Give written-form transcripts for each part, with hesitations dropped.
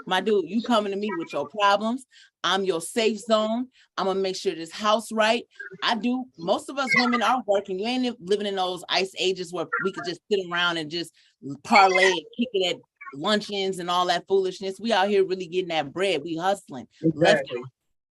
My dude, you coming to me with your problems. I'm your safe zone. I'm gonna make sure this house right. Most of us women are working. You ain't living in those ice ages where we could just sit around and just parlay and kick it at luncheons and all that foolishness. We out here really getting that bread. We hustling. Exactly.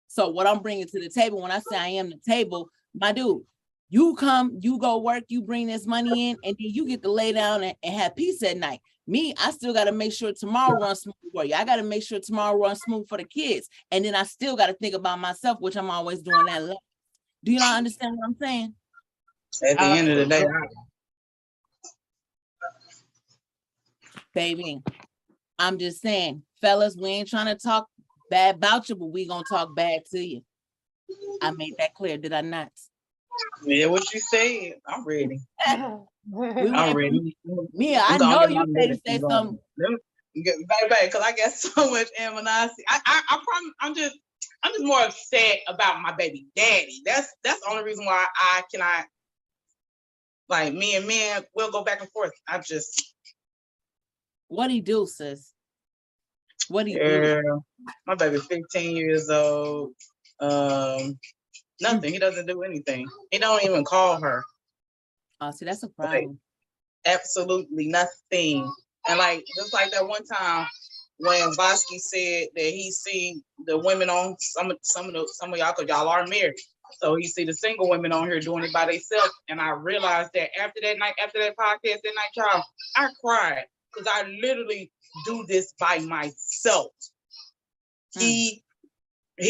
So what I'm bringing to the table, when I say I am the table, my dude, you come, you go work, you bring this money in, and then you get to lay down and have peace at night. Me, I still got to make sure tomorrow runs smooth for you. I got to make sure tomorrow runs smooth for the kids. And then I still got to think about myself, which I'm always doing that. Do you not understand what I'm saying? At the end of the day, baby, I'm just saying, fellas, we ain't trying to talk bad about you, but we gonna talk bad to you. I made that clear, did I not? Yeah, what you say? I'm ready. I'm ready. Mia, I know you ready to say something. Get back, because I got so much animosity. I promise. I'm just more upset about my baby daddy. That's the only reason why I cannot. Like, me and men, we'll go back and forth. What'd he do, sis? What'd he do? My baby 15 years old. Nothing. He doesn't do anything. He don't even call her. Oh, see, that's a problem. Like, absolutely nothing. And like, just like that one time when Bosky said that he see the women on some of y'all, because y'all are married. So he see the single women on here doing it by themselves. And I realized that after that podcast that night, y'all, I cried because I literally do this by myself. He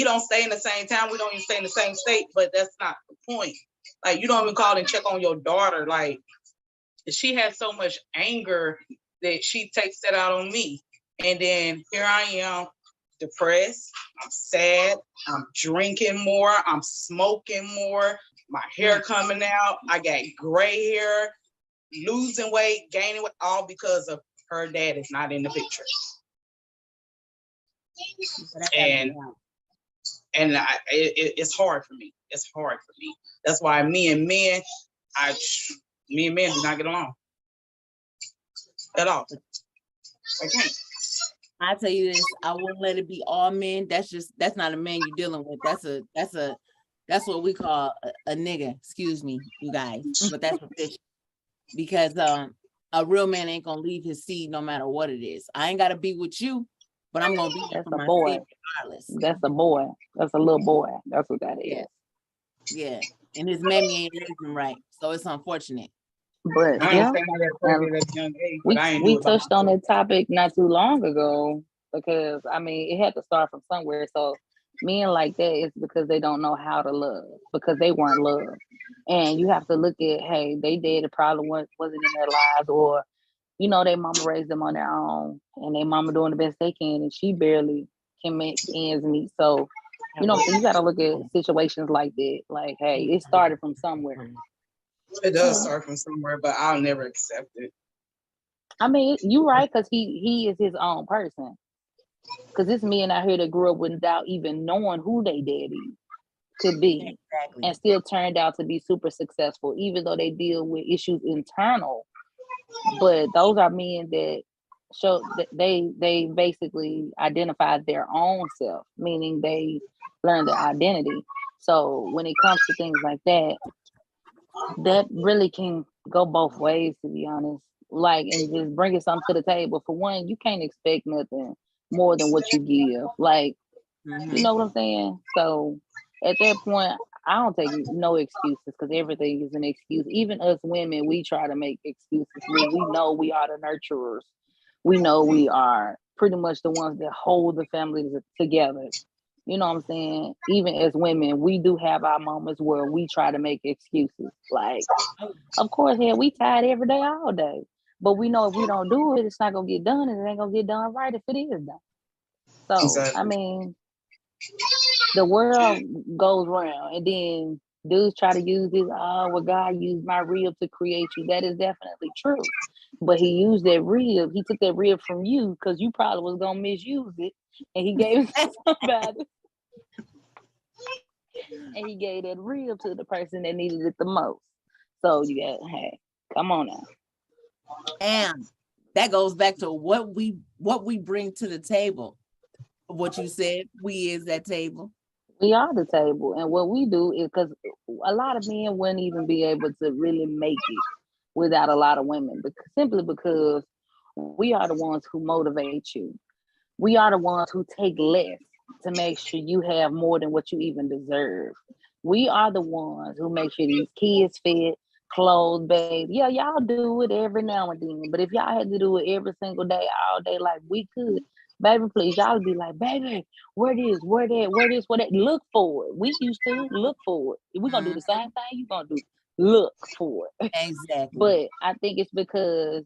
don't stay in the same town. We don't even stay in the same state, but that's not the point. Like, you don't even call and check on your daughter. Like, she has so much anger that she takes that out on me. And then here I am, depressed, I'm sad, I'm drinking more, I'm smoking more, my hair coming out, I got gray hair, losing weight, gaining weight, all because of her dad is not in the picture. And it's hard for me. It's hard for me. That's why me and men do not get along at all. I can't. I tell you this, I won't let it be all men. That's not a man you're dealing with. That's what we call a nigga. Excuse me, you guys, but that's what fish. Because a real man ain't gonna leave his seed no matter what it is. I ain't gotta be with you, but I'm gonna be there for my seed regardless. That's a boy. That's a little boy. That's what that is. Yeah. And his mammy ain't living right, so it's unfortunate. But yeah, we touched on that topic not too long ago, because I mean, it had to start from somewhere. So men like that is because they don't know how to love, because they weren't loved. And you have to look at, hey, they did, it probably wasn't in their lives, or you know, their mama raised them on their own, and their mama doing the best they can, and she barely can make ends meet. So you know, so you got to look at situations like that. Like, hey, it started from somewhere. It does start from somewhere, but I'll never accept it. I mean, you're right, because he is his own person. Because this men out here that grew up without even knowing who they daddy could be, and still turned out to be super successful, even though they deal with issues internal. But those are men that show that they basically identified their own self, meaning they learned their identity. So when it comes to things like that, that really can go both ways, to be honest. Like, and just bringing something to the table. For one, you can't expect nothing more than what you give. Like, you know what I'm saying? So at that point, I don't take no excuses, because everything is an excuse. Even us women, we try to make excuses when we know we are the nurturers. We know we are pretty much the ones that hold the family together. You know what I'm saying? Even as women, we do have our moments where we try to make excuses. Like, of course, yeah, we tired every day, all day. But we know if we don't do it, it's not going to get done, and it ain't going to get done right if it is done. So, exactly. I mean, the world goes round, and then dudes try to use this, well, God used my rib to create you. That is definitely true. But he used that rib. He took that rib from you because you probably was going to misuse it. And he gave it to somebody. And he gave that rib to the person that needed it the most. So you got, hey, come on now. And that goes back to what we bring to the table. What you said, we is that table. We are the table, and what we do is because a lot of men wouldn't even be able to really make it without a lot of women, simply because we are the ones who motivate you. We are the ones who take less to make sure you have more than what you even deserve. We are the ones who make sure these kids fed, clothes, bathed. Yeah, y'all do it every now and then, but if y'all had to do it every single day, all day, like we could, baby, please, y'all be like, baby, where this, where that, where this, where that. Look for it. We used to look for it. If we're gonna do the same thing, you gonna do look for it. Exactly. But I think it's because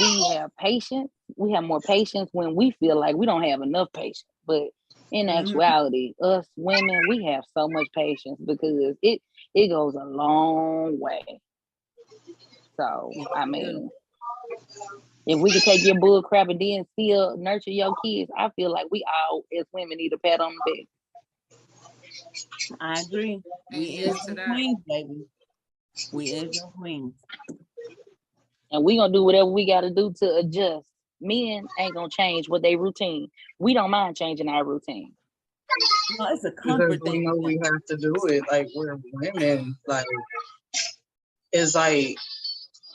we have patience. We have more patience when we feel like we don't have enough patience. But in actuality, us women, we have so much patience because it goes a long way. So I mean, if we could take your bull crap and then still nurture your kids, I feel like we all as women need a pat on the back. I agree. We is the queens, baby. We is the queens. And we gonna do whatever we gotta do to adjust. Men ain't gonna change what they routine. We don't mind changing our routine. No, it's a comfort thing. We know we have to do it. Like we're women. Like it's like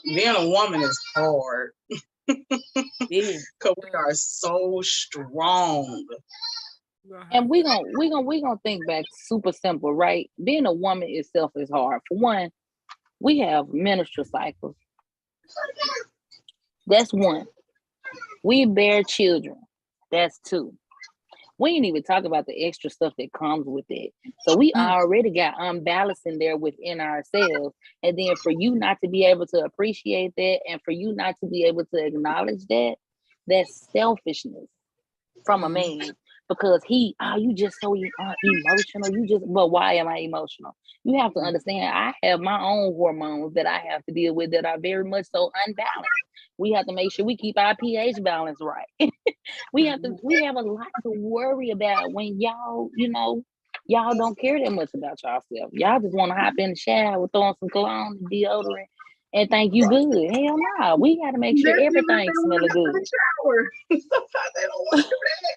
being a woman is hard. Because we are so strong. And we gonna think back super simple, right? Being a woman itself is hard. For one, we have menstrual cycles. That's one. We bear children. That's two. We ain't even talk about the extra stuff that comes with it. So we already got unbalanced in there within ourselves. And then for you not to be able to appreciate that and for you not to be able to acknowledge that, that's selfishness from a man. Because you just so emotional. But why am I emotional? You have to understand, I have my own hormones that I have to deal with that are very much so unbalanced. We have to make sure we keep our pH balance right. we have a lot to worry about when y'all don't care that much about yourself. Y'all just want to hop in the shower, throw on some cologne and deodorant and think you good. Hell no. We got to make sure everything smells good. They don't want to do that.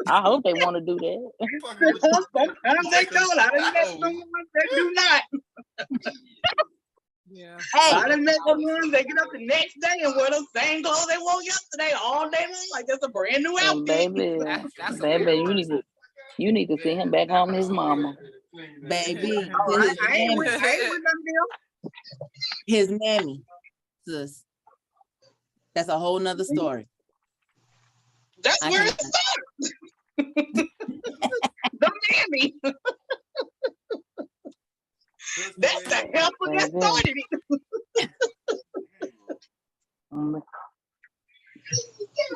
I hope they want to do that. Sometimes they don't. I didn't met the ones that do not. Yeah. Hey, I done met the ones that get up the next day and wear the same clothes they wore yesterday all day long, like that's a brand new outfit. Baby, you need to send him back home to his mama. Baby, I ain't with them. His mammy, sis. That's a whole nother story. That's where it starts. The mammy. That's the helper that started it.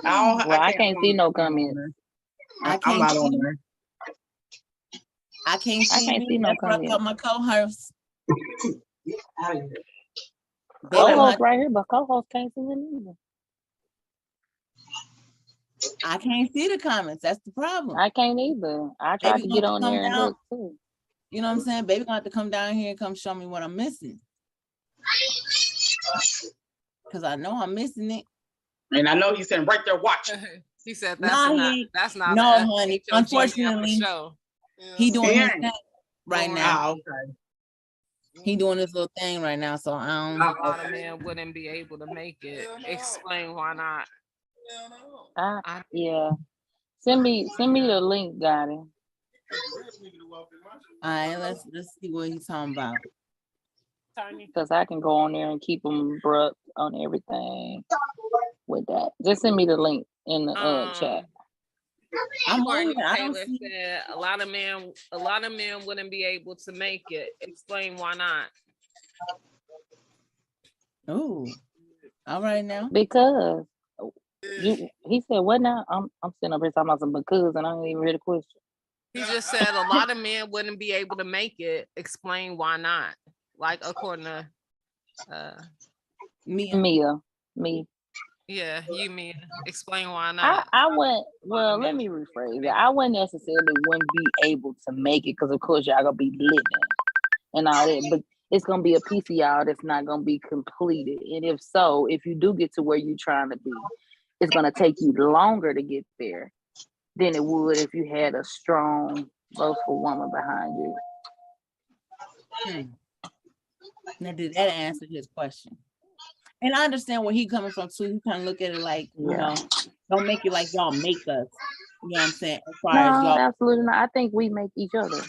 I can't see no comments. I can't see no comments. Got my co-host. Co-host right here, but co-host can't see it either. I can't see the comments. That's the problem. I can't either. I tried to get on there and look too. You know what I'm saying? Baby gonna have to come down here and come show me what I'm missing. Because I know I'm missing it. And I know he's sitting right there watching. He said that's not no, honey. Unfortunately, he doing his thing right now. Okay. He doing this little thing right now, so I don't. A lot of men wouldn't be able to make it. Explain why not. Yeah. Send me the link, Daddy. All right, let's see what he's talking about. Because I can go on there and keep them abrupt on everything with that. Just send me the link in the chat. I'm Taylor said a lot of men wouldn't be able to make it. Explain why not. Oh, all right now. Because he said what now? I'm sitting up here talking about some because and I didn't even hear the question. He just said a lot of men wouldn't be able to make it. Explain why not. Like according to Mia. Yeah, you Mia. Explain why not. I wouldn't. Well, let me rephrase it. I wouldn't necessarily be able to make it because of course y'all gonna be living and all that. But it's gonna be a piece of y'all that's not gonna be completed. And if so, if you do get to where you're trying to be, it's gonna take you longer to get there than it would if you had a strong, boastful woman behind you. Now, did that answer his question? And I understand where he coming from too. He kind of look at it like, you know, don't make it like y'all make us. You know what I'm saying? As far as No, y'all, absolutely not. I think we make each other.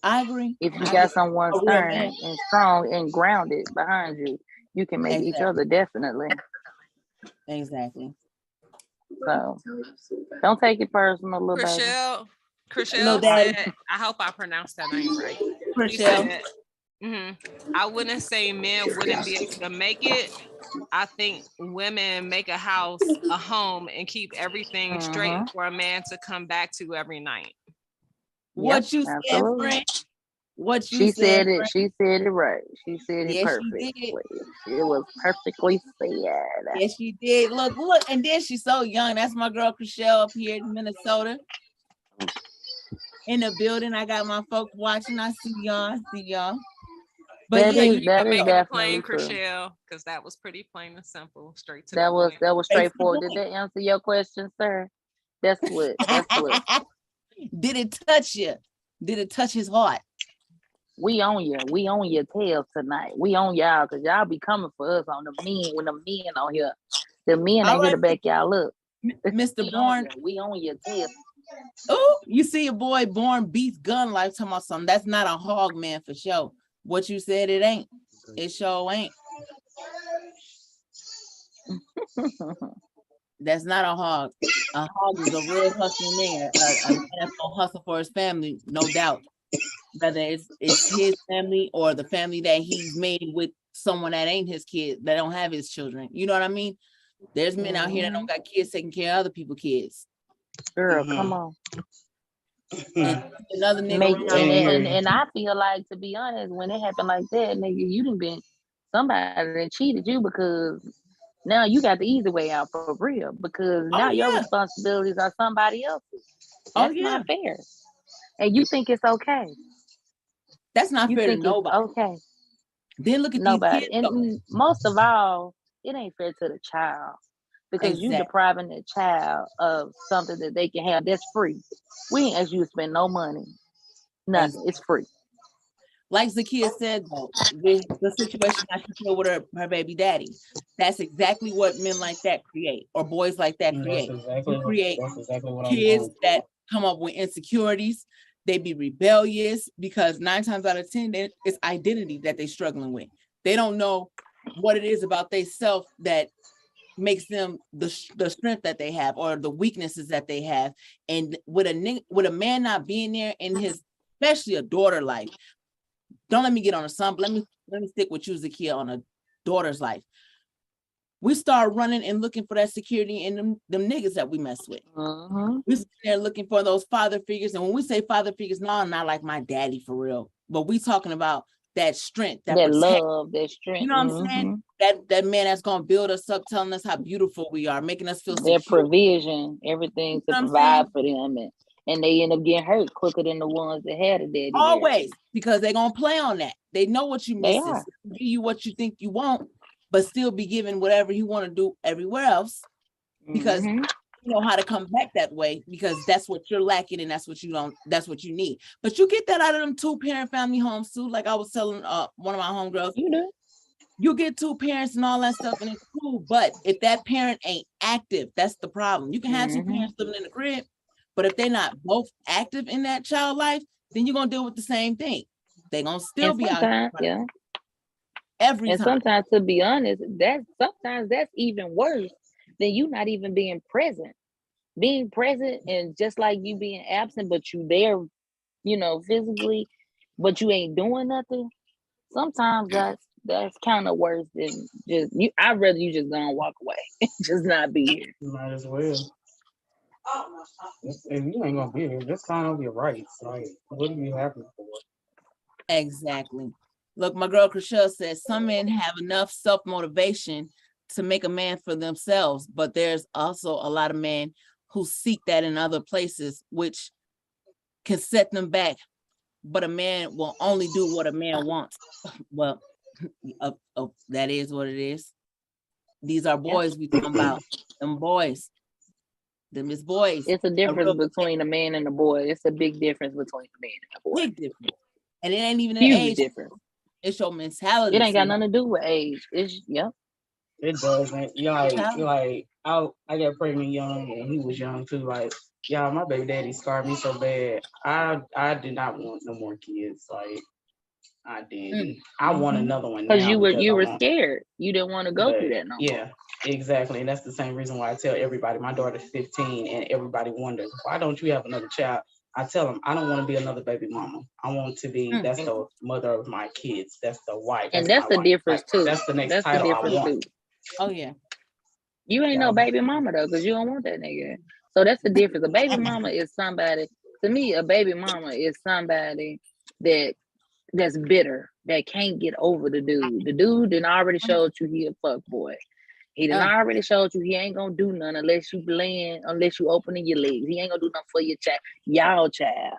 I agree. If you I got agree. someone A real stern man. and strong and grounded behind you, you can make each other, definitely. Exactly. So don't take it personal, little baby. Chriselle said, I hope I pronounced that name right. Chriselle. I wouldn't say men wouldn't be able to make it. I think women make a house a home and keep everything straight for a man to come back to every night. What you said, friend? What you she said? Said it. She said it right. She said it perfectly. It was perfectly said. Yes, she did. Look, and then she's so young. That's my girl Chriselle up here in Minnesota. In the building, I got my folks watching. I see y'all. But that yeah, is, you need that to is make definitely plain, true. Chriselle, because that was pretty plain and simple, straight to that the was point. that was straightforward. Did that answer your question, sir? That's what. Did it touch you? Did it touch his heart? We on you. We on your tails tonight. We on y'all because y'all be coming for us on the men when the men on here. The men ain't here to back y'all up. Mr. Bourne, we on your tails. Oh, you see your boy Bourne beats gun life talking about something. That's not a hog, man, for sure. What you said, it ain't. It sure ain't. That's not a hog. A hog is a real hustling man. A man that's gonna hustle for his family, no doubt. Whether it's his family or the family that he's made with someone that ain't his kid, that don't have his children. You know what I mean? There's men out here that don't got kids taking care of other people's kids. Girl, come on. Another nigga and I feel like, to be honest, when it happened like that, nigga, you done been somebody that cheated you, because now you got the easy way out for real, because now your responsibilities are somebody else's. That's not fair. And you think it's okay. That's not fair to nobody. Okay. Then look at nobody. these kids. And most of all, it ain't fair to the child, because you depriving the child of something that they can have that's free. We ain't ask you to spend no money. Nothing. It's free. Like Zakia said, though, with the situation that she feel with her baby daddy, that's exactly what men like that create, or boys like that create. You create kids that come up with insecurities. They be rebellious, because 9 times out of 10, it's identity that they're struggling with. They don't know what it is about themselves that makes them the strength that they have, or the weaknesses that they have. And with a man not being there in his, especially a daughter life. Don't let me get on a son, but let me stick with you, Zakia, on a daughter's life. We start running and looking for that security in them niggas that we mess with. We sit there looking for those father figures. And when we say father figures, no, not like my daddy for real, but we talking about that strength, that love, that strength. You know what I'm saying? That man that's gonna build us up, telling us how beautiful we are, making us feel their secure. Provision, everything to provide for them, and they end up getting hurt quicker than the ones that had a daddy. Always, because they're gonna play on that. They know what you miss. Give you what you think you want, but still be given whatever you want to do everywhere else, because you know how to come back that way, because that's what you're lacking, and that's what you need. But you get that out of them 2-parent family homes too. Like I was telling one of my homegirls, you get 2 parents and all that stuff, and it's cool. But if that parent ain't active, that's the problem. You can have 2 parents living in the crib, but if they're not both active in that child life, then you're gonna deal with the same thing. They're gonna still be out here. Every time. Sometimes, to be honest, sometimes that's even worse than you not even being present. Being present and just like you being absent, but you there, physically, but you ain't doing nothing. Sometimes that's kind of worse than just you. I'd rather you just gonna walk away, just not be here. Might as well. If you ain't gonna be here, just sign over your rights. Like, what are you happy for? Exactly. Look, my girl Chriselle says some men have enough self-motivation to make a man for themselves, but there's also a lot of men who seek that in other places, which can set them back but a man will only do what a man wants. Well, that is what it is. These are boys we talking about. Them boys. Them is boys. It's a difference between a man and a boy. It's a big difference between a man and a boy. Big difference. And it ain't even an Huge age difference. It's your mentality. It ain't got nothing to do with age. It's It doesn't. Like I got pregnant young and he was young too. Like, y'all, my baby daddy scarred me so bad. I did not want no more kids. Like, I didn't. I want another one now. Because you were scared. You didn't want to go through that no more. Yeah, exactly. And that's the same reason why I tell everybody, my daughter's 15 and everybody wonders, why don't you have another child? I tell them, I don't want to be another baby mama. I want to be, that's the mother of my kids. That's the wife. And that's the difference too. That's the next title I want. Too. Oh yeah. You ain't no baby mama though, because you don't want that nigga. So that's the difference. A baby mama is somebody, to me, a baby mama is somebody that's bitter, that can't get over the dude. The dude done already showed you he a fuck boy. He done already showed you he ain't gonna do nothing unless you opening your legs. He ain't gonna do nothing for your child, y'all child,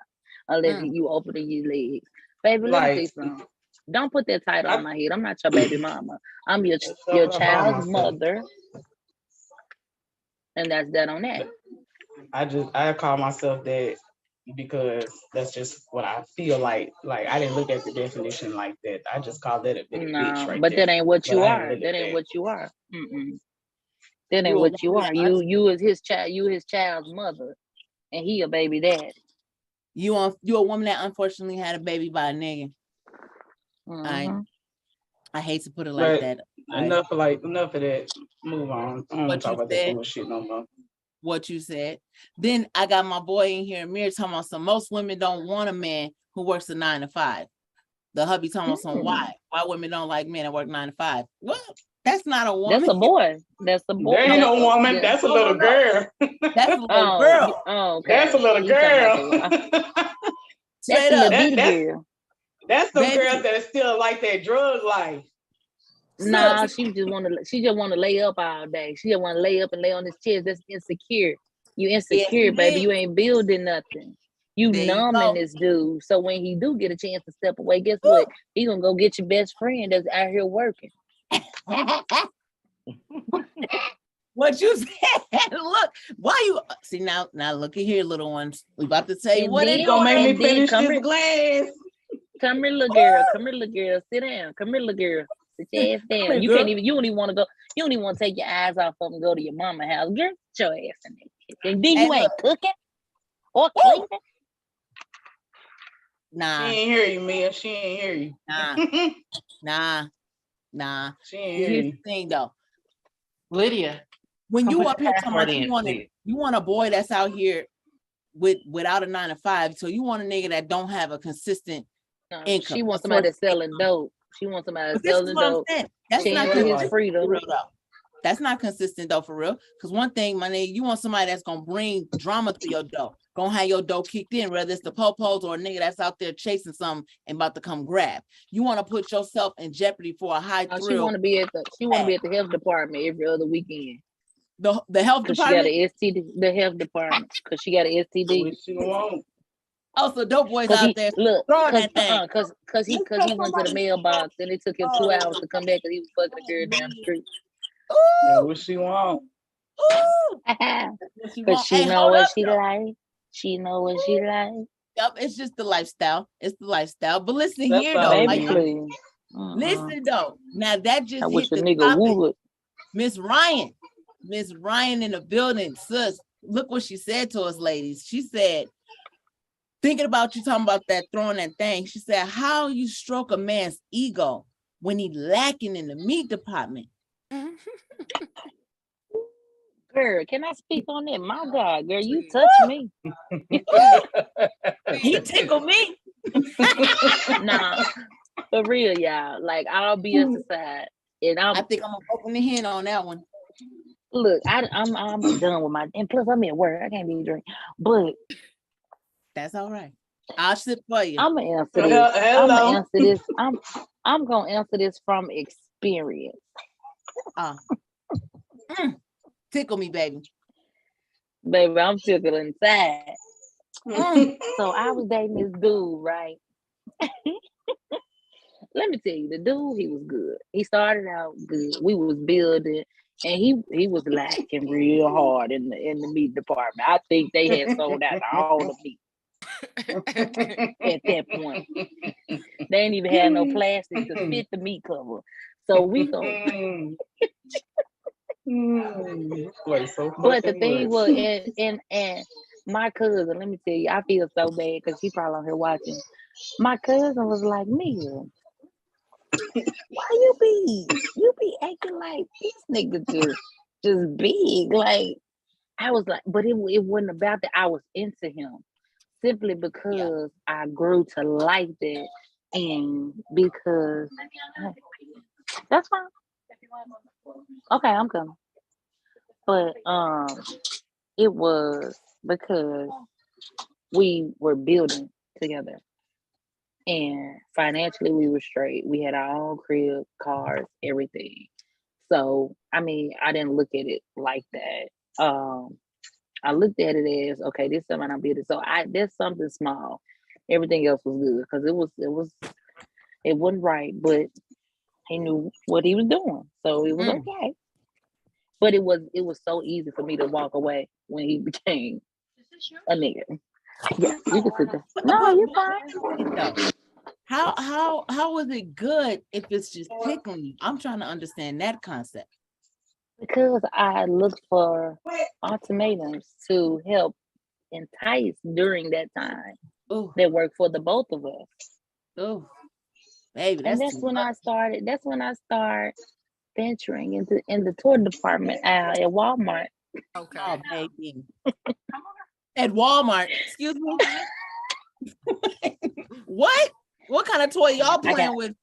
unless you opening your legs. Baby, let me say something. Don't put that title on my head. I'm not your baby mama. I'm your child's mother. And that's that on that. I call myself that because that's just what I feel like. Like, I didn't look at the definition like that. I just call that a big bitch right but there. That ain't what you are. That ain't what you are. That ain't what you are. You is his child. You his child's mother, and he a baby dad. You a woman that unfortunately had a baby by a nigga. I hate to put it like that. Enough of that. Move on. I don't want to talk about that bullshit no more. What you said. Then I got my boy in here, Amir, talking about some. Most women don't want a man who works a 9 to 5. The hubby talking about some why women don't like men that work 9 to 5. Well, that's not a woman. That's a boy. That's a boy. There ain't no woman. Yeah. That's a little girl. That's a little girl. Okay. That's a little girl. That's a little bitty girl. That's the girls that are still like that drug life. Nah, she just want to lay up all day. She just want to lay up and lay on his chest. That's insecure. You insecure, baby. You ain't building nothing. You numbing this dude. So when he do get a chance to step away, guess what? He gonna go get your best friend that's out here working. What you said? Look, why you see now? Look at here, little ones. We about to tell you what it's gonna make me finish this glass. Come here, little girl. Come here, little girl. Sit down. Come here, little girl. Sit your ass down. You don't even want to go. You don't even want to take your eyes off of and go to your mama's house. Girl, get your ass in there. And then you ain't cooking or cleaning. Nah. She ain't hear you, Mia. She ain't hear you. Nah. She ain't hear you. Here's the thing though. Lydia. When you up here talking about you want a boy that's out here without a 9 to 5. So you want a nigga that don't have a consistent income. She wants somebody that's selling dope. She wants somebody that's selling dope. That's not his freedom. That's not consistent though, for real. Because one thing, my nigga, you want somebody that's gonna bring drama to your dough, gonna have your dough kicked in, whether it's the popos or a nigga that's out there chasing something and about to come grab. You want to put yourself in jeopardy for a high thrill. She want to be at the health department every other weekend. The health department. She got an STD. The health department because she got an STD. Oh, so dope boys out there throwing that thing. Because he went to the mailbox and it took him 2 hours to come back because he was fucking a girl down the street. Yeah, what she want? Because she know what she like. She know what she like. Yep, it's just the lifestyle. It's the lifestyle. But listen here though. Listen though. Now that just hit the topic. Miss Ryan in the building, sis. Look what she said to us, ladies. She said, thinking about you talking about that, throwing that thing. She said, how you stroke a man's ego when he lacking in the meat department. Girl, can I speak on that? My God, girl, you touch me. He tickled me. Nah, for real, y'all. Like, I'll be aside. And I think I'm gonna open the hand on that one. Look, I'm done with and plus I'm at work. I can't be drink. But that's all right. I'll sit for you. I'm gonna answer this. I'm gonna answer this. I'm gonna answer this from experience. Tickle me, baby. Baby, I'm tickled inside. So I was dating this dude, right? Let me tell you, the dude, he was good. He started out good. We was building, and he was lacking real hard in the meat department. I think they had sold out all the meat at that point. They ain't even had no plastic to fit the meat cover. So we go. But the thing was, and my cousin, let me tell you, I feel so bad because she probably on here watching. My cousin was like, Mia, why you be acting like this nigga just big? Like, I was like, but it wasn't about that. I was into him simply because I grew to like that, and because that's fine. Okay, I'm coming. But it was because we were building together, and financially we were straight. We had our own crib, cars, everything. So I mean, I didn't look at it like that. I looked at it as, okay, this is something I'm building. So there's something small. Everything else was good because it wasn't right, but he knew what he was doing, so it was okay. But it was so easy for me to walk away when he became a nigga. Yeah, you can sit there. No, you're fine. How was it good if it's just tickling you? I'm trying to understand that concept. Because I looked for ultimatums to help entice during that time. Ooh. That worked for the both of us. Oh, baby, that's when I started. That's when I started venturing in the toy department at Walmart. Okay. Oh, baby. At Walmart, excuse me. What? What kind of toy y'all playing with?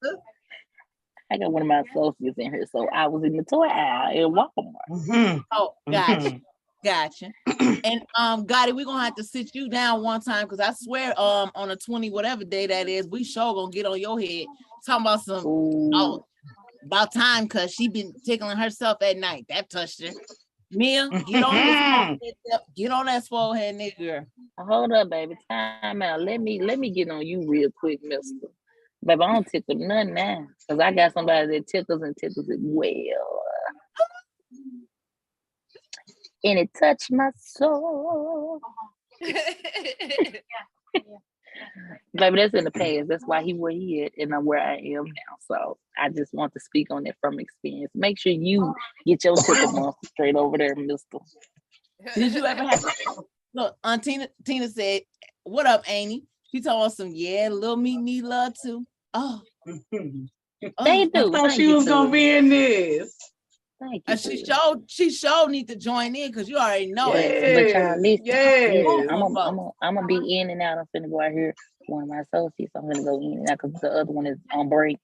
I got one of my associates in here, so I was in the toy aisle at Walmart. Oh, gotcha. And Gotti, we're gonna have to sit you down one time because I swear on a 20 whatever day that is, we sure gonna get on your head talking about some about time because she been tickling herself at night. That touched her. Mia, get on that swole head nigga. Hold up, baby. Time out. Let me get on you real quick, mister. Baby, I don't tickle none now because I got somebody that tickles it well. And it touched my soul. Baby, that's in the past. That's why he where he at and I'm where I am now. So I just want to speak on it from experience. Make sure you get your tickle monster straight over there, mister. Did you ever have look, Aunt Tina said, what up, Amy? She told us little meat need love too. Oh. They do. I thought she was gonna be in this. Thank you. She showed need to join in because you already know it. But y'all listen, I'm gonna be in and out. I'm finna go out here. One of my associates, I'm gonna go in and out because the other one is on break.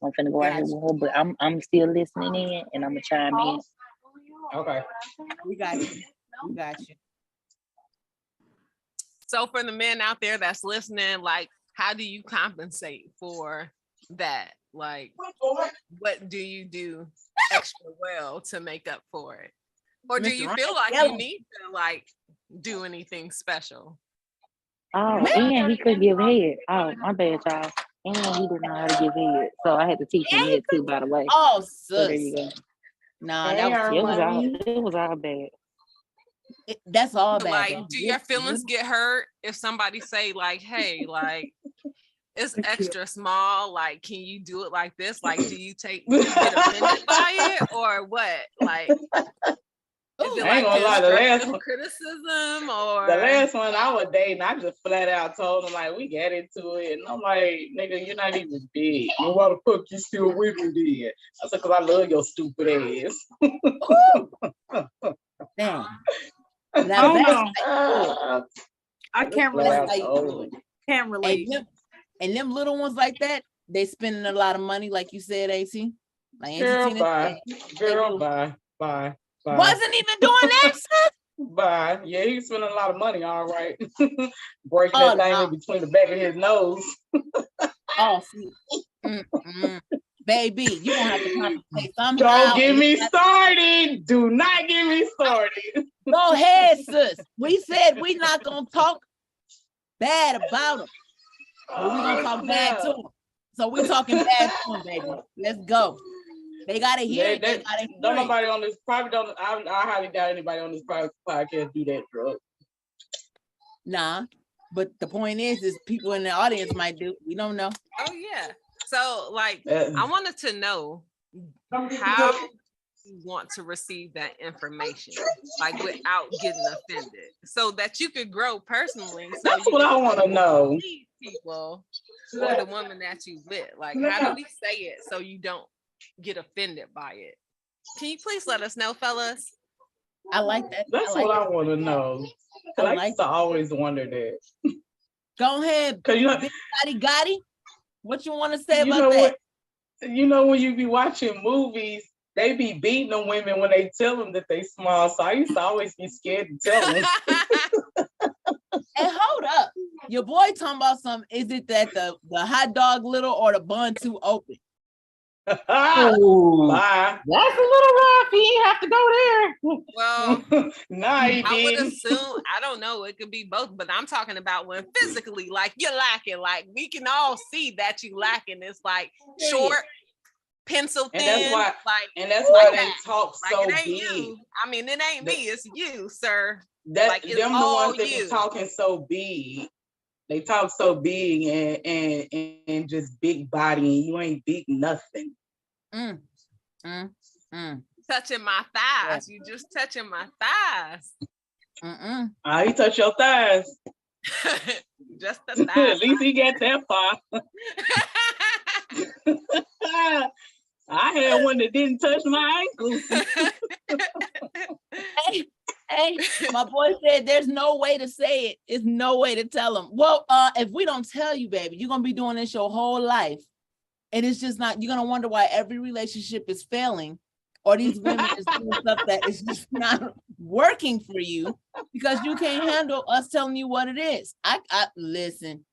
I'm finna go out here with her, but I'm still listening in and I'm gonna chime in. Okay. We got you. So for the men out there that's listening, like, how do you compensate for that? Like, what do you do extra well to make up for it? Or do you feel like you need to like do anything special? Oh, and he could give head. Oh, my bad, y'all. And he didn't know how to give head. So I had to teach him that too, by the way. Oh, sis. So there you go. Nah, it was all bad. That's all bad. Like, do your feelings get hurt if somebody say like, hey, like, it's extra small, like, can you do it like this? Like, do you get offended by it or what? Like, is it I ain't gonna lie, the last one, criticism or the last one I was dating, I just flat out told him like we got into it, and I'm like, nigga, you're not even big. Well, why the fuck you still with me then? I said, cause I love your stupid ass. Damn. I can't relate. Can't relate. And them little ones like that, they spending a lot of money, like you said, AC. Like Girl, bye. Girl, bye. Wasn't even doing that, sis. Bye. Yeah, he's spending a lot of money, all right. Breaking that thing in between the back of his nose. Baby, you gonna have to compensate somehow. Don't get me started. Do not get me started. Go ahead, sis. We said we not gonna talk bad about him. But we gonna talk bad to them. So we talking bad to them, baby. Let's go. They gotta hear it. They gotta hear don't it. nobody on this probably don't. I highly doubt anybody on this podcast do that drug. Nah, but the point is people in the audience might do. We don't know. Oh yeah. So like, I wanted to know how you want to receive that information, like without getting offended, so that you could grow personally. So that's what I want to know. People or the woman that you with, like, how do we say it so you don't get offended by it? Can you please let us know, fellas? I like that. That's what I want to know. I used to always wonder that. Go ahead, cause you know, Big Gotti. What you want to say about that? You know, when you be watching movies, they be beating the women when they tell them that they small. So I used to always be scared to tell them. And hold up, your boy talking about something. Is it that the hot dog little or the bun too open? Oh, that's a little rough. He ain't have to go there. Well, nah, he I would didn't. assume, I don't know, it could be both, but I'm talking about when physically, like, you're lacking, like we can all see that you lacking. It's like short, pencil thin, and that's why they talk so it ain't big. you. I mean, it ain't me, it's you, sir. That like, it's them the all ones that you. be talking so big. They talk so big and just big body, and you ain't big nothing. Touching my thighs. You just touching my thighs. He touched your thighs. Just the thighs. At least he got that far. I had one that didn't touch my ankles. Hey, my boy said there's no way to say it. It's no way to tell them. Well, if we don't tell you, baby, you're gonna be doing this your whole life. And it's just not, you're gonna wonder why every relationship is failing, or these women is doing stuff that is just not working for you because you can't handle us telling you what it is. I listen,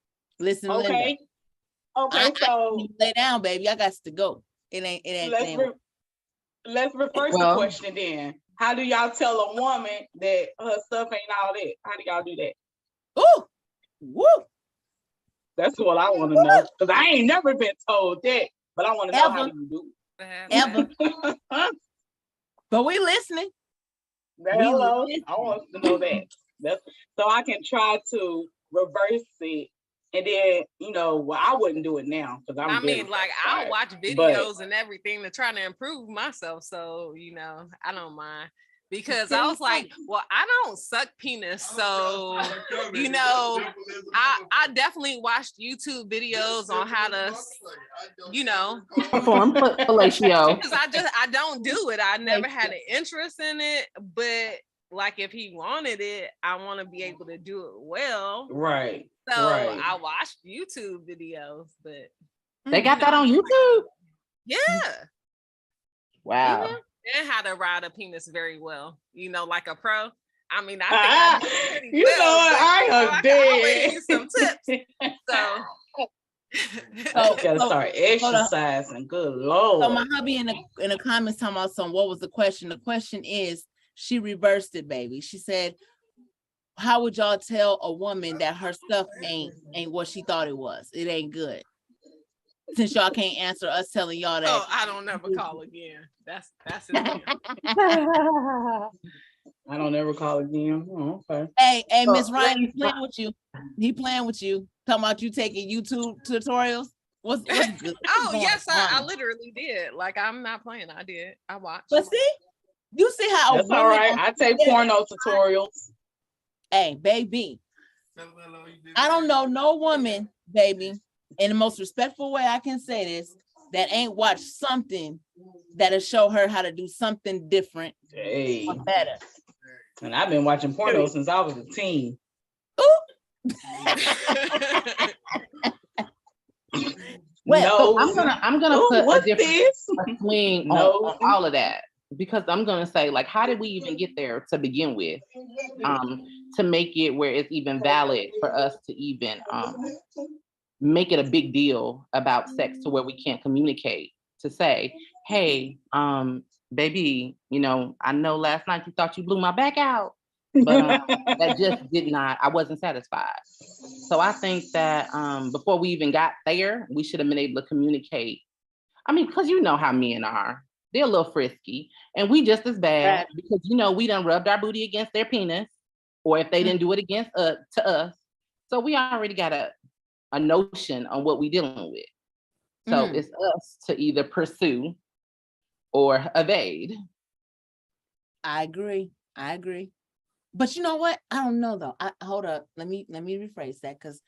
Okay. Linda. Okay, so lay down, baby. I got to go. It ain't. Let's reverse the question then. How do y'all tell a woman that her stuff ain't all that? How do y'all do that? Ooh, woo. That's what I want to know. Because I ain't never been told that, but I want to know how do you do it. Ever. But we listening. Hello. I want to know that. So I can try to reverse it. And then, I wouldn't do it now because I'll watch videos and everything to try to improve myself. So, I don't mind. Because I was like, well, I don't suck penis. So, I definitely watched YouTube videos on how to, perform fellatio. Because I don't do it. I never had an interest in it. But like, if he wanted it, I want to be able to do it well. Right. So I watched YouTube videos, but they got that on YouTube. Yeah. Wow. And how to ride a penis very well, like a pro. I mean, I think I do pretty well. I can use some tips. So you gotta start exercising. Good Lord. So my hubby in the comments talking about what was the question? The question is, she reversed it, baby. She said, how would y'all tell a woman that her stuff ain't what she thought it was? It ain't good. Since y'all can't answer us telling y'all that. Oh, I don't never call again. That's it. I don't ever call again. Oh, okay. Hey, Miss Ryan, he playing with you. He playing with you. Talking about you taking YouTube tutorials. What's good? Oh, yes, I literally did. Like, I'm not playing. I did. I watched. But see, you see how that's all right. I take porno tutorials. Hey, baby. I don't know no woman, baby, in the most respectful way I can say this, that ain't watched something that'll show her how to do something different or better. And I've been watching porno since I was a teen. Well, so I'm gonna put a different swing on all of that, because I'm gonna say, like, how did we even get there to begin with? To make it where it's even valid for us to even make it a big deal about sex to where we can't communicate, to say, hey, baby, I know last night you thought you blew my back out, but that just did not. I wasn't satisfied. So I think that before we even got there, we should have been able to communicate. I mean, because you know how men are. They're a little frisky. And we just as bad because, we done rubbed our booty against their penis. Or if they didn't do it against to us. So we already got a notion on what we're dealing with. So it's us to either pursue or evade. I agree. But you know what? I don't know though. Hold up. Let me rephrase that because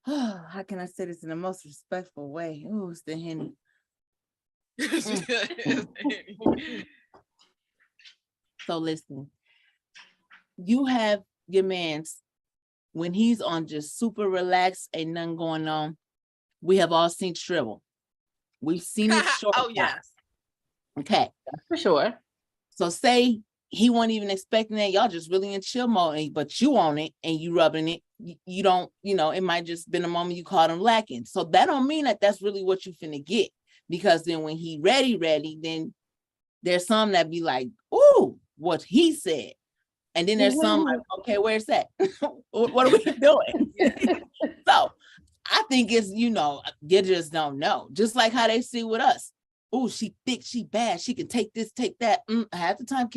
how can I say this in the most respectful way? Oh, it's the Henny. So listen, you have your man's when he's on just super relaxed, ain't nothing going on. We have all seen shrivel. We've seen it short. Oh yes. Okay. That's for sure. So say he wasn't even expecting that. Y'all just really in chill mode, but you on it and you rubbing it. You don't, it might just been a moment you caught him lacking. So that don't mean that that's really what you finna get. Because then when he ready, then there's some that be like, ooh, what he said. And then there's some like, okay, where's that? What are we doing? So I think it's, you just don't know. Just like how they see with us. Oh, she thick, she bad. She can take this, take that. Half the time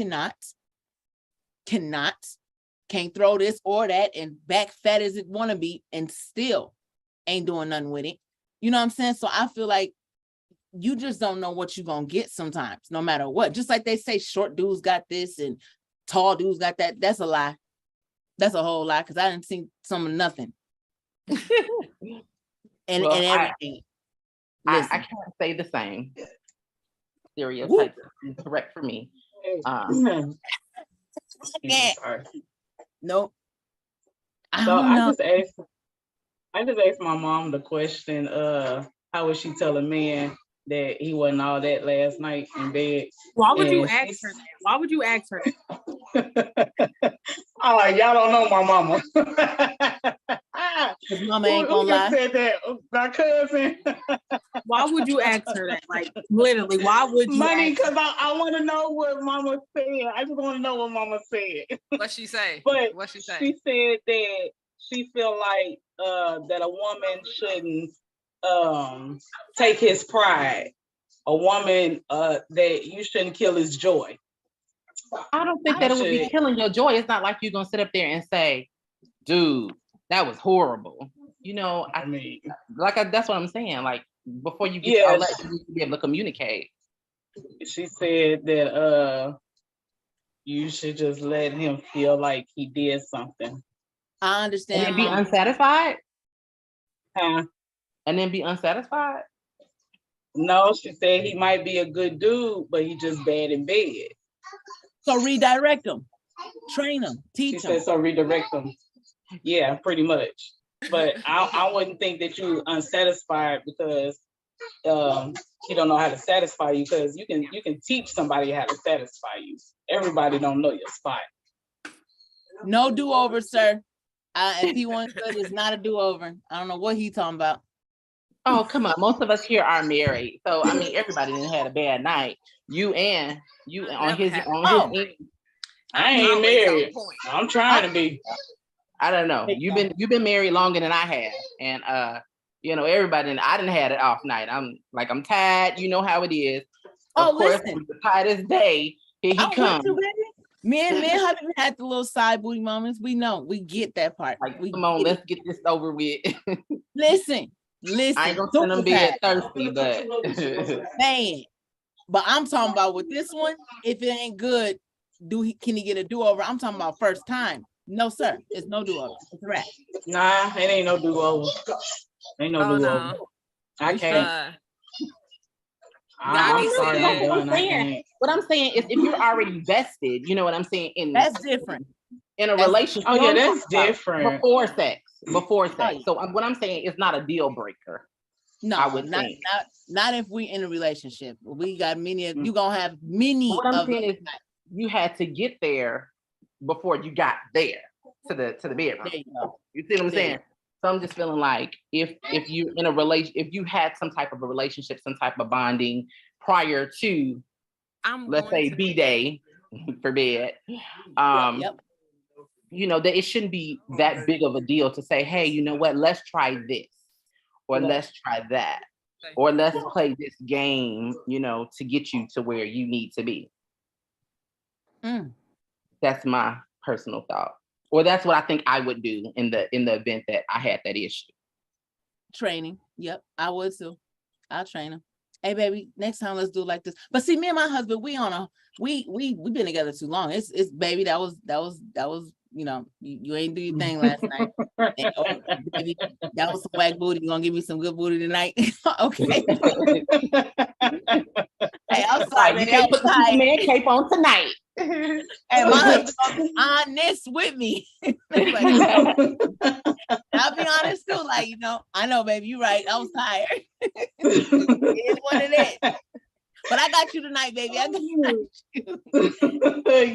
can't throw this or that and back fat as it want to be and still ain't doing nothing with it. You know what I'm saying? So I feel like you just don't know what you're going to get sometimes, no matter what. Just like they say short dudes got this and tall dudes got that. That's a lie. That's a whole lie because I didn't see some of nothing. and everything. I can't say the same. Stereotype is correct for me. Nope. I just asked my mom the question, how would she tell a man that he wasn't all that last night in bed? Why would you ask her that? Why would you ask her that? Oh, y'all don't know my mama. His mama ain't gonna lie. Said that? My cousin. Why would you ask her that? Like literally, why would you? Money, because I want to know what mama said. I just want to know what mama said. What she say? But what she say? She said that she feel like that a woman shouldn't take his pride. A woman that you shouldn't kill his joy. I don't think that it would be killing your joy. It's not like you're gonna sit up there and say, dude, that was horrible. I mean, that's what I'm saying. Like before you get all that, you need to be able to communicate. She said that you should just let him feel like he did something. I understand. And then be unsatisfied? Huh? And then be unsatisfied? No, she said he might be a good dude, but he just bad in bed. So redirect him, train him, teach him. She said so redirect him. Yeah, pretty much. But I wouldn't think that you're unsatisfied because he don't know how to satisfy you, because you can teach somebody how to satisfy you. Everybody don't know your spot. No do-over, sir. If he wants good, it's not a do-over. I don't know what he's talking about. Oh, come on. Most of us here are married. So, I mean, everybody done had a bad night. You on his end. I ain't married. I'm trying to be. I don't know. You've been married longer than I have. And everybody, I didn't had it off night. I'm tired. You know how it is. Of course, listen. The tightest day, here he comes. Men haven't had the little side booty moments. We know. We get that part. Come on, let's get this over with. Listen. I ain't gonna send them bed thirsty, but man. But I'm talking about with this one, if it ain't good, can he get a do-over? I'm talking about first time. No, sir. It's no do-over. It's a wrap. Nah, it ain't no do-over. Ain't no do-over. No. I can't. I'm sorry, I'm done. I can't. What I'm saying is, if you're already vested, you know what I'm saying? That's different. In a relationship. Oh yeah, that's different. Before sex. So what I'm saying is not a deal breaker. No, I would not if we in a relationship. We got many. You gonna have many. What I'm saying is, you had to get there before you got there to the bedroom. You see what I'm saying? So I'm just feeling like if you're in a if you had some type of a relationship, some type of bonding prior to, let's say B-Day for bed, you know, that it shouldn't be that big of a deal to say, hey, you know what, let's try this, or let's try that, or let's play this game, you know, to get you to where you need to be. That's my personal thought. Or that's what I think I would do in the event that I had that issue. Training. Yep, I would too. I'll train him. Hey baby, next time let's do it like this. But see, me and my husband, we've been together too long. It's baby, that was you know, you ain't do your thing last night. And, oh, baby, that was some whack booty. You gonna give me some good booty tonight? Okay. Hey, I'm sorry, you can't put the Superman cape on tonight. And my husband gonna be honest with me. Like, I'll be honest too, like, you know, I know, baby, you're right. I was tired. It is what it is. But I got you tonight, baby. I got you.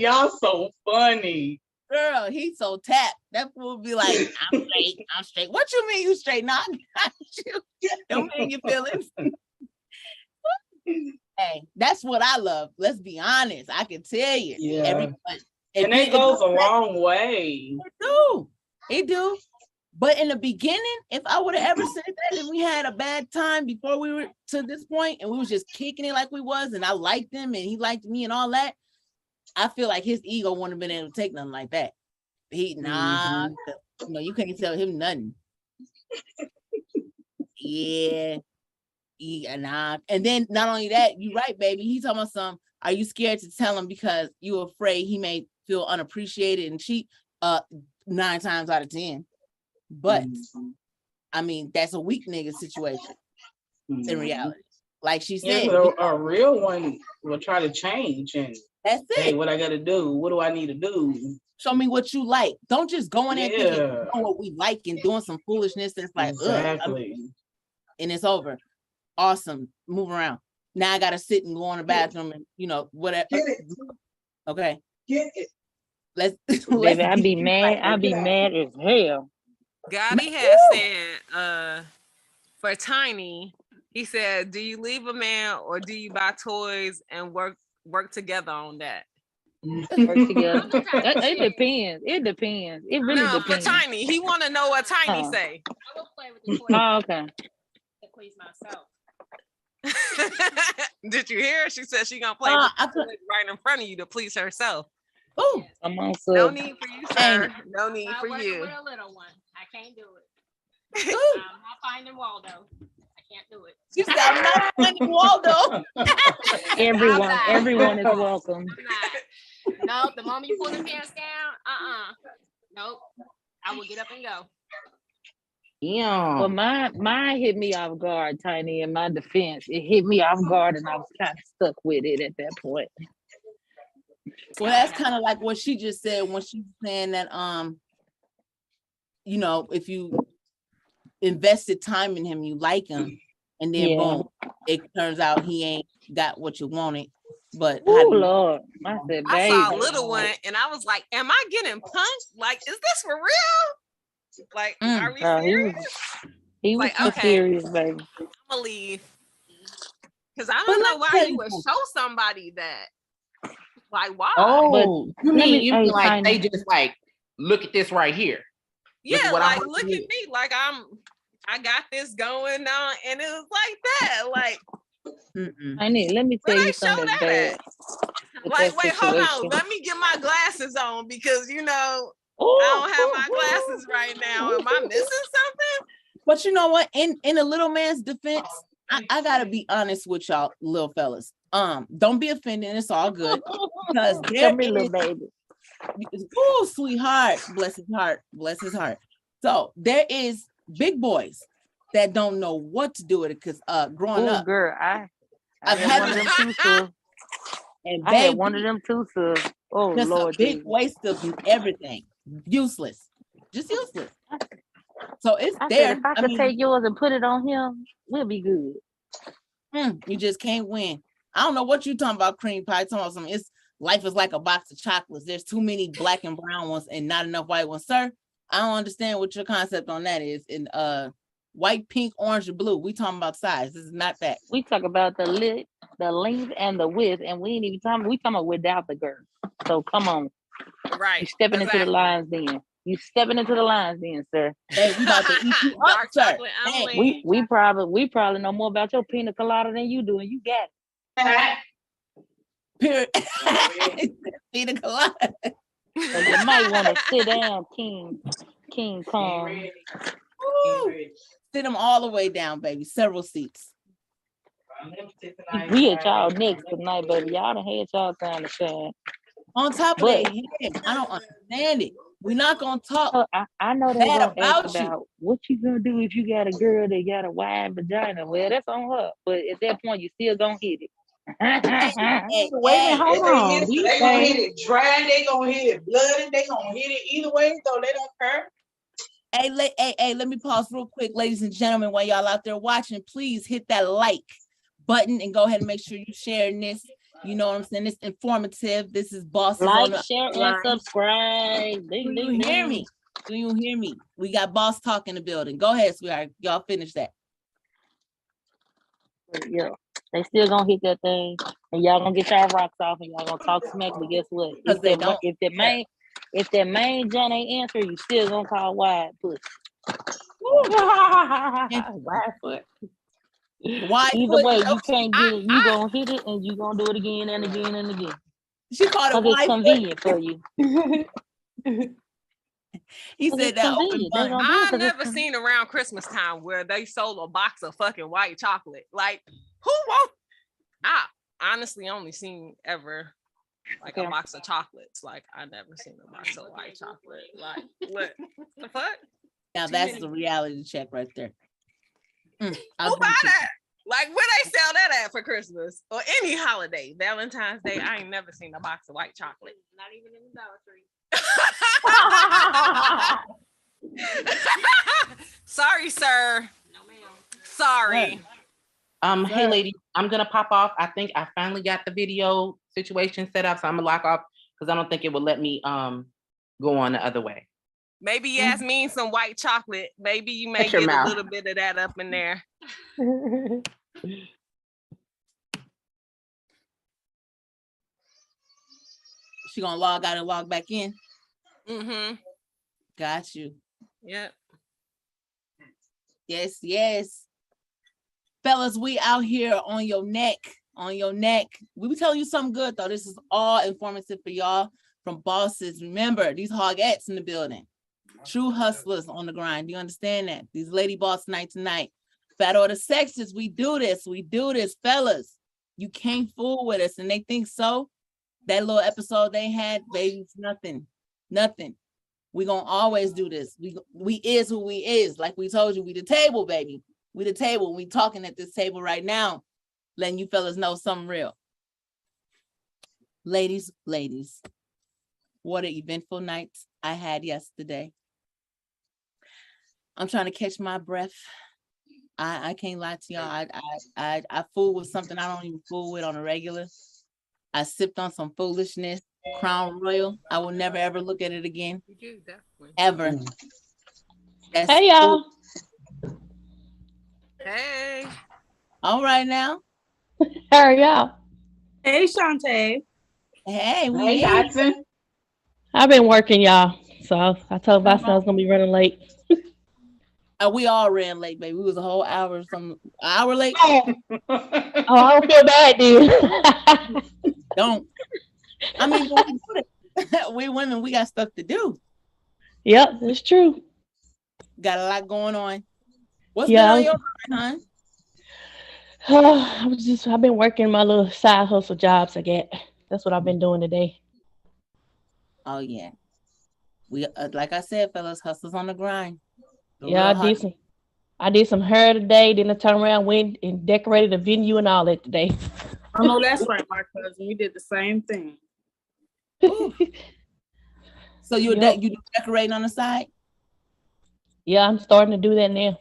Y'all so funny. Girl, he's so tapped. That fool be like, I'm straight. What you mean you straight? Nah, I got you. Don't make your feelings. Hey, that's what I love. Let's be honest. I can tell you. Yeah. Everyone. And it goes a long way. It do. But in the beginning, if I would have ever said that and we had a bad time before we were to this point and we was just kicking it like we was and I liked him and he liked me and all that, I feel like his ego wouldn't have been able to take nothing like that. You know, you can't tell him nothing. Yeah, nah. And then not only that, you right, baby. He talking about some, are you scared to tell him because you're afraid he may feel unappreciated and cheap? 9 times out of 10. But I mean, that's a weak nigga situation in reality. Like she said, a real one will try to change and that's it. Hey, what I gotta do? What do I need to do? Show me what you like. Don't just go in there thinking you know what we like and doing some foolishness that's like, exactly. And it's over. Awesome. Move around. Now I gotta sit and go in the bathroom and you know whatever. Get it. Okay. Get it. Let's baby, I'd be mad. I'd be mad as hell. Gotti has said for Tiny, he said, do you leave a man or do you buy toys and work together on that? Work together. It depends. It depends. It really depends. For Tiny, he want to know what Tiny say. I will play with the toys. Oh, okay. To please myself. Did you hear? She said she gonna play with right in front of you to please herself. Oh, no need for you, sir. No need for you. With a little one. I can't do it. I'm not finding Waldo. I can't do it. You said I'm not finding Waldo. Everyone is welcome. No, the moment you pull the pants down, nope. I will get up and go. Yeah. Well, mine hit me off guard, Tiny. In my defense, it hit me off guard, and I was kind of stuck with it at that point. Well, that's kind of like what she just said when she was saying that, you know, if you invested time in him, you like him, and then boom, it turns out he ain't got what you wanted. But Lord, I saw a little one, and I was like, "Am I getting punked? Like, is this for real? Like, are we serious?" He was like, serious, baby. I'm gonna leave because I don't know why you would show somebody that. Like, why? Oh, you mean like they just like look at this right here? Yeah, like look at me, like I got this going on, and it was like that, like. Let me tell you something bad. Like, wait, hold on. Let me get my glasses on because you know I don't have my glasses right now. Am I missing something? But you know what? In a little man's defense, I gotta be honest with y'all, little fellas. Don't be offended. It's all good because little baby. Oh, sweetheart, bless his heart. So there is big boys that don't know what to do with it because growing up, girl, I had one of them too, sir. And I had one of them too, sir. Oh Lord, a big waste of everything, useless, just useless. So it's there. If I could take yours and put it on him, we'll be good. You just can't win. I don't know what you talking about, cream pie. Talking about something. Life is like a box of chocolates. There's too many black and brown ones and not enough white ones, sir. I don't understand what your concept on that is. In white, pink, orange, or blue. We talking about size. This is not that. We talk about the length and the width, and we ain't even talking. We talking about without the girth. So come on. Right. You stepping into the lines then. You stepping into the lines then, sir. Hey, we about to eat you up, Dark sir. chocolate Hey, only. We probably know more about your pina colada than you do, and you got it. period. Pina colada. So you might want to sit down, King Kong. Woo. Sit them all the way down, baby. Several seats. We at y'all next tonight, baby. Y'all done had y'all time to shine. On top of But- their head. I don't understand it. We're not gonna talk So I know they're bad gonna ask about you. about what you gonna do if you got a girl that got a wide vagina. Well, that's on her. But at that point, you still gonna hit it. Hey, Wait a minute, hold on. They These gonna hit things, it dry, they gonna hit it bloody, they gonna hit it either way, so they don't care. hey, let me pause real quick, ladies and gentlemen, while y'all out there watching, please hit that like button and go ahead and make sure you sharing this. You know what I'm saying? It's informative. This is bosses on Like, the share, and line. subscribe. Do you hear me? Do you hear me? We got boss talk in the building. Go ahead, sweetheart. Y'all finish that. Yeah, they still gonna hit that thing, and y'all gonna get y'all rocks off, and y'all gonna talk smack. But guess what? Because they don't. If the main John ain't answer, you still gonna call wide pussy. wide foot. Wide Either foot. way, you can't get it. You gonna hit it, and you gonna do it again and again and again. She called it Cause it's wide foot. convenient for you. He Cause said it's that open convenient. They bun. gonna do it I've 'cause it's never seen around Christmas time where they sold a box of fucking white chocolate. Like, who wants? I honestly only seen ever like a Okay. box of chocolates. Like, I never seen a box of white chocolate. Like, what the fuck? Now that's the reality check right there. I'll Who give buy it to you. that? Like, where they sell that at for Christmas or any holiday? Valentine's Day, I ain't never seen a box of white chocolate. Not even in the Dollar Tree. Sorry, sir. No, ma'am. Sorry. Hey lady, I'm gonna pop off. I think I finally got the video situation set up, so I'm gonna lock off because I don't think it will let me go on the other way. Maybe Yasmin some white chocolate. Maybe you may Shut your get a mouth. little bit of that up in there. She gonna log out and log back in. Mm-hmm. Got you. Yep. Yes, yes. Fellas, we out here on your neck. We be telling you something good though. This is all informative for y'all from bosses. Remember, these hogettes in the building. True hustlers on the grind. Do you understand that? These lady boss night tonight. Fat or the sexes, we do this, fellas. You can't fool with us. And they think so. That little episode they had, baby, it's nothing. We gonna always do this. We is who we is. Like we told you, we the table, baby. We the table. We talking at this table right now, letting you fellas know something real. Ladies, what an eventful night I had yesterday. I'm trying to catch my breath. I can't lie to y'all. I fool with something I don't even fool with on a regular. I sipped on some foolishness, Crown Royal. I will never ever look at it again. You do, definitely. Ever. That's Hey y'all. Hey. all right now. How are y'all? Hey, Shantae. Hey, we Hey, here. Dotson. I've been working, y'all. So I told myself I was gonna be running late. We all ran late, baby. We was a whole hour, some hour late. Oh, I don't feel bad, dude. Don't. I mean, we women, we got stuff to do. Yep, it's true. Got a lot going on. What's Yeah, been on your mind, I've been working my little side hustle jobs I get. That's what I've been doing today. Oh yeah. We like I said, fellas, hustlers on the grind. The Yeah, real I did some hair today, then I turned around, went and decorated the venue and all that today. I know that's right, my cousin. We did the same thing. So you Yep. you do decorating on the side? Yeah, I'm starting to do that now.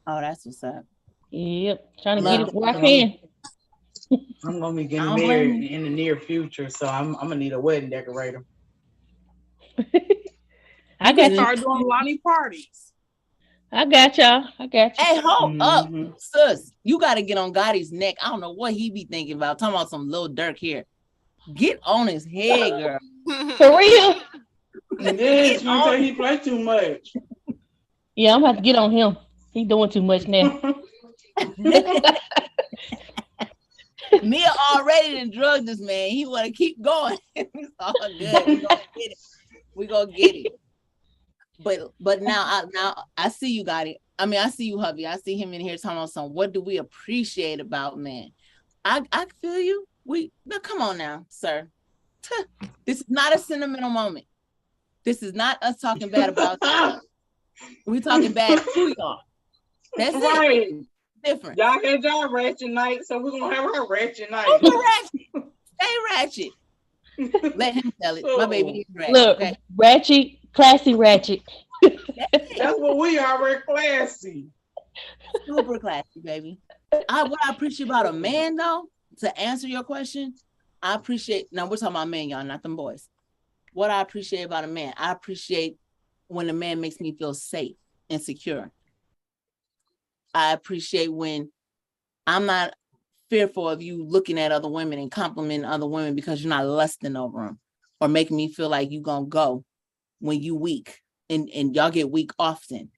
Oh, that's what's up. Yep, trying to Love get it where I it. can. I'm gonna be I getting don't blame married in the near future, so I'm gonna need a wedding decorator. I You got can you. start doing Lonnie parties. I got y'all. I got you. Hey, hold up, Mhm. sis. You got to get on Gotti's neck. I don't know what he be thinking about. Talking about some little Dirk here. Get on his head, girl. For real? Yes, you say he play too much. Yeah, I'm about to get on him. He doing too much now. Mia already done drugged this man. He want to keep going. It's all good. We gonna get it. We gonna get it. But now I see you got it. I mean, I see you, hubby. I see him in here talking about something. What do we appreciate about men? I feel you. Now come on now, sir. This is not a sentimental moment. This is not us talking bad about you. We talking bad to y'all. That's Right. it. Different. Y'all had y'all ratchet night, so we're gonna have our ratchet night. Ratchet. Stay ratchet. Let him tell it. My baby is ratchet. Look, okay? ratchet, classy ratchet. That's what we are. We're classy. Super classy, baby. What I appreciate about a man, though, to answer your question, I appreciate. Now we're talking about men, y'all, not them boys. What I appreciate about a man, I appreciate when a man makes me feel safe and secure. I appreciate when I'm not fearful of you looking at other women and complimenting other women because you're not lusting over them or making me feel like you're gonna go when you weak. And y'all get weak often.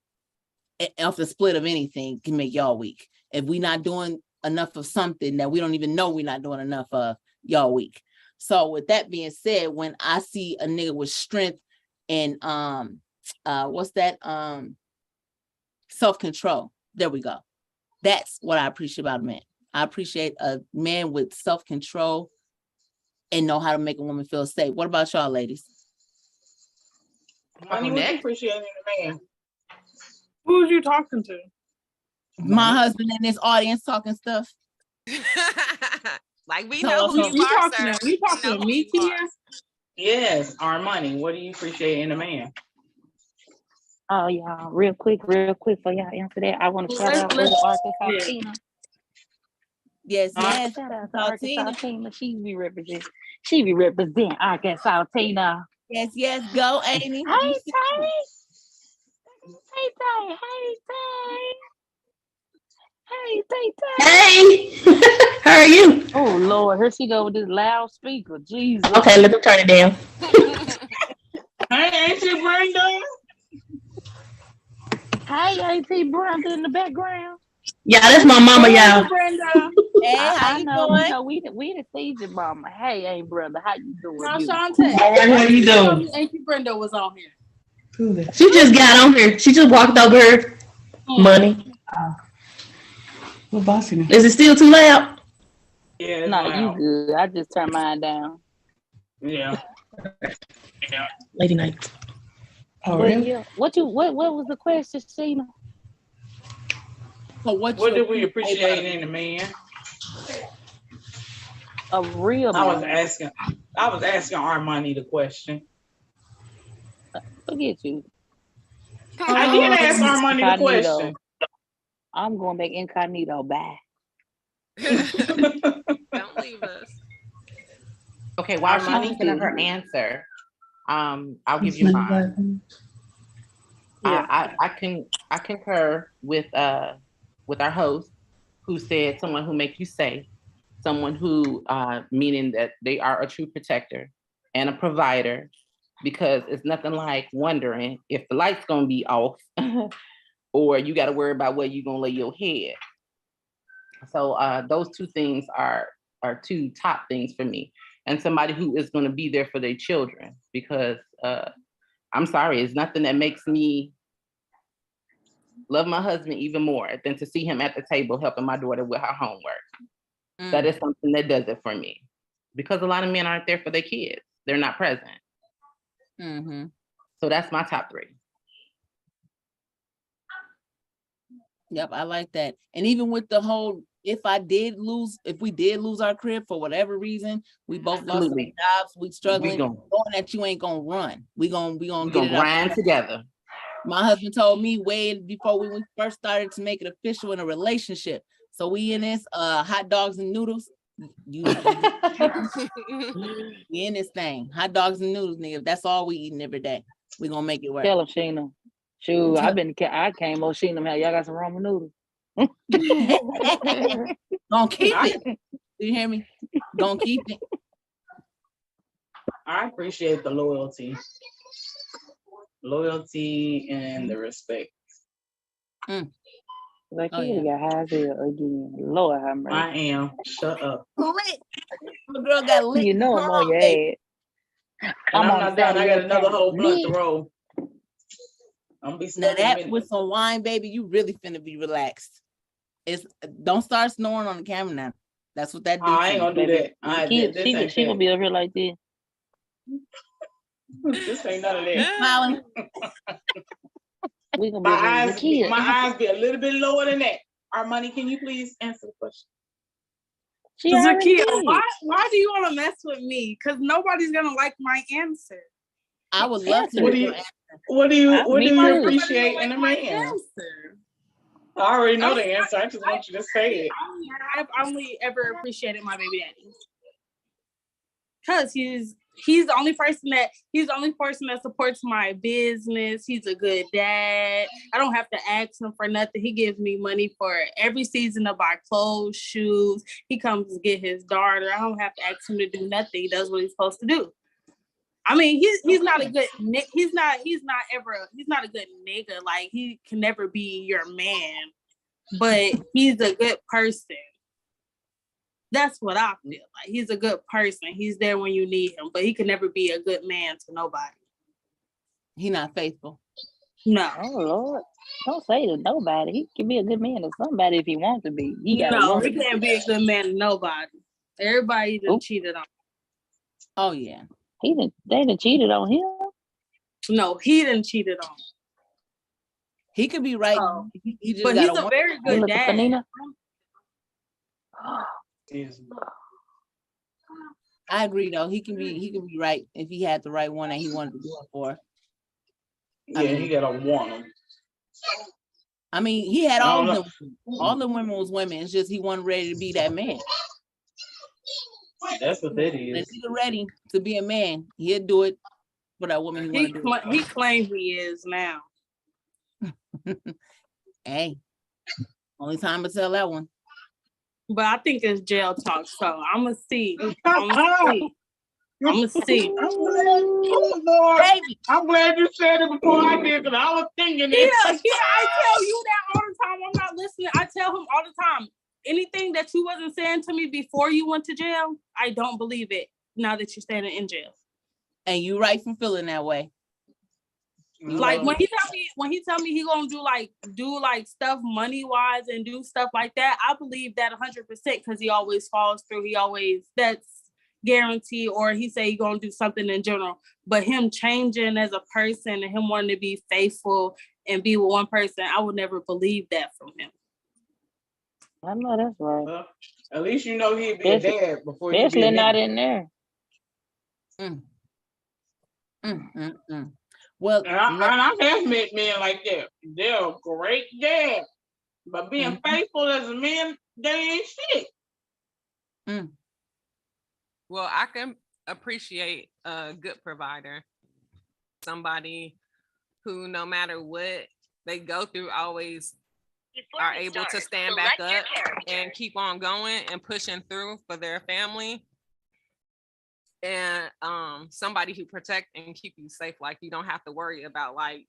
Off the split of anything can make y'all weak. If we not doing enough of something that we don't even know we're not doing enough of, y'all weak. So with that being said, when I see a nigga with strength and self-control, there we go. That's what I appreciate about a man. I appreciate a man with self-control and know how to make a woman feel safe. What about y'all, ladies? Money, what you appreciate in a man? Who's you talking to? My husband in this audience talking stuff. Like we know who you are, sir. You talking to me, Tia? Yes, our money. What do you appreciate in a man? Oh, y'all, real quick for y'all answer that. I want to shout out to Arkansas Tina. Yes. Shout out to Arkansas Tina. She be representing Arkansas Tina. Yes. Go, Amy. Hey, Tay. Hey, how are you? Oh Lord, here she go with this loudspeaker. Jesus. Okay, let me turn it down. Hey, Auntie Brenda. Hey, Auntie Brenda in the background. Yeah, that's my mama, y'all. Brenda. Hey, how I you know, doing? we the seed your mama. Hey, Aunt Brenda, how you doing? Now, You? Shantae. All right, how you doing? Auntie Brenda was on here. She just got on here. She just walked over her money. What bossy? Is it still too loud? Yeah, No, you good. I just turned mine down. Yeah. Lady night. Oh, really? Yeah. What was the question, Sheena? So what do we appreciate in a man? A real man. I was asking our money the question. Forget you. I did ask our money the question. I'm going back incognito. Bye. Don't leave us. Okay, while she's thinking of her answer, I'll give you mine. I concur with our host who said someone who makes you safe, someone who meaning that they are a true protector and a provider, because it's nothing like wondering if the light's gonna be off or you got to worry about where you're gonna lay your head. So those two things are two top things for me, and somebody who is going to be there for their children, because I'm sorry, it's nothing that makes me love my husband even more than to see him at the table helping my daughter with her homework. That is something that does it for me, because a lot of men aren't there for their kids. They're not present. So that's my top three. Yep, I like that. And even with the whole, if we did lose our crib for whatever reason, we both lost our jobs, we struggling, knowing that you ain't gonna run. We gonna get it grind together. My husband told me way before we first started to make it official in a relationship. So we in this hot dogs and noodles. We in this thing. Hot dogs and noodles, nigga. That's all we eating every day. We gonna make it work. Tell him, Sheena. Shoot, I came over Sheena. Y'all got some ramen noodles. Gonna keep it. Do you hear me? Gonna keep it. I appreciate the loyalty and the respect. Like Oh, he yeah. got high as hell again. Lord have mercy. I am. Shut up. Lit. The girl got lit. You know I'm on your baby. ass. And I'm on not the side done. of I your got another camera. whole blunt to Lit. roll. I'm gonna be Now stuck in a that minute. with some wine, baby, you really finna be relaxed. Don't start snoring on the camera now. That's what that do. I ain't gonna do Baby, that. she gonna be up here like this. This ain't none of that. Smiling. We gonna be My over here. eyes be a little bit lower than that. Armani, can you please answer the question? She already Zakia, did. why do you want to mess with me? Because nobody's gonna like my answer. I would love to What do hear you What do you too. appreciate in a man? Answer. I already know the answer. I just want you to say it. I've only ever appreciated my baby daddy because he's the only person that supports my business. He's a good dad. I don't have to ask him for nothing. He gives me money for every season to buy clothes, shoes. He comes to get his daughter. I don't have to ask him to do nothing. He does what he's supposed to do. I mean, he's not a good he's not a good nigga. Like, he can never be your man, but he's a good person. That's what I feel like. He's a good person. He's there when you need him, but he can never be a good man to nobody. he not faithful. No. Oh Lord. Don't say to nobody. He can be a good man to somebody if he wants to be. He gotta No, want he to be. can't be a good man to nobody. Everybody done Oop. cheated on him. Oh yeah. They done cheated on him. No, he done cheated on him. He could be right. Oh. He just But got he's a very You good look at dad. Nina. I agree though. He can be right if he had the right one that he wanted to do it for. Yeah, he gotta want him. I mean, he had I all don't of them. All the women was women. It's just he wasn't ready to be that man. That's what that When is. he's ready to be a man, he'll do it for that woman he want to do it. He claims he is now. Hey, only time to tell that one. But I think it's jail talk, so I'm gonna see. I'm gonna see. Baby, I'm glad you said it before I did, because I was thinking it. Yeah, I tell you that all the time. I'm not listening. I tell him all the time. Anything that you wasn't saying to me before you went to jail, I don't believe it now that you're standing in jail. and you right from feeling that way. Like when he tell me he gonna do stuff money wise and do stuff like that, I believe that 100% because he always follows through. That's guarantee, or he say he gonna do something in general. But him changing as a person and him wanting to be faithful and be with one person, I would never believe that from him. I know that's right. Well, at least you know he'd be a dad before you be a Especially not nigga. in there. Well, and I have met men like that. They're a great dad, but being faithful as a man, they ain't shit. Well, I can appreciate a good provider, somebody who, no matter what they go through, always are able to stand back up and keep on going and pushing through for their family. And somebody who protect and keep you safe. Like, you don't have to worry about, like,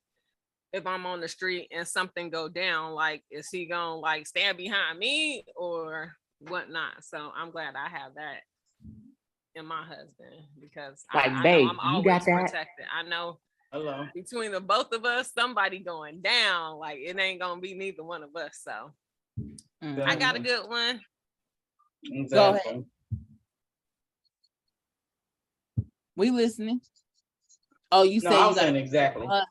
if I'm on the street and something go down, like, is he gonna like stand behind me or whatnot? So I'm glad I have that in my husband, because Like, I babe, know I'm you always got that? protected. I know Hello. between the both of us, somebody going down, like, it ain't gonna be neither one of us. So I got a good one. Exactly. Go ahead. We listening. Oh, you No, say I you was got saying exactly. God,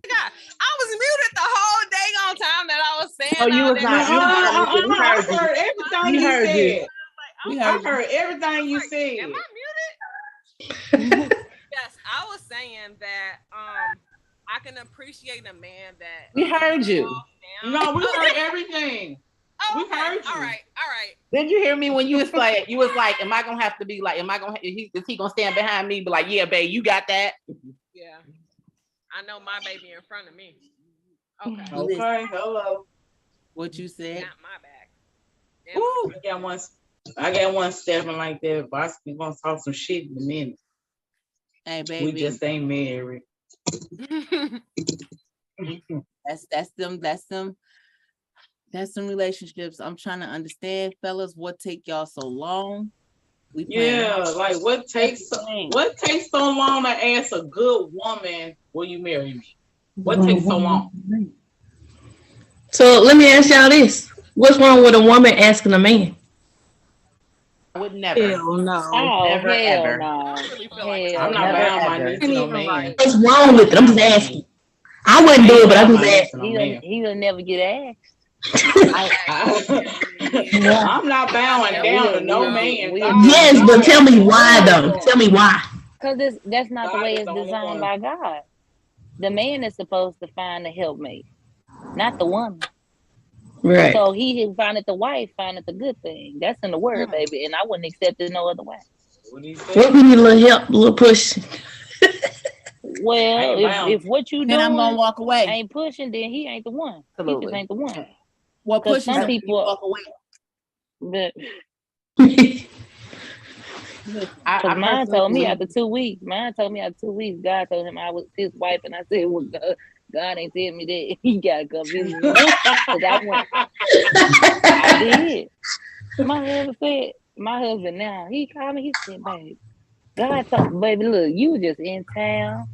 I was muted the whole dang on time that I was saying. Oh, you all was that. not. I heard everything We you heard said. you. I heard everything you said. Am I muted? Yes, I was saying that I can appreciate a man that We heard you. No, we heard everything. Oh, We okay. heard you. All right. Did you hear me when you was like, am I gonna have to be like, is he gonna stand behind me? But like, yeah, babe, you got that. Yeah, I know my baby in front of me. Okay. Okay. Hello. What you said? Not my back. Ooh, I got one stepping like that. Boss, we gonna talk some shit in a minute. Hey, baby. We just ain't married. That's them relationships. I'm trying to understand, fellas, what take y'all so long? Like what takes so long to ask a good woman, will you marry me? What takes so long? So let me ask y'all this. What's wrong with a woman asking a man? I would never. Hell no. Oh, Never, hell ever. no. I really feel like Hell I'm not no. bound my Ever. knees to no man. What's wrong with it? I'm just asking. I wouldn't do it, but I'm just asking. He'll never get asked. I'm not bowing down to no man. Yes, but tell me why though. Tell me why. Because that's not the God way is it's the only designed one. by God. The man is supposed to find a helpmate, not the woman. Right. So he who findeth the wife findeth the good thing. That's in the word, baby. And I wouldn't accept it no other way. What we need a little help, a little push. Well, if what you then I'm gonna doing walk away. ain't pushing, then he ain't the one. Absolutely. He just ain't the one. Well, Because pushing some something, people you walk away. But I mine told me personally after 2 weeks. Mine told me after 2 weeks. God told him I was his wife, and I said, "Well, God ain't tell me that. He gotta come visit me." Because I went. I did. My husband now. He called me. He said, "Babe, God told baby, look, you was just in town.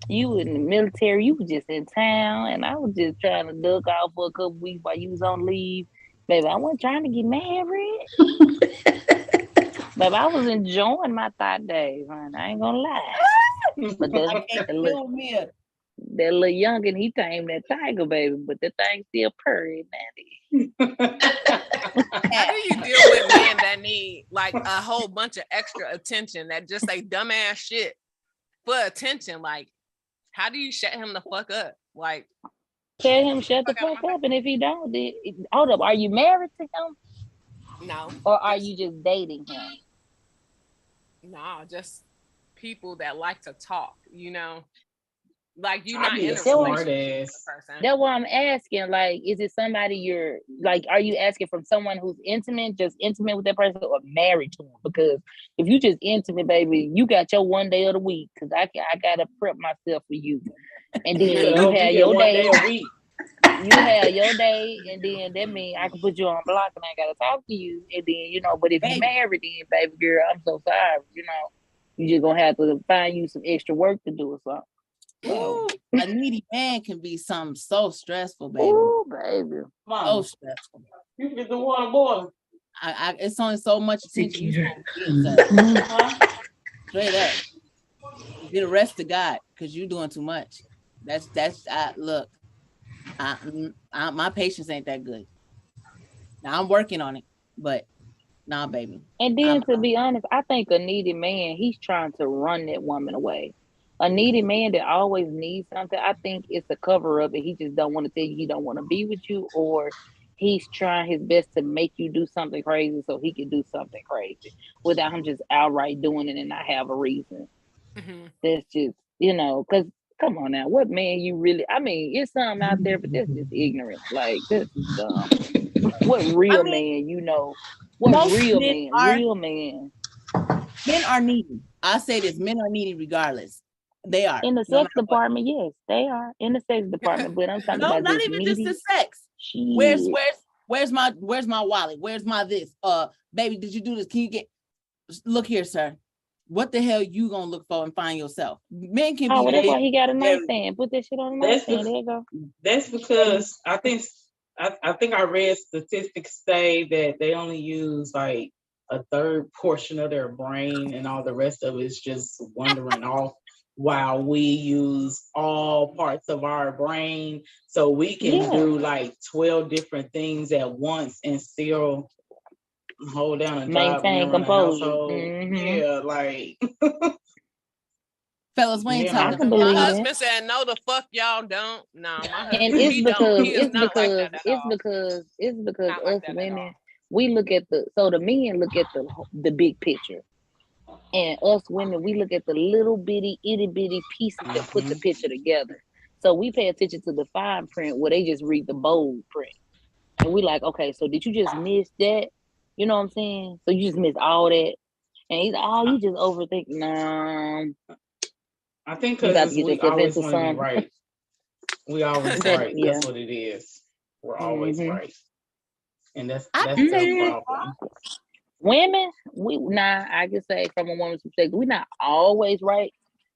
You was in the military. You was just in town, and I was just trying to duck out for a couple weeks while you was on leave." Baby, I wasn't trying to get married. Baby, I was enjoying my 5 days, man. I ain't gonna lie. But that little youngin', he tamed that tiger, baby. But that thing still purring, nanny. How do you deal with men that need like a whole bunch of extra attention that just say dumbass shit for attention? Like, how do you shut him the fuck up? Like, tell him shut the fuck up, and if he don't, then hold up. Are you married to him? No. Or are you just dating him? No, just people that like to talk, you know? Like, you're I'd not be in a a smart relationship ass. with a person. That's why I'm asking. Like, is it somebody you're like? Are you asking from someone who's intimate, just intimate with that person, or married to them? Because if you just intimate, baby, you got your one day of the week. Because I gotta prep myself for you, and then you have your day. A week. You have your day, and then that means I can put you on block, and I gotta talk to you, and then But if you married, then baby girl, I'm so sorry. You just gonna have to find you some extra work to do or something. Ooh, a needy man can be something so stressful, baby. Ooh, baby. So stressful. You get the water boiling. It's only so much attention you supposed to get, sir. Straight up. Get the rest to God, because you're doing too much. Look, my patience ain't that good. Now I'm working on it, but nah, baby. And then to be honest, I think a needy man, he's trying to run that woman away. A needy man that always needs something, I think it's a cover up, and he just don't want to tell you he don't want to be with you, or he's trying his best to make you do something crazy so he can do something crazy without him just outright doing it and not have a reason. Mm-hmm. That's just, because come on now, what man you really, it's something out there, but that's just ignorant. Like, this is dumb. What real man, what real man? Men are needy. I say this, men are needy regardless. They are. In the sex department, yes, they are. In the sex department, but I'm talking about not even needy. just the sex. Where's my wallet? Where's my this? Baby, did you do this? Can you look here, sir? What the hell you gonna look for and find yourself? Men can be. That's why he got a nightstand. Put that shit on the nightstand. There you go. That's because I think I read statistics say that they only use like a third portion of their brain, and all the rest of it's just wandering off, while we use all parts of our brain, so we can do like 12 different things at once and still hold down a job, maintain composure. Mm-hmm. Yeah, like fellas, we ain't talking. My husband said, "No, the fuck y'all don't." No, my husband. And it's because us women, we look at the men look at the big picture, and us women, we look at the little bitty itty bitty pieces that put the picture together. So we pay attention to the fine print where they just read the bold print, and we like, okay, so did you just miss that? You know what I'm saying? So you just missed all that, and he's you just overthinking. No. I think You got to because get we yourself always into want to be some. right. We always That, right. yeah. That's what it is. We're always Mhm. right. And that's I that's can the say that. problem. Women, I can say from a woman's perspective, we're not always right,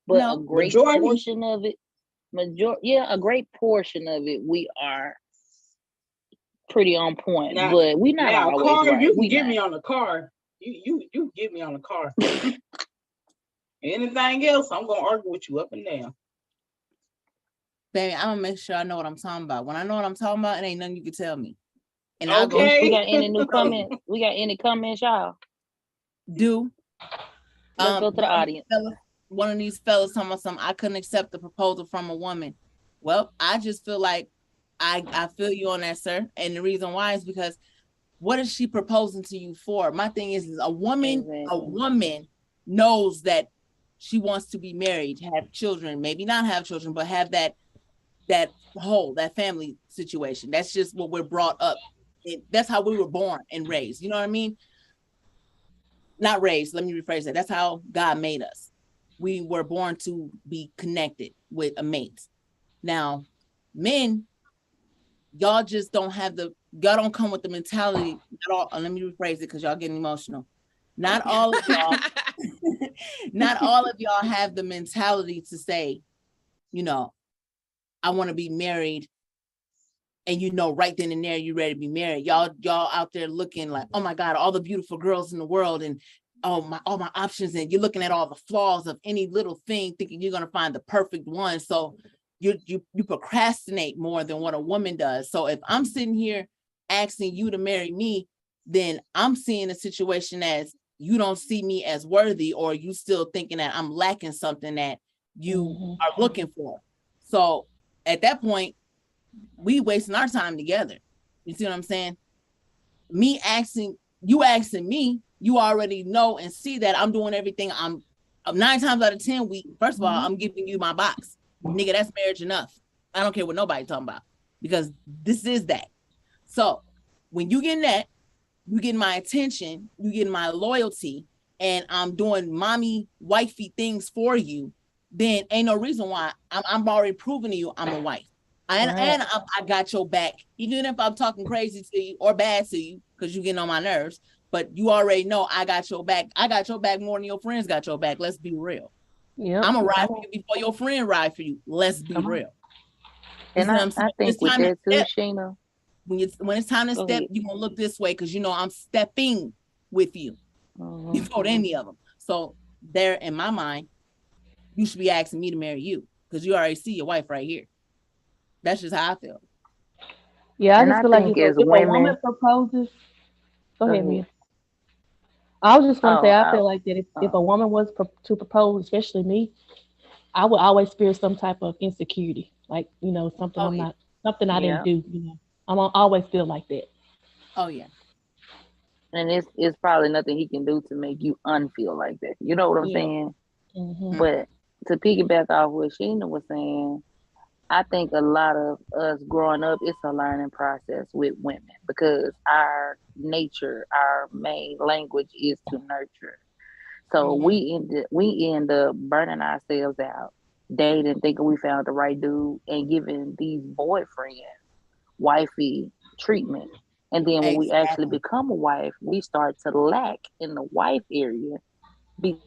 but a No. great Majority. portion of it, a great portion of it, we are pretty on point. Now, But we're not now a always car, right. you can We get not. me on the car. You get me on the car. Anything else, I'm gonna argue with you up and down. Baby, I'm gonna make sure I know what I'm talking about. When I know what I'm talking about, it ain't nothing you can tell me. And Okay. I'll go We got any new comments? We got any comments, y'all? do. Let's go to the audience. One of these fellas talking about something. I couldn't accept the proposal from a woman. Well, I just feel like I feel you on that, sir. And the reason why is because what is she proposing to you for? My thing is a woman knows that she wants to be married, have children, maybe not have children, but have that family situation. That's just what we're brought up. That's how we were born and raised. You know what I mean? Not raised, let me rephrase that. That's how God made us. We were born to be connected with a mate. Now, men, y'all just don't have y'all don't come with the mentality at all. Let me rephrase it because y'all getting emotional. Not all of y'all, not all of y'all have the mentality to say, I want to be married. And right then and there, you're ready to be married. Y'all out there looking like, oh my God, all the beautiful girls in the world and all my options. And you're looking at all the flaws of any little thing, thinking you're going to find the perfect one. So you procrastinate more than what a woman does. So if I'm sitting here asking you to marry me, then I'm seeing a situation as you don't see me as worthy, or you still thinking that I'm lacking something that you are looking for. So at that point, we wasting our time together. You see what I'm saying? Me asking me, you already know and see that I'm doing everything. I'm 9 times out of 10. First of all, I'm giving you my box, nigga. That's marriage enough. I don't care what nobody's talking about, because this is that. So when you getting that, you getting my attention, you getting my loyalty, and I'm doing mommy wifey things for you, then ain't no reason why I'm already proving to you I'm a wife. And I got your back, even if I'm talking crazy to you or bad to you, because you're getting on my nerves. But you already know I got your back. I got your back more than your friends got your back. Let's be real. Yeah, I'm gonna ride for you before your friend ride for you. Let's be real. And I think with that too, Sheena. When it's time to step, you're gonna look this way because I'm stepping with you before any of them. So there, in my mind, you should be asking me to marry you because you already see your wife right here. That's just how I feel. Yeah, I just feel like if a woman proposes, go ahead, Mia. I was just going to say, I feel like that if a woman was to propose, especially me, I would always fear some type of insecurity, like something something I didn't do. I'm always feel like that. Oh yeah. And it's probably nothing he can do to make you unfeel like that. You know what I'm saying? Mm-hmm. But to piggyback off what Sheena was saying, I think a lot of us growing up, it's a learning process with women because our nature, our main language is to nurture. So we end up burning ourselves out, dating, thinking we found the right dude, and giving these boyfriends wifey treatment. And then when we actually become a wife, we start to lack in the wife area because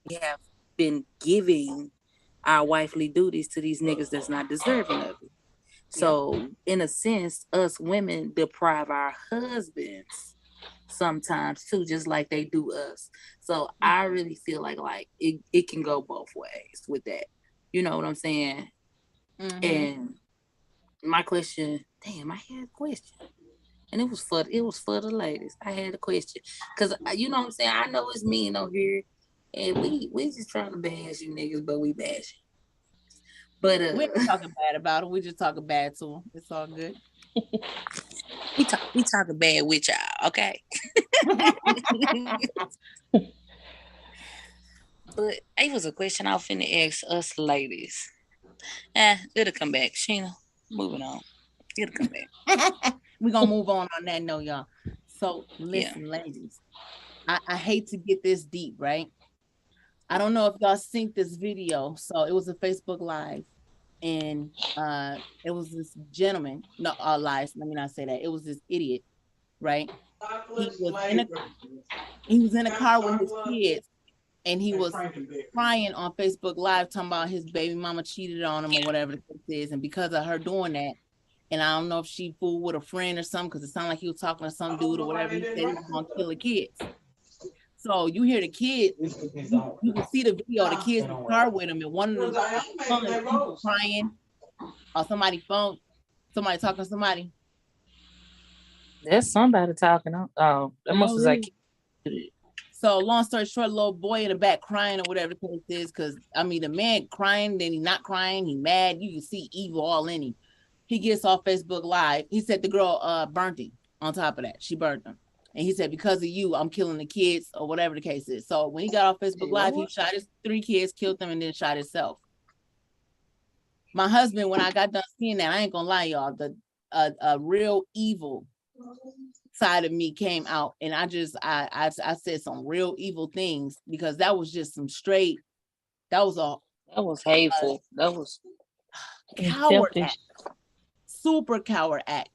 we have been giving our wifely duties to these niggas that's not deserving of it. So in a sense, us women deprive our husbands sometimes too, just like they do us. So I really feel like it can go both ways with that. You know what I'm saying? And my question, damn, I had a question. And it was for the ladies. I had a question. Cause you know what I'm saying? I know it's men on here. And we just trying to bash you niggas, but we bash you. But we're not talking bad about them. We just talking bad to them. It's all good. we talking bad with y'all, okay? But it was a question I was finna ask us ladies. It'll come back. Sheena, moving on. It'll come back. We're gonna move on that note, y'all. So listen, ladies. I hate to get this deep, right? I don't know if y'all synced this video. So it was a Facebook Live, and it was this gentleman. No, lies. Let me not say that. It was this idiot, right? He was in a car with his kids, and he was crying on Facebook Live, talking about his baby mama cheated on him or whatever the case is, and because of her doing that, and I don't know if she fooled with a friend or something, because it sounded like he was talking to some dude or whatever. He said he was gonna kill the kids. So you hear the kid, you can see the video of the kids in the car with him, and one of the people crying, or somebody talking to somebody. There's somebody talking. Oh, that must be like. So long story short, little boy in the back crying or whatever the case is, because I mean the man crying, then he not crying, he mad. You can see evil all in him. He gets off Facebook Live. He said the girl burnt him. On top of that, she burnt him. And he said, because of you, I'm killing the kids or whatever the case is. So when he got off Facebook Live, he shot his 3 kids, killed them, and then shot himself. My husband, when I got done seeing that, I ain't gonna lie, y'all, a real evil side of me came out, and I said some real evil things, because that was just some straight, that was hateful. That was coward act. Super coward act.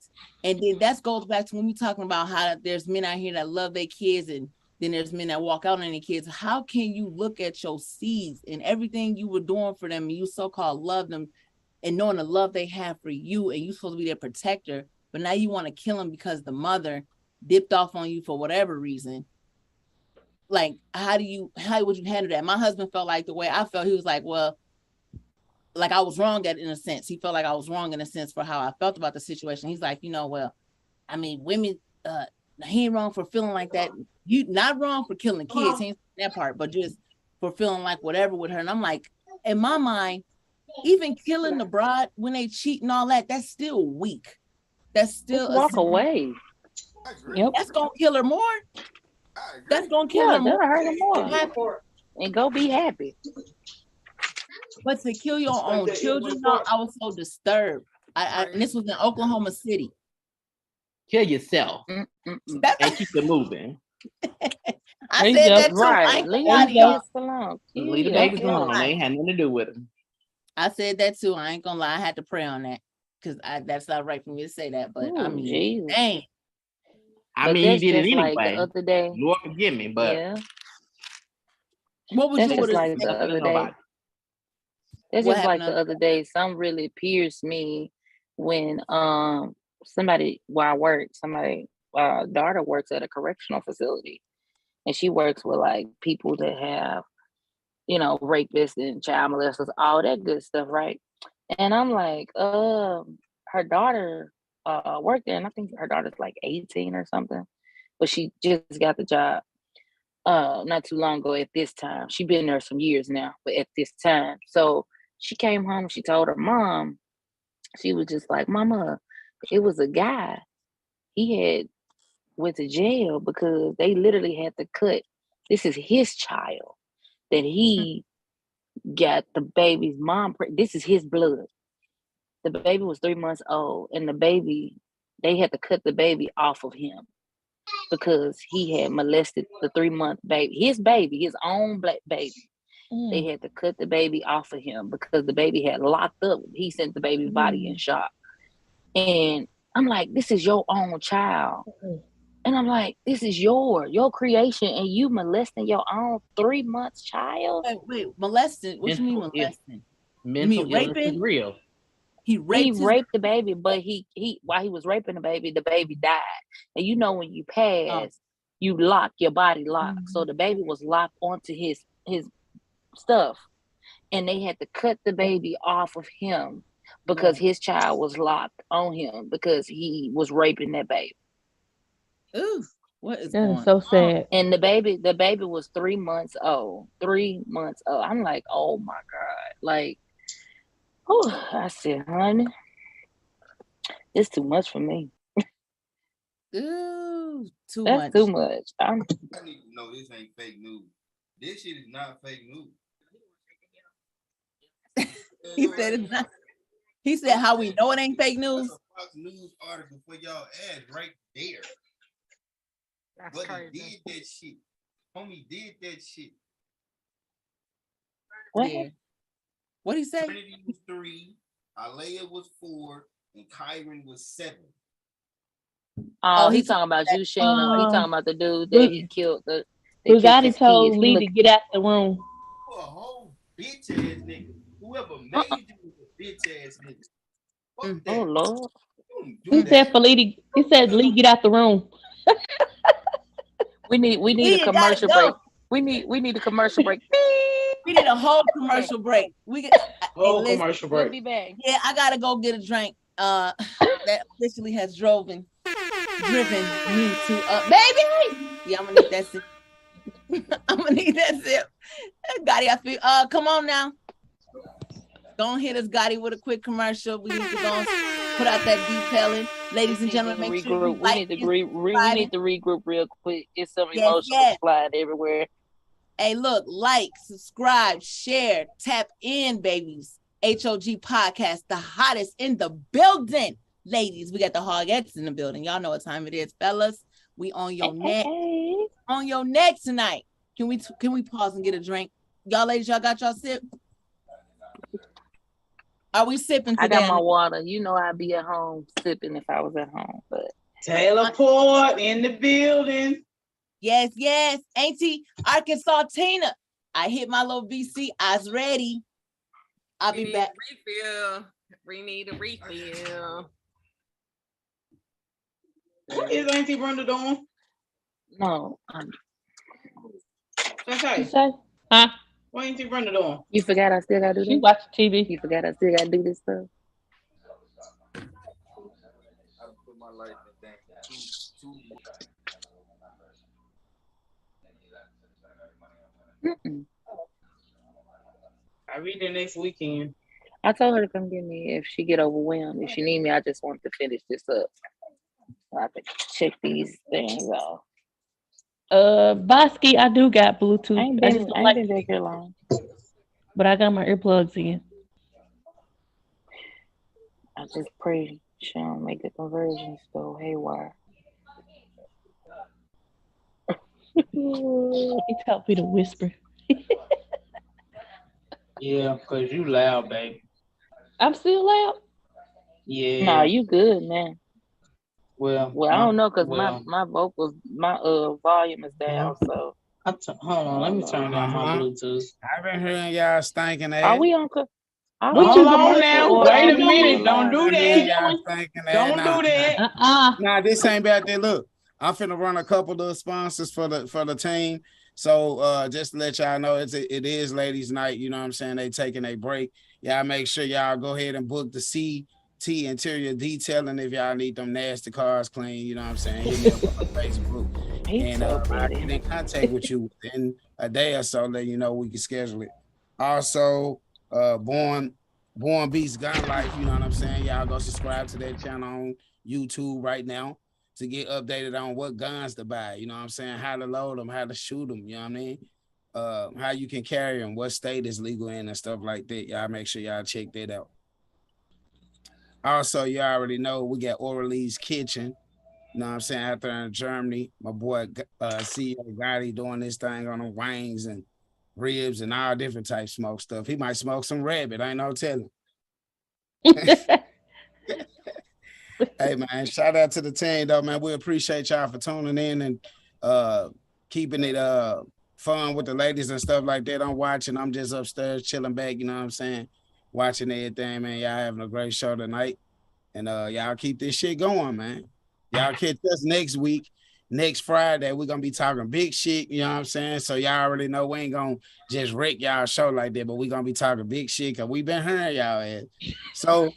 And then that goes back to when we talking about how there's men out here that love their kids, and then there's men that walk out on their kids. How can you look at your seeds and everything you were doing for them, and you so-called love them, and knowing the love they have for you, and you supposed to be their protector, but now you want to kill them because the mother dipped off on you for whatever reason? Like, how would you handle that? My husband felt like the way I felt. He was like, well, like I was wrong in a sense. He felt like I was wrong in a sense for how I felt about the situation. He's like, well, I mean, women, he ain't wrong for feeling like that. You not wrong for killing kids, he ain't that part, but just for feeling like whatever with her. And I'm like, in my mind, even killing the bride when they cheat and all that, that's still weak. That's still walk away. Yep. That's gonna kill her more. That's gonna kill her more. Hurt her more. And go be happy. But to kill your own children, no, I was so disturbed. And this was in Oklahoma City. Kill yourself and keep it moving. I said that too. Right. Leave the babies alone. They ain't had nothing to do with them. I said that too. I ain't gonna lie. I had to pray on that, because that's not right for me to say that. But I mean, dang. I mean, he did it anyway. Like the other day. Lord forgive me, but yeah. What would you like the other day? That's just like the other day. Some really pierced me when somebody where I work, somebody daughter works at a correctional facility, and she works with like people that have, rapists and child molesters, all that good stuff, right? And I'm like, her daughter worked there, and I think her daughter's like 18 or something, but she just got the job not too long ago. At this time, she's been there some years now, but at this time, so she came home, she told her mom, she was just like, Mama, it was a guy, he had went to jail because they literally had to cut, this is his child that he got the baby's mom, this is his blood. The baby was 3 months old, and the baby, they had to cut the baby off of him because he had molested the 3-month baby, his own black baby. They had to cut the baby off of him because the baby had locked up. He sent the baby's body in shock. And I'm like, this is your own child. And I'm like, this is your creation, and you molesting your own 3 months child? Wait, molesting? What you mean molesting? Mental illness is real. He raped the baby, but he while he was raping the baby died. And when you pass, you lock your body locked. So the baby was locked onto his stuff, and they had to cut the baby off of him because his child was locked on him because he was raping that baby. Ooh, what is that is so sad. And the baby was 3 months old. 3 months old. I'm like, oh my God. Like, I said, honey, it's too much for me. Ooh, That's too much. I need to know this ain't fake news. This shit is not fake news. He said it's not. He said, how we know it ain't fake news? That's a Fox News article for y'all ads right there. That's but crazy. He did that shit. Homie did that shit. there. What did he say? Trinity was 3, Alea was 4, and Kyron was 7. Oh, he's talking about you, Sheena. He talking about the dude that he killed. Bugatti told Lee to get out the room. For a whole bitch ass nigga. Whoever made you was a bitch ass nigga. Fuck that. Oh Lord. He said for Lee. He said Lee get out the room. We need a commercial break. We need a commercial break. We need a whole commercial break. We get whole commercial break. We'll be back. Yeah, I gotta go get a drink. That officially has driven me to baby. Yeah, I'm gonna need that sip. I'm gonna need that sip. Gotti, I feel come on now. Don't hit us, Gotti, with a quick commercial. We need to go put out that detailing. Ladies and gentlemen, make sure you we need to regroup real quick. Get some emotions flying everywhere. Hey, look, like, subscribe, share, tap in, babies. H.O.G podcast, the hottest in the building. Ladies, we got the Hog X in the building. Y'all know what time it is, fellas. We on your neck. On your neck tonight. Can we pause and get a drink? Y'all ladies, y'all got y'all sip? Are we sipping today? I got my water. You know I'd be at home sipping if I was at home, but Taylor Port in the building. Yes. Auntie Arkansas Tina. I hit my little VC. I's ready. I'll be back. Refill. We need a refill. What is Auntie Brenda doing? No. Okay. Huh? What Auntie Brenda doing? You forgot I still gotta do this? She watching TV. You forgot I still gotta do this stuff? I read the next weekend. I told her to come get me if she get overwhelmed. If she need me, I just want to finish this up. So I can check these things off. Bosky, I do got Bluetooth. I ain't been back here long. But I got my earplugs in. I just pray she don't make the conversions go haywire. He taught me to whisper. Yeah, because you loud, baby. I'm still loud? Yeah. Nah, you good, man. Well, I don't know because my vocals, my volume is down. So hold on, let me turn down my Bluetooth. I've been hearing y'all stinking ass. Are we on? Hold on now. Wait a minute. Don't do that. Don't do that. Nah, this ain't about that. Look, I'm finna run a couple of sponsors for the team. So just to let y'all know, it is ladies' night. You know what I'm saying? They taking a break. Y'all make sure y'all go ahead and book the CT Interior Detailing if y'all need them nasty cars clean. You know what I'm saying? Hit me up on Facebook. And I'll get in contact with you within a day or so, let you know we can schedule it. Also, Born Beats Gun Life, you know what I'm saying? Y'all go subscribe to that channel on YouTube right now to get updated on what guns to buy, you know what I'm saying? How to load them, how to shoot them, you know what I mean? How you can carry them, what state is legal in and stuff like that. Y'all make sure y'all check that out. Also, you already know we got Orleans Kitchen. You know what I'm saying? Out there in Germany, my boy CEO Gotti doing this thing on the wings and ribs and all different types of smoke stuff. He might smoke some rabbit. I ain't no telling. Hey man, shout out to the team though, man. We appreciate y'all for tuning in and keeping it fun with the ladies and stuff like that. I'm watching. I'm just upstairs chilling back. You know what I'm saying? Watching everything, man. Y'all having a great show tonight, and y'all keep this shit going, man. Y'all catch us next week. Next Friday, we're gonna be talking big shit, you know what I'm saying? So y'all already know we ain't gonna just wreck y'all show like that, but we gonna be talking big shit because we been hearing y'all ass. So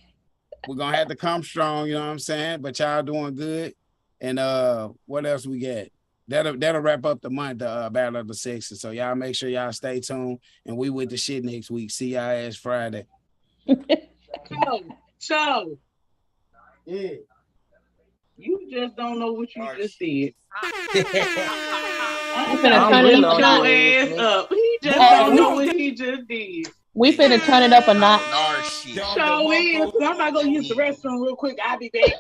we're gonna have to come strong, you know what I'm saying? But y'all doing good. And what else we got? That'll wrap up the month, Battle of the Sexes. So y'all make sure y'all stay tuned, and we with the shit next week. See y'all ass Friday. So yeah. You just don't know what you just did. I'm finna turn it up. Ass up. He just don't know what he just did. We finna turn it up a notch. So is. I'm not gonna use the restroom real quick. I'll be back.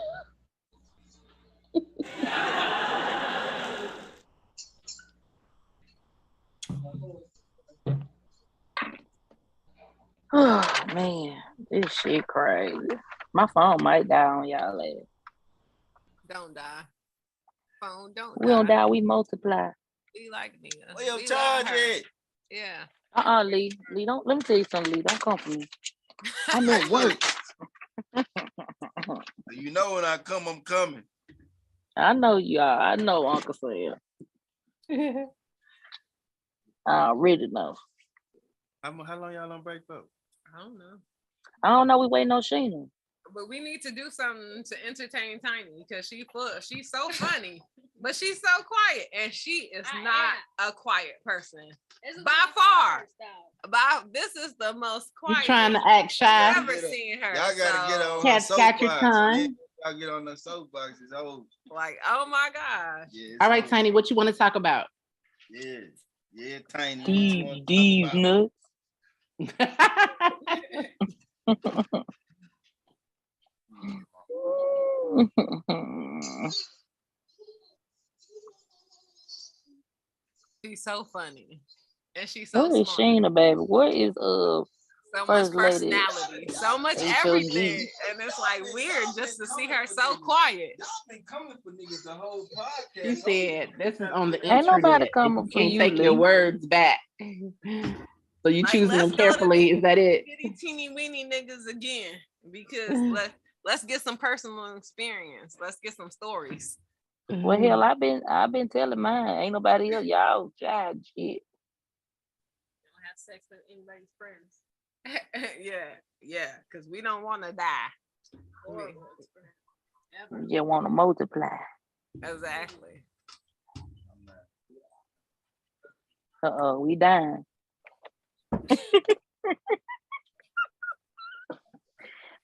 Oh man, this shit crazy. My phone might die on y'all ass. Don't die. Phone, don't We don't die, we multiply. Be like nigga. Where your charge at? Yeah. Lee. Lee, don't let me tell you something, Lee. Don't come for me. I'm at work. You know when I come, I'm coming. I know you are. I know Uncle Sam. I already know. How long y'all on break for? I don't know. We waiting on Sheena. But we need to do something to entertain Tiny because she's so funny, but she's so quiet, and she is not a quiet person by far. This is the most quiet. You trying to act shy? I've ever seen her. Y'all gotta get on Cat's got your tongue. Y'all get on the soapboxes. Like, oh my gosh. Yeah, all right, Tiny, what you want to talk about? Yeah, Tiny. These nuts. She's so funny, and she's so What is smart. Sheena, baby? What is So First much Lady? personality, so much H.O.G. everything, and it's like weird just to see her so quiet. Y'all been coming for niggas the whole podcast. You said this is on the Ain't internet. nobody coming You for can't you, take Lee. your words back. So you Like, choosing let's them go to carefully. Is that it? Itty teeny weeny niggas again, because let's get some personal experience. Let's get some stories. Well, hell, I've been telling mine. Ain't nobody else. Y'all child shit. Don't have sex with anybody's friends. yeah, because we don't want to die. You want to multiply. Exactly. We dying.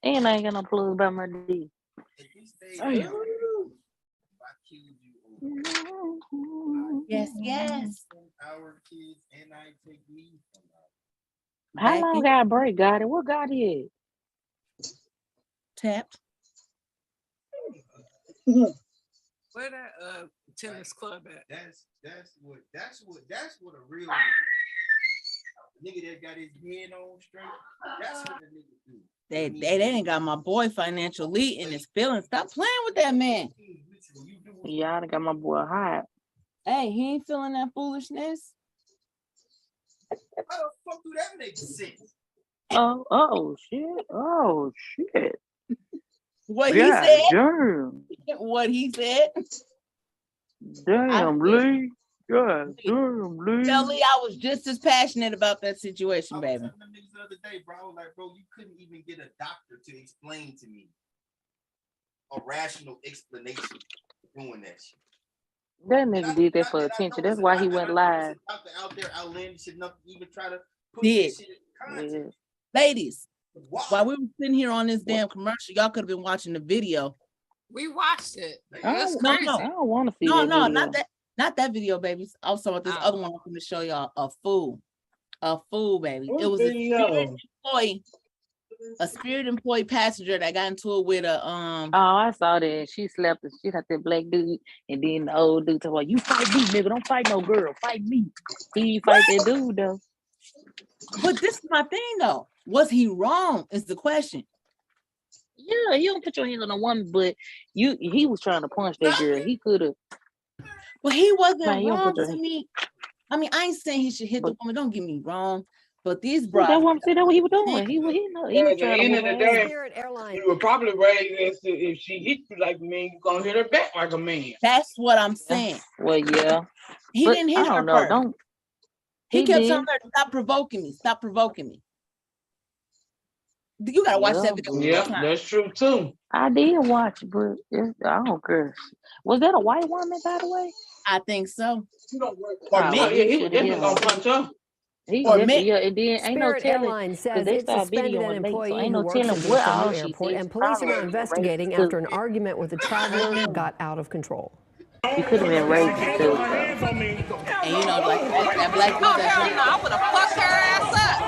And I ain't got no plugs by my D. Yes. Our kids and I take leave from How long got a break, got it? What got it? Tapped. Where that tennis club at? That's what a real nigga that got his head on straight. That's what the nigga do. They ain't got my boy financial lead in his feelings. Stop playing with that man. Yeah, I got my boy hot. Hey, he ain't feeling that foolishness. How the fuck do that make sense? Oh shit. What he said? Damn. What he said? Damn, Lee. God damn, Lee. Tell Lee I was just as passionate about that situation, baby. I was telling them niggas the other day, bro. I was like, bro, you couldn't even get a doctor to explain to me a rational explanation for doing that shit. That nigga did that for attention. That's why he went live. Out there outlandish enough to even try to put Did. this shit in context. Ladies, while we were sitting here on this damn commercial, y'all could have been watching the video. We watched it. I don't want to see No, that video. not that video, babies. I was talking about this other one. I'm going to show y'all a fool, baby. It was a spirit employee passenger that got into it with a Oh, I saw that. She slapped the shit out that black dude, and then the old dude told her, "You fight me, nigga. Don't fight no girl. Fight me." He fight that dude though. But this is my thing though. Was he wrong? Is the question. Yeah, you don't put your hands on a woman, but he was trying to punch that girl. He could have. Well, he wasn't Man, wrong to me. I mean, I ain't saying he should hit the woman. Don't get me wrong. But these bros. That's what I'm saying. That's what he was doing. He was trying to. Spirit Airlines. You would probably raise if she hit you like a man, you gonna hit her back like a man. That's what I'm saying. Well, yeah. He didn't hit her first. He kept telling her, "Stop provoking me. Stop provoking me." You gotta watch that video. Yeah, that's true too. I did watch, but I don't care. Was that a white woman, by the way? I think so. He definitely gonna punch her. And then ain't no Spirit telling. Airlines says They it start suspended an videoing late, employee so ain't who no works telling at the what all Fillmore she Airport, said. and police are now investigating after an argument with a traveler got out of control. You could have been racist too. And you know, like that black dude I would have fucked her ass up.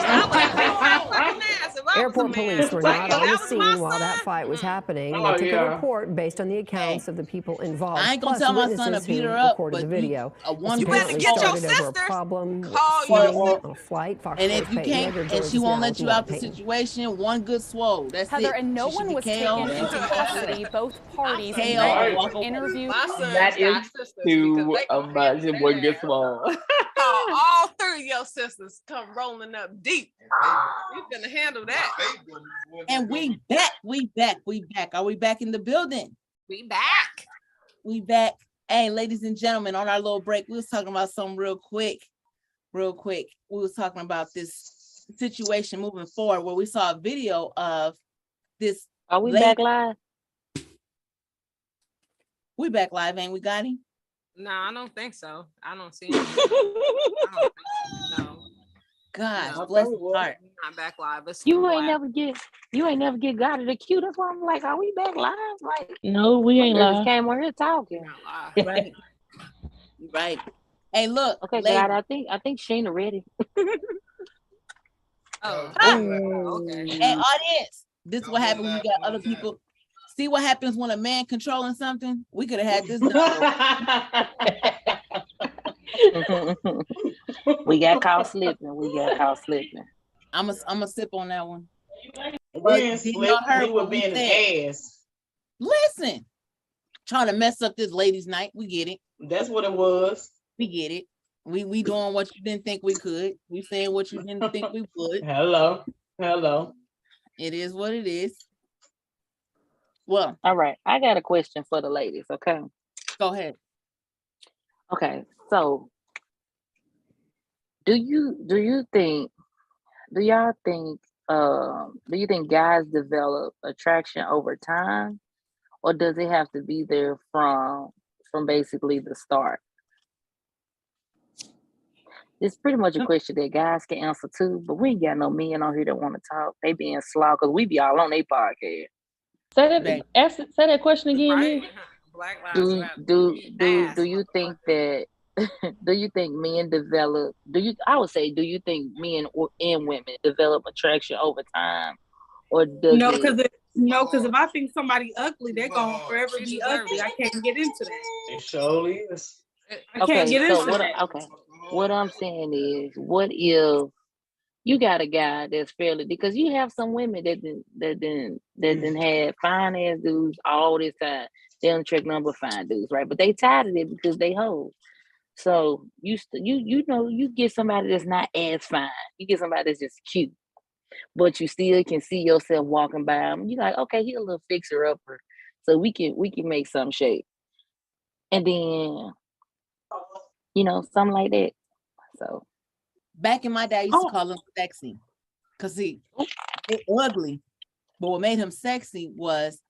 I would have beat her fucking ass if I Airport police were not on the scene while that fight was happening. They took a report based on the accounts of the people involved. I ain't gonna plus tell my son to witnesses beat who her up, recorded the but video. one This apparently started over a problem with seating on a flight. Fox and Sports if you Peyton can't, Edgar and joins she us won't now let with you more. out the Peyton. situation, one good swole. That's Heather, it. and no She should one be was KO. taken into custody. Both parties KO. Walk away. interviewed. My son's That got is sisters too because they gonna much. Your boy gets small. all three of your sisters come rolling up deep. You gonna handle that? And we back. Are we back in the building? We back. We back. Hey, ladies and gentlemen, on our little break, we was talking about something real quick. We was talking about this situation moving forward where we saw a video of this. Are we back live? We back live, ain't we, Gotti? No, I don't think so. I don't see him. I don't think so. No. God, bless his heart. Not back live. You ain't never get Gotti the cue. That's why I'm like, are we back live? Like, no, we ain't live. Came on here talking. Right. Right. Hey, look. Okay, God, I think Sheena ready. Okay. Hey, audience. This is what happens when you got other people. See what happens when a man controlling something? We could have had this done. We got caught slipping. I'm a sip on that one. We didn't slip. We were being an ass. Listen, trying to mess up this ladies' night. We get it. That's what it was. We get it. We doing what you didn't think we could. We saying what you didn't think we would. Hello. It is what it is. Well, all right. I got a question for the ladies. Okay. Go ahead. Okay. So, do you think guys develop attraction over time, or does it have to be there from basically the start? It's pretty much a question that guys can answer too, but we ain't got no men on here that want to talk. They being slow because we be all on their podcast. Say that question again, man. Do you think that do you think men develop do you think men and women develop attraction over time, or does because if I think somebody ugly, they're gonna forever be ugly. I can't get into that. It surely is. I can't get into that. Okay. What I'm saying is, what if you got a guy that's fairly, because you have some women that didn't have fine ass dudes all this time. They don't trick number fine dudes, right? But they tired of it because they hoes. So you get somebody that's not as fine. You get somebody that's just cute, but you still can see yourself walking by him. You're like, okay, he a little fixer upper, so we can make some shape, and then something like that. So back in my day, I used to call him sexy, cause he ugly, but what made him sexy was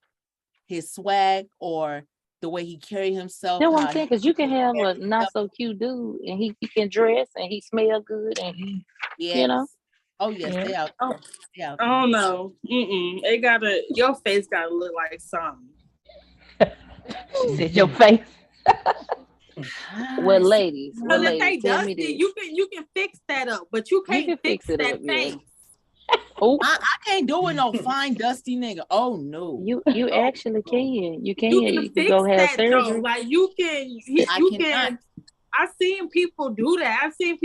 his swag or the way he carried himself. That's what I'm saying, because you can have a not so cute dude and he can dress and he smell good and he, Oh yes, they out. I don't know. Your face gotta look like something. Is your face? Well, ladies, tell me this. You can fix that up, but you can't fix that face. Oh, I can't do it, no fine dusty nigga. Oh no. You actually can. You can fix go have that surgery. though. Like you can. I've seen people do that. I've seen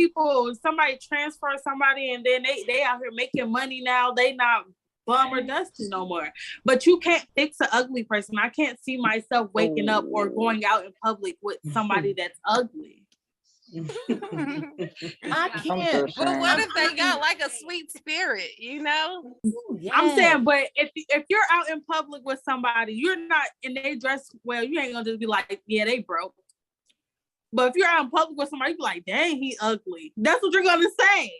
somebody transfer somebody and then they out here making money now. They not bum or dusty no more. But you can't fix an ugly person. I can't see myself waking up or going out in public with somebody that's ugly. I can't. But what if they got like a sweet spirit, Yes. I'm saying, but if you're out in public with somebody, you're not, and they dress well, you ain't gonna just be like, yeah, they broke. But if you're out in public with somebody, you be like, dang, he ugly. That's what you're gonna say.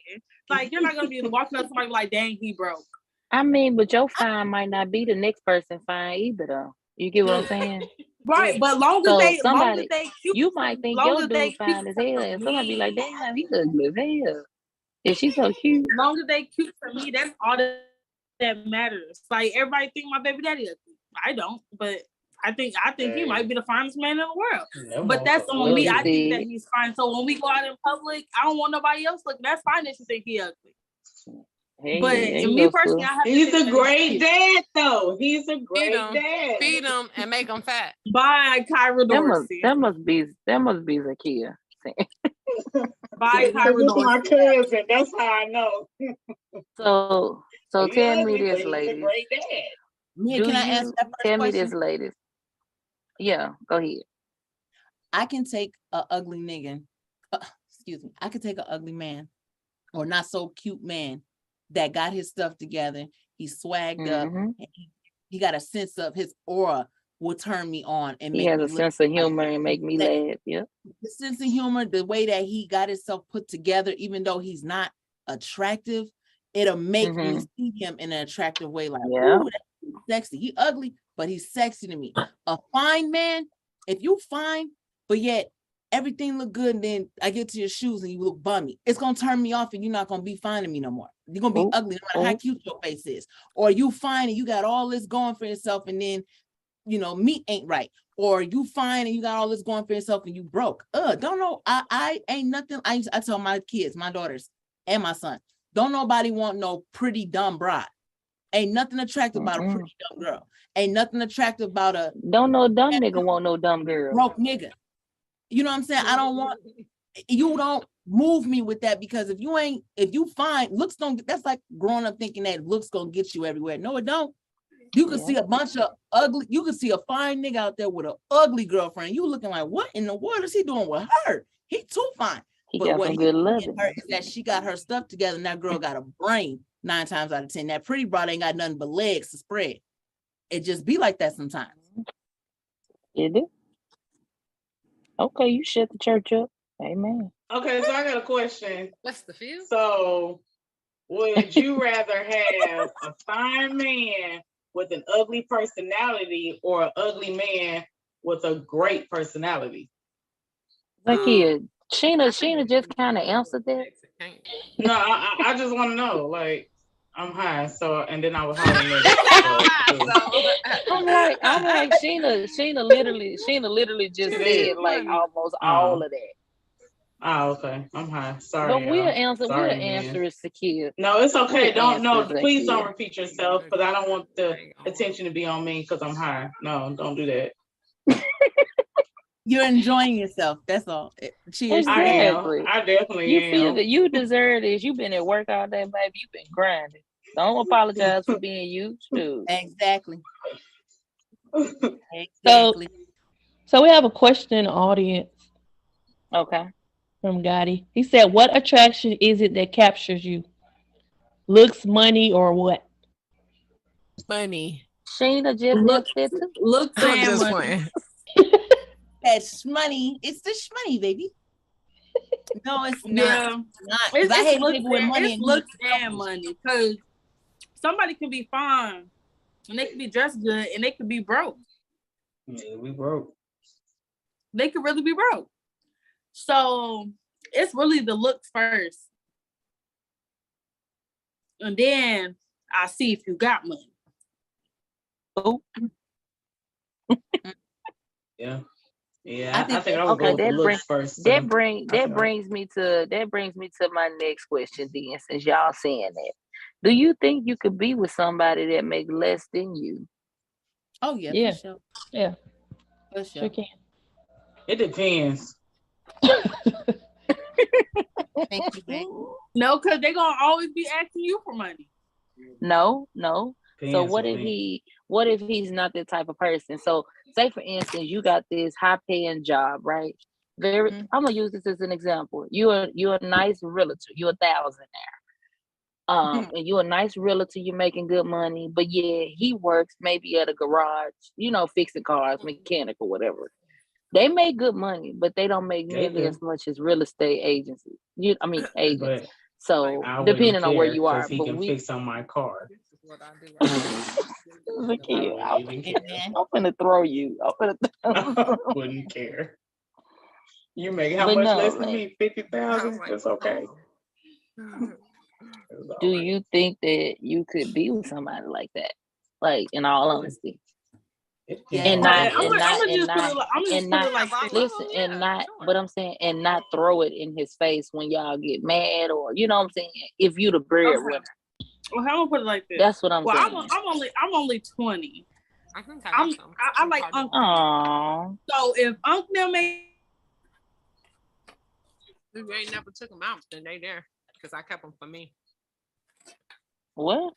Like, you're not gonna be walking up to somebody like, dang, he broke. I mean, but your fine might not be the next person fine either, though. You get what I'm saying? Right, but long as they cute, you might think your dude fine as hell, and somebody be like, damn, he ugly as hell. Is she so cute? Long as they cute for me, that's all that matters. Like, everybody think my baby daddy ugly. I don't, but I think he might be the finest man in the world. Yeah, but that's on me. I think that he's fine. So when we go out in public, I don't want nobody else looking. That's fine that you think he ugly. But me personally, he's a great dad, though. He's a great dad. Feed them and make them fat. Bye, Kyra Dorsey. That must be Zakia. Bye, Kyra Dorsey. My cousin. That's how I know. So tell me this, He's a ladies. great dad. Mia, can I answer that first tell me question? this, ladies? Yeah, go ahead. I can take an ugly nigga. Excuse me. I can take an ugly man, or not so cute man, that got his stuff together. He's swagged up. And he got a sense of his aura will turn me on and he make has me a sense of humor and make me laugh. Yeah, the sense of humor, the way that he got himself put together, even though he's not attractive, it'll make me see him in an attractive way. Like, ooh, that's sexy. He ugly, but he's sexy to me. A fine man, if you fine, but yet everything look good, and then I get to your shoes and you look bummy, it's gonna turn me off, and you're not gonna be fine to me no more. You're gonna be ugly no matter how cute your face is. Or you fine and you got all this going for yourself, and then meat ain't right. Or you fine and you got all this going for yourself and you broke. Don't know. I ain't nothing. I tell my kids, my daughters, and my son, don't nobody want no pretty dumb bride. Ain't nothing attractive about a pretty dumb girl. Ain't nothing attractive about a don't no dumb nigga want no dumb girl. Broke nigga. You know what I'm saying? I don't want, you don't move me with that, because if you find looks don't, that's like growing up thinking that looks gonna get you everywhere. No, it don't. You can see a bunch of ugly, you can see a fine nigga out there with an ugly girlfriend. You looking like, what in the world is he doing with her? He too fine. But what he did her is that she got her stuff together, and that girl got a brain 9 times out of 10. That pretty broad ain't got nothing but legs to spread. It just be like that sometimes. Is it? Okay, you shut the church up. Amen. Okay, so I got a question. What's the feel? So, would you rather have a fine man with an ugly personality, or an ugly man with a great personality? Zakia, Sheena just kind of answered that. No, I just want to know. Like, I'm high, so, and then I was hollering. I'm like Sheena literally just said like almost all of that. Oh, okay. I'm high. Sorry. But we'll answer it, Zakia. No, it's okay. Please don't repeat yourself, because I don't want the attention to be on me because I'm high. No, don't do that. You're enjoying yourself. That's all. Cheers. Exactly. I definitely you am. feel that you deserve this. You've been at work all day, baby. You've been grinding. Don't apologize for being you, too. Exactly. So we have a question in the audience. Okay. From Gotti. He said, what attraction is it that captures you? Looks, money, or what? Money. Sheena just looked at it. Looks and money. That's money. It's the shmoney, baby. No, it's not. Yeah. I hate people with money. It's looks and money, because somebody can be fine and they can be dressed good and they could be broke. Yeah, we broke. They could really be broke. So it's really the looks first. And then I see if you got money. Oh. Yeah. Yeah, I think I would go with the looks first. That brings me to my next question then, since y'all saying that. Do you think you could be with somebody that make less than you? Oh yeah. For sure. Yeah. For sure. Sure can. It depends. Thank you, babe. No, because they're gonna always be asking you for money. No. So what if he's not that type of person? So say for instance, you got this high paying job, right? I'm gonna use this as an example. You're a nice realtor, you're a thousandaire. And you're a nice realtor, you're making good money, but yeah, he works maybe at a garage, fixing cars, mechanic or whatever. They make good money, but they don't make nearly as much as real estate agents. Agents. So depending on where you are, he can fix on my car. Look here, I'm gonna throw you. I wouldn't care. You make how much less than me? 50,000. It's okay. Do you think that you could be with somebody like that? Like, in all honesty. And not throw it in his face when y'all get mad, or you know what I'm saying, if you the breadwinner. Well, how am I put it like this? That's what I'm saying. I'm only 20. I think I like Uncle. Aww. So if Uncle them ain't, if you ain't never took them out, then they there because I kept them for me. What?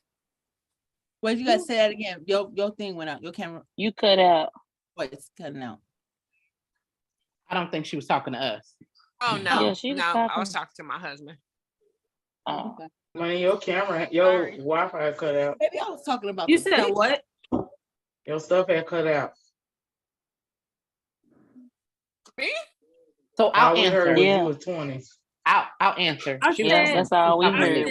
Wait, you guys say that again. Your thing went out. Your camera. You cut out. What? It's cutting out. I don't think she was talking to us. Oh no, yeah, I was talking to my husband. Oh, Man, your camera, your Wi-Fi had cut out. Maybe I was talking about. You said what? Your stuff had cut out. Me? So I'll we answer. heard you was 20. I'll answer. That's all we heard.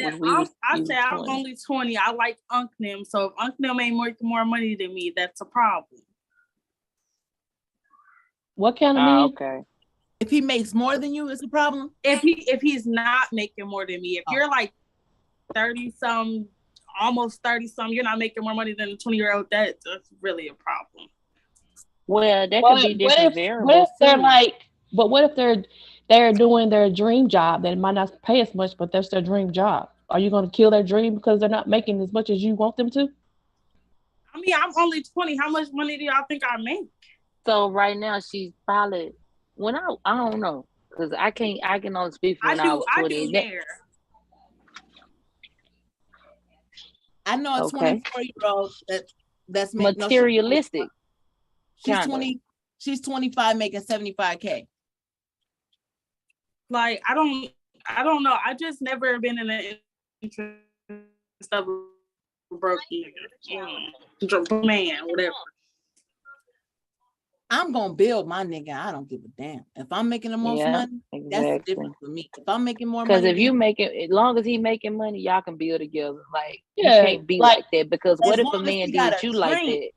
I said I'm only 20. I like Uncle them. So if Uncle them ain't making more money than me, that's a problem. What kind of man? Okay. If he makes more than you, it's a problem. If he's not making more than me, if you're like 30-some, almost 30-some, you're not making more money than a 20-year-old. That's really a problem. Well, that could be different variables. What if they're but what if they're doing their dream job that might not pay as much, but that's their dream job? Are you going to kill their dream because they're not making as much as you want them to? I mean, I'm only 20. How much money do y'all think I make? So right now she's probably I don't know, because I can only speak for when I was 20. I know a 24-year-old that's materialistic. She's 20. She's 25, making $75K. Like I don't know. I just never been in the interest of a broke nigga, man, whatever. I'm gonna build my nigga. I don't give a damn. If I'm making the most money, that's different for me. If I'm making more money, because if you as long as he making money, y'all can build together. Like you can't be like that, because what if a man did you like that?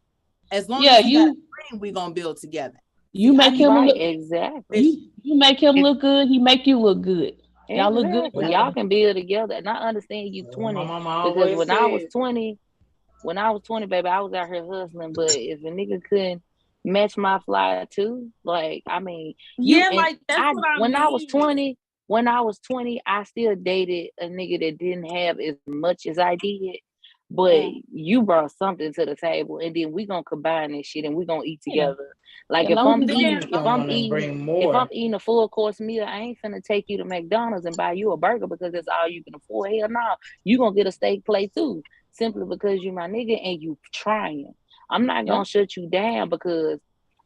As long as you got a dream, we gonna build together. You make him look exactly. You make him look good. He make you look good. Y'all look good. Y'all can build together. And I understand you 20 because when I was 20, baby, I was out here hustling. But if a nigga couldn't match my flyer too, like I mean, like that's what I mean. When I was 20, I still dated a nigga that didn't have as much as I did. But you brought something to the table, and then we gonna combine this shit, and we gonna eat together. Like if I'm eating a full course meal, I ain't finna take you to McDonald's and buy you a burger because that's all you can afford. Hell no, you gonna get a steak plate too, simply because you my nigga and you trying. I'm not gonna shut you down because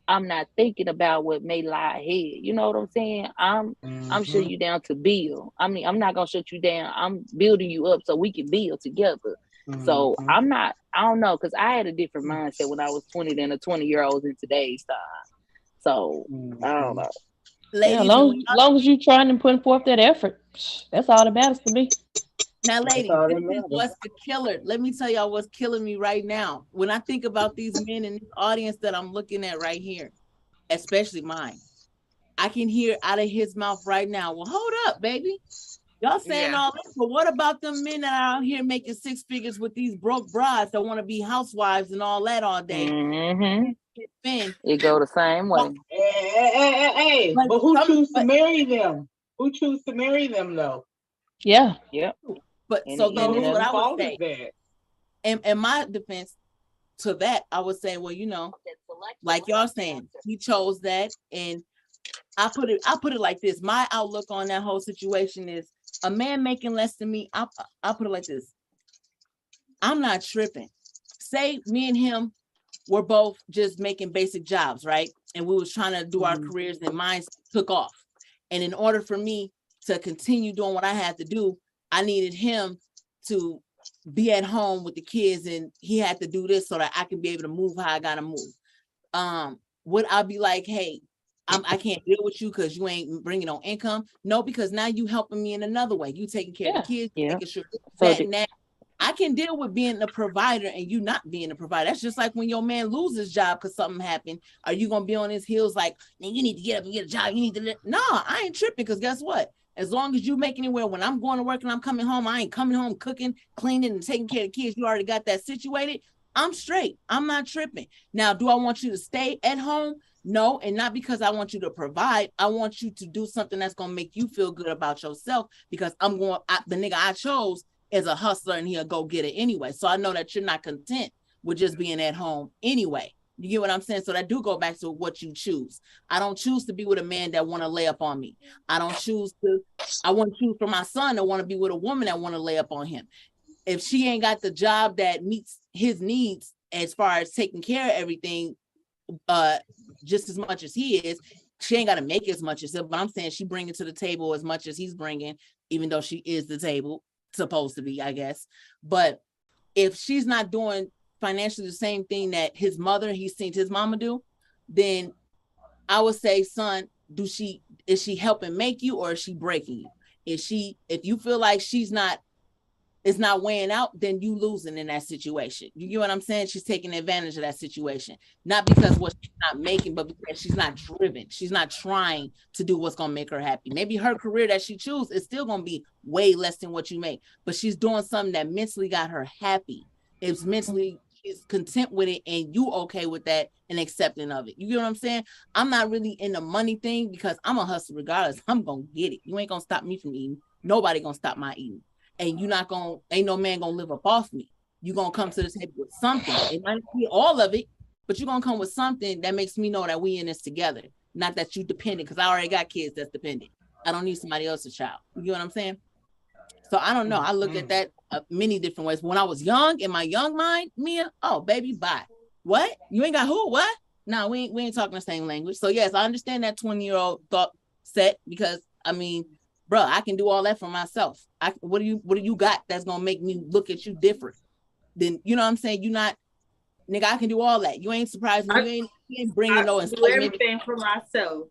I'm not thinking about what may lie ahead. You know what I'm saying? I'm shutting you down to build. I mean, I'm not gonna shut you down. I'm building you up so we can build together. So I don't know, because I had a different mindset when I was 20 than a 20-year-old in today's time. So I don't know. Ladies, long as you trying and putting forth that effort, that's all that matters to me. Now, ladies, this is what's the killer. Let me tell y'all what's killing me right now. When I think about these men in this audience that I'm looking at right here, especially mine, I can hear out of his mouth right now, well, hold up, baby. Y'all saying all this, but what about them men that are out here making six figures with these broke brides that want to be housewives and all that all day? It go the same way. Hey, but who choose to marry them? Who choose to marry them though? Yeah. Yep. But so then this is what I would say. In my defense to that, I would say, well, you know, like y'all saying, he chose that, and I put it like this. My outlook on that whole situation is a man making less than me. I'll put it like this. I'm not tripping. Say me and him were both just making basic jobs, right? And we was trying to do our careers, and mine took off. And in order for me to continue doing what I had to do, I needed him to be at home with the kids, and he had to do this so that I can be able to move how I gotta move. Would I be like, hey, I can't deal with you because you ain't bringing on income? No, because now you helping me in another way. You taking care of the kids, making sure that and that. I can deal with being a provider and you not being a provider. That's just like when your man loses his job because something happened. Are you gonna be on his heels like, man, you need to get up and get a job? You need to no, I ain't tripping, because guess what? As long as you make anywhere, when I'm going to work and I'm coming home, I ain't coming home cooking, cleaning, and taking care of the kids. You already got that situated. I'm straight. I'm not tripping. Now, do I want you to stay at home? No, and not because I want you to provide. I want you to do something that's gonna make you feel good about yourself, because the nigga I chose is a hustler and he'll go get it anyway. So I know that you're not content with just being at home anyway. You get what I'm saying? So that do go back to what you choose. I don't choose to be with a man that want to lay up on me. I want to choose for my son to want to be with a woman that want to lay up on him. If she ain't got the job that meets his needs as far as taking care of everything, just as much as he is, she ain't got to make as much as him. But I'm saying she bringing to the table as much as he's bringing, even though she is the table, supposed to be, I guess. But if she's not doing financially the same thing that he's seen his mama do, then I would say, son, is she helping make you, or is she breaking you? If you feel like it's not weighing out, then you losing in that situation. You get what I'm saying? She's taking advantage of that situation, not because what she's not making, but because she's not driven. She's not trying to do what's gonna make her happy. Maybe her career that she chooses is still gonna be way less than what you make, but she's doing something that mentally got her happy. It's mentally, she's content with it, and you okay with that and accepting of it. You get what I'm saying? I'm not really in the money thing because I'm a hustler regardless. I'm gonna get it. You ain't gonna stop me from eating. Nobody gonna stop my eating. And ain't no man gonna live up off me. You're gonna come to the table with something. It might not be all of it, but you're gonna come with something that makes me know that we in this together. Not that you dependent, because I already got kids that's dependent. I don't need somebody else's child. You get what I'm saying? So I don't know. I look at that many different ways. When I was young, in my young mind, Mia, oh baby, bye. What? You ain't got who? What? No, we ain't talking the same language. So yes, I understand that 20-year-old thought set, because I mean, bro, I can do all that for myself. What do you got that's gonna make me look at you different? Then you know what I'm saying? You not, nigga, I can do all that. You ain't surprised me. You ain't bringing no. I do everything for myself.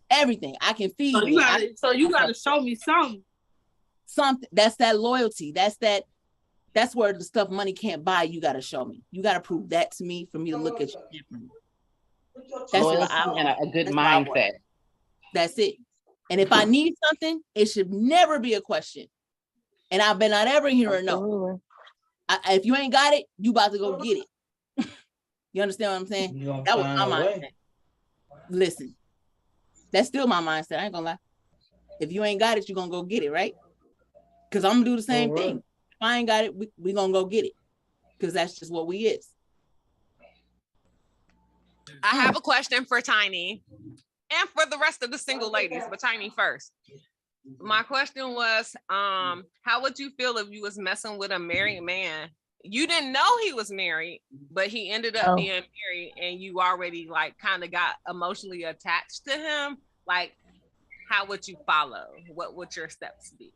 Everything I can feed. So you gotta show me something. Something that's that loyalty. That's where the stuff money can't buy. You gotta show me. You gotta prove that to me for me to look at you differently. That's loyalty and a good mindset. That's it. And if I need something, it should never be a question. And I bet not ever hear a no. If you ain't got it, you about to go get it. You understand what I'm saying? That was my mindset. Listen, that's still my mindset. I ain't gonna lie. If you ain't got it, you're gonna go get it, right? Because I'm gonna do the same thing. If I ain't got it, we gonna go get it. Because that's just what we is. I have a question for Tiny and for the rest of the single ladies, but Tiny first. My question was, how would you feel if you was messing with a married man? You didn't know he was married, but he ended up being married, and you already like kind of got emotionally attached to him. Like, how would you follow? What would your steps be?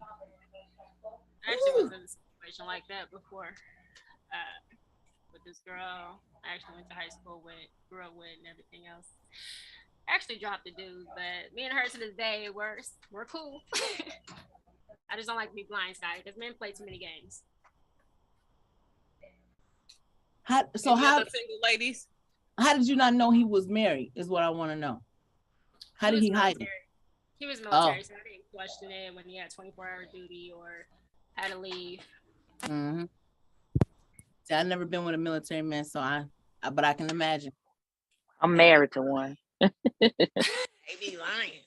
I actually was in a situation like that before with this girl I actually went to high school with, grew up with, and everything else. Actually dropped the dude, but me and her to this day we're cool. I just don't like to be blindsided because men play too many games. How single ladies? How did you not know he was married? Is what I want to know. How did he hide it? He was military, so I didn't question it when he had 24-hour duty or had to leave. Mm-hmm. See, I've never been with a military man, so but I can imagine. I'm married to one. They be lying.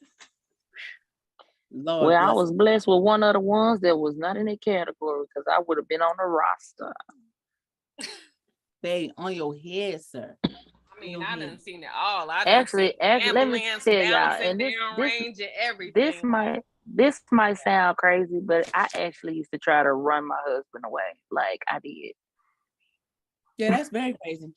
Lord, well, I was blessed with one of the ones that was not in the category because I would have been on the roster. Stay on your head, sir. I mean, I done seen it all. Actually, let me tell y'all, and this might sound crazy, but I actually used to try to run my husband away, like I did. Yeah, that's very crazy.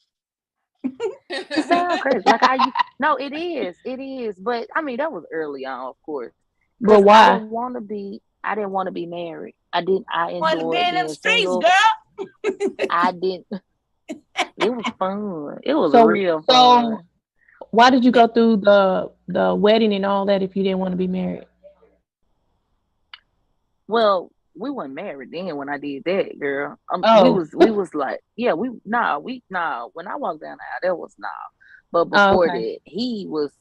It sounds crazy. Like no, it is. But I mean, that was early on, of course. But why? I didn't want to be married. I enjoyed being in the streets, single. Girl. I didn't. It was fun. It was real fun. So why did you go through the wedding and all that if you didn't want to be married? Well, we weren't married then when I did that, girl. We was like, yeah, when I walked down the aisle, that was But before that, he was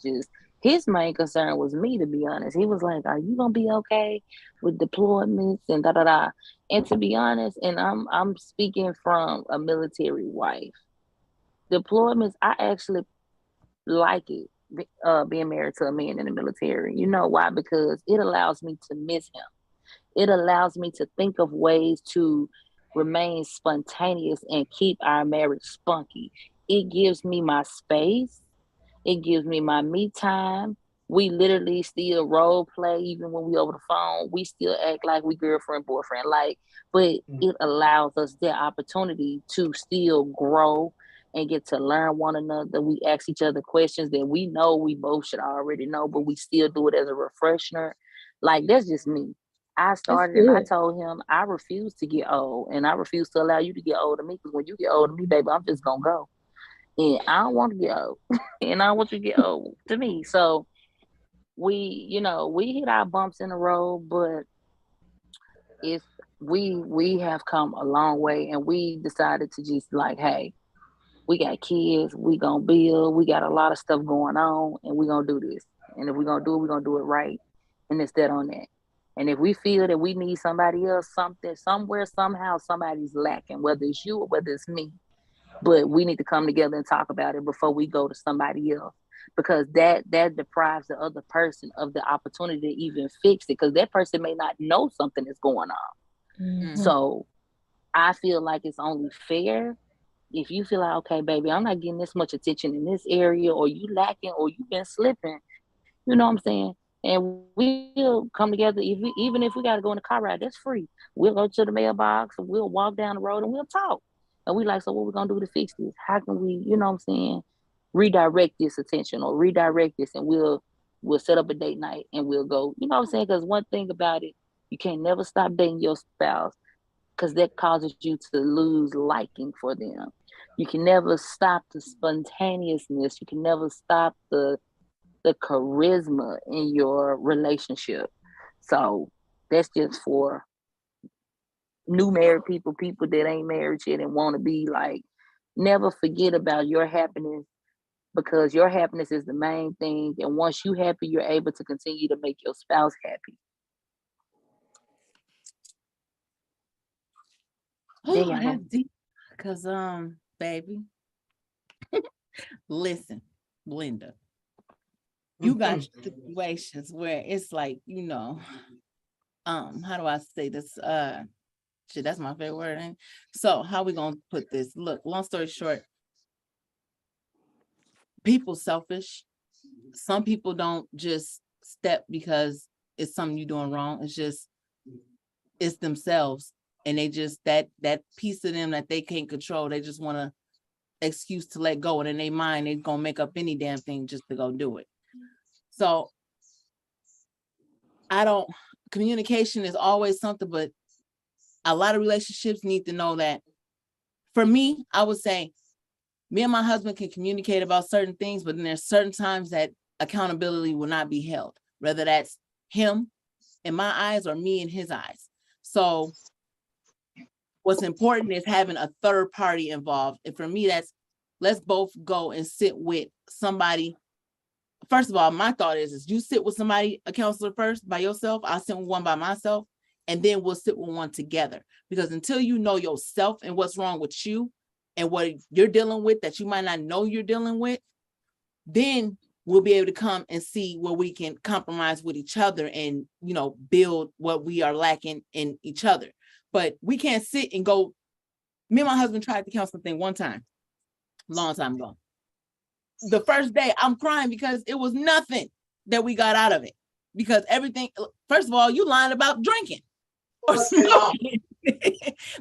just, his main concern was me, to be honest. He was like, are you gonna be okay with deployments and da-da-da? And to be honest, and I'm speaking from a military wife, deployments, I actually like it, being married to a man in the military. You know why? Because it allows me to miss him. It allows me to think of ways to remain spontaneous and keep our marriage spunky. It gives me my space. It gives me my me time. We literally still role play even when we over the phone. We still act like we girlfriend, boyfriend, like, but it allows us the opportunity to still grow and get to learn one another. We ask each other questions that we know we both should already know, but we still do it as a refresher. Like, that's just me. I started and I told him I refuse to get old, and I refuse to allow you to get old to me, because when you get old to me, baby, I'm just gonna go. And I don't want to get old. And I don't want you to get old to me. So we hit our bumps in the road, but it's we have come a long way, and we decided to just like, hey, we got kids, we gonna build, we got a lot of stuff going on, and we gonna do this. And if we're gonna do it, we're gonna do it right. And it's that on that. And if we feel that we need somebody else, something, somewhere, somehow, somebody's lacking, whether it's you or whether it's me, but we need to come together and talk about it before we go to somebody else, because that deprives the other person of the opportunity to even fix it, because that person may not know something is going on. So I feel like it's only fair if you feel like, okay, baby, I'm not getting this much attention in this area, or you lacking, or you've been slipping, you know what I'm saying? And we'll come together. Even if we got to go in the car ride, that's free. We'll go to the mailbox, and we'll walk down the road, and we'll talk. And we like, so what we gonna do to fix this? How can we, you know what I'm saying, redirect this attention or redirect this? And we'll set up a date night and we'll go, you know what I'm saying? Because one thing about it, you can't never stop dating your spouse, because that causes you to lose liking for them. You can never stop the spontaneousness. You can never stop the charisma in your relationship. So that's just for new married people that ain't married yet and want to be like, never forget about your happiness, because your happiness is the main thing. And once you happy, you're able to continue to make your spouse happy. Oh, that's deep. Cause baby, listen, Linda, you got situations where it's like, how do I say this? Shit, that's my favorite word. Ain't? So how we gonna put this? Look, long story short, people selfish. Some people don't just step because it's something you're doing wrong. It's themselves, and they just that piece of them that they can't control. They just want to excuse to let go, and in their mind they're gonna make up any damn thing just to go do it. So communication is always something, but a lot of relationships need to know that. For me, I would say me and my husband can communicate about certain things, but then there's certain times that accountability will not be held, whether that's him in my eyes or me in his eyes. So what's important is having a third party involved. And for me, that's let's both go and sit with somebody. First of all, my thought is you sit with somebody, a counselor first by yourself. I'll sit with one by myself, and then we'll sit with one together. Because until you know yourself and what's wrong with you and what you're dealing with that you might not know you're dealing with, then we'll be able to come and see where we can compromise with each other and, build what we are lacking in each other. But we can't sit and go. Me and my husband tried the counseling thing one time, long time ago. The first day I'm crying because it was nothing that we got out of it. Because everything, first of all, you lying about drinking or smoking.